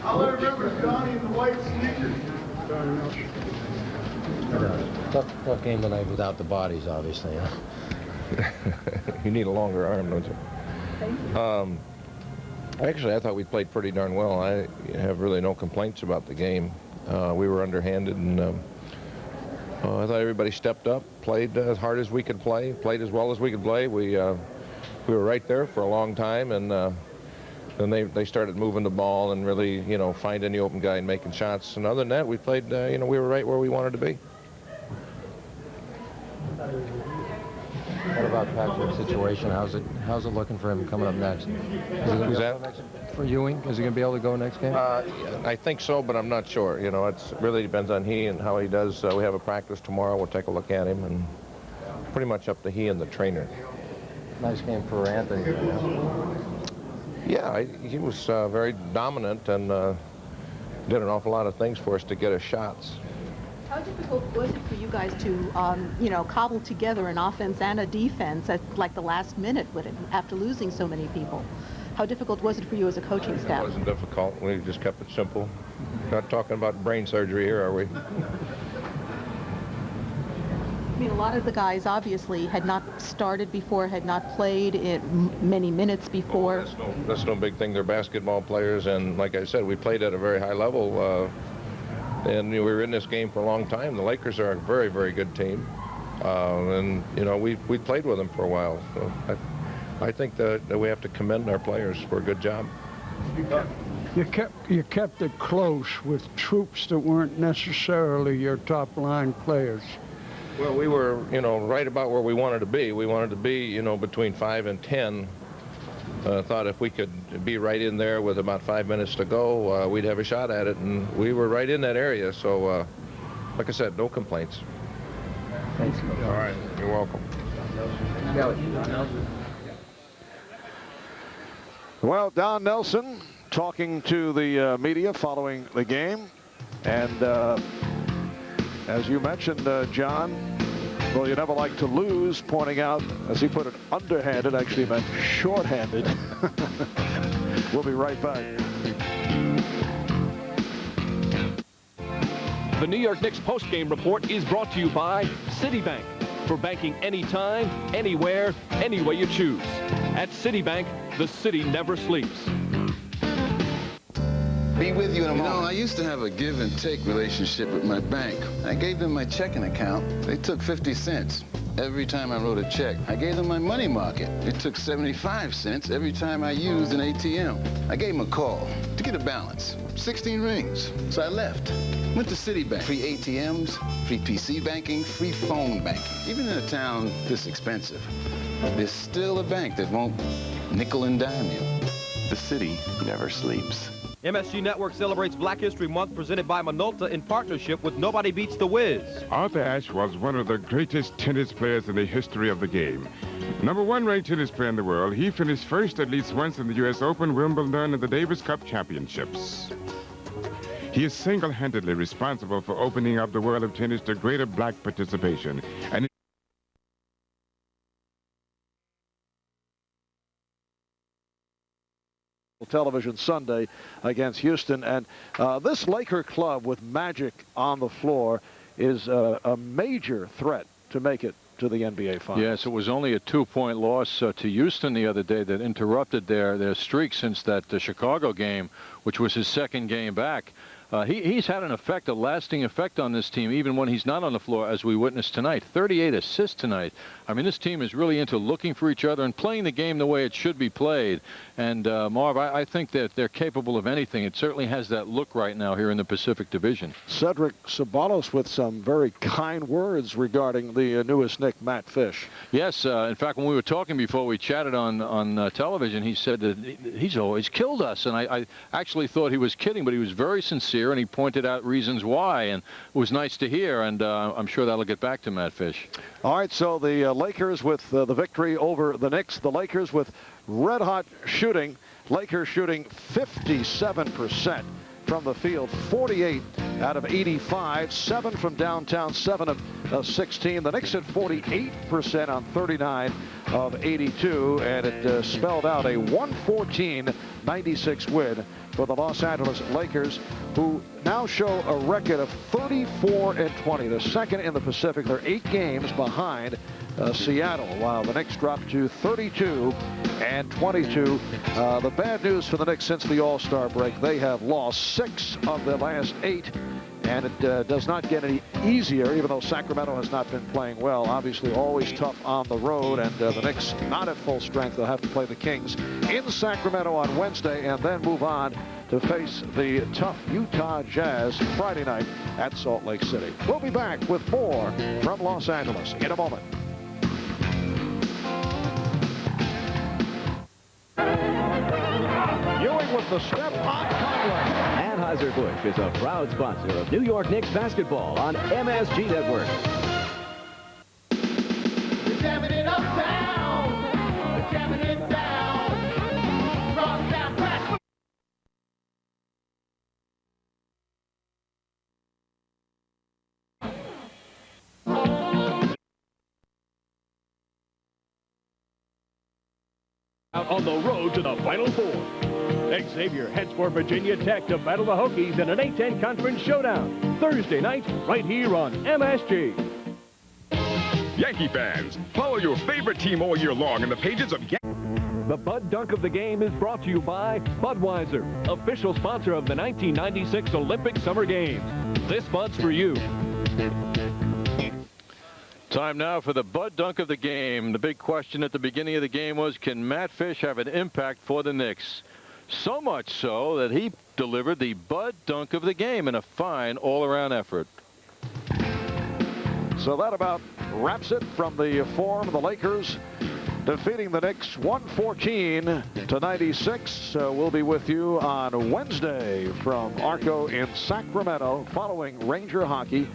All I remember is Donnie and the white sneakers. Tough game tonight without the bodies, obviously. Huh? You need a longer arm, don't you? Thank you. Actually, I thought we played pretty darn well. I have really no complaints about the game. We were underhanded, and I thought everybody stepped up, played as hard as we could play, played as well as we could play. We were right there for a long time, and then they started moving the ball and really, finding the open guy and making shots. And other than that, we played, we were right where we wanted to be. What about Patrick situation? How's it looking for him coming up next? Who's that? For Ewing? Is he going to be able to go next game? I think so, but I'm not sure. You know, it really depends on he and how he does. We have a practice tomorrow. We'll take a look at him, and pretty much up to he and the trainer. Nice game for Anthony. Yeah, he was very dominant and did an awful lot of things for us to get us shots. How difficult was it for you guys to, you know, cobble together an offense and a defense at like the last minute after losing so many people? How difficult was it for you as a coaching staff? It wasn't difficult. We just kept it simple. Not talking about brain surgery here, are we? I mean, a lot of the guys obviously had not started before, had not played many minutes before. That's no big thing. They're basketball players, and like I said, we played at a very high level. And we were in this game for a long time. The Lakers are a very, very good team. And, you know, we played with them for a while. So I think that we have to commend our players for a good job. You kept it close with troops that weren't necessarily your top-line players. Well, we were, you know, right about where we wanted to be. We wanted to be, you know, between 5 and 10. Thought if we could be right in there with about 5 minutes to go, we'd have a shot at it, and we were right in that area. So, like I said, no complaints. Thanks. All right, you're welcome. Well, Don Nelson talking to the media following the game, and as you mentioned, John, well, you never like to lose, pointing out, as he put it, underhanded, actually meant shorthanded. We'll be right back. The New York Knicks postgame report is brought to you by Citibank. For banking anytime, anywhere, any way you choose. At Citibank, the city never sleeps. Be with you in a moment. You know, I used to have a give and take relationship with my bank. I gave them my checking account. They took 50 cents every time I wrote a check. I gave them my money market. It took 75 cents every time I used an ATM. I gave them a call to get a balance. 16 rings. So I left. Went to Citibank. Free ATMs, free PC banking, free phone banking. Even in a town this expensive, there's still a bank that won't nickel and dime you. The city never sleeps. MSG Network celebrates Black History Month presented by Minolta in partnership with Nobody Beats the Wiz. Arthur Ashe was one of the greatest tennis players in the history of the game. #1 ranked tennis player in the world, he finished first at least once in the U.S. Open, Wimbledon, and the Davis Cup Championships. He is single-handedly responsible for opening up the world of tennis to greater black participation. And Television Sunday against Houston, and this Laker club with Magic on the floor is a major threat to make it to the NBA Finals. Yes, it was only a 2-point loss to Houston the other day that interrupted their streak since that Chicago game, which was his second game back. He's had an effect, a lasting effect on this team, even when he's not on the floor, as we witnessed tonight. 38 assists tonight. I mean, this team is really into looking for each other and playing the game the way it should be played. And, Marv, I think that they're capable of anything. It certainly has that look right now here in the Pacific Division. Cedric Sabalos with some very kind words regarding the newest Knick, Matt Fish. Yes, in fact, when we were talking before we chatted on television, he said that he's always killed us. And I actually thought he was kidding, but he was very sincere, and he pointed out reasons why, and it was nice to hear, and I'm sure that'll get back to Matt Fish. All right, so the Lakers with the victory over the Knicks. The Lakers with red-hot shooting. Lakers shooting 57% from the field, 48 out of 85, 7 from downtown, 7 of 16. The Knicks at 48% on 39 of 82, and it spelled out a 114-96 win for the Los Angeles Lakers, who now show a record of 34-20, the second in the Pacific. They're 8 games behind Seattle, while the Knicks dropped to 32-22. The bad news for the Knicks since the All-Star break, they have lost 6 of their last 8, and it does not get any easier, even though Sacramento has not been playing well. Obviously, always tough on the road, and the Knicks not at full strength. They'll have to play the Kings in Sacramento on Wednesday and then move on to face the tough Utah Jazz Friday night at Salt Lake City. We'll be back with more from Los Angeles in a moment. the step on Conlon. Anheuser-Busch is a proud sponsor of New York Knicks basketball on MSG Network. We're jamming it uptown. We're jamming it down. Rock down, crack. Out on the road to the Final Four. Xavier heads for Virginia Tech to battle the Hokies in an A-10 conference showdown. Thursday night, right here on MSG. Yankee fans, follow your favorite team all year long in the pages of The Bud Dunk of the Game is brought to you by Budweiser, official sponsor of the 1996 Olympic Summer Games. This Bud's for you. Time now for the Bud Dunk of the game. The big question at the beginning of the game was, can Matt Fish have an impact for the Knicks? So much so that he delivered the Bud Dunk of the game in a fine all-around effort. So that about wraps it from the Forum. The Lakers defeating the Knicks 114-96. We'll be with you on Wednesday from Arco in Sacramento following Ranger hockey.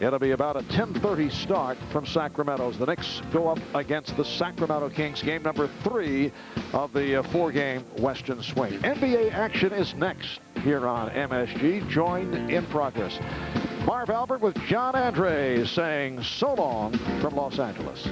It'll be about a 10:30 start from Sacramento as the Knicks go up against the Sacramento Kings, game number 3 of the 4-game Western Swing. NBA action is next here on MSG. Join in progress. Marv Albert with John Andre saying so long from Los Angeles.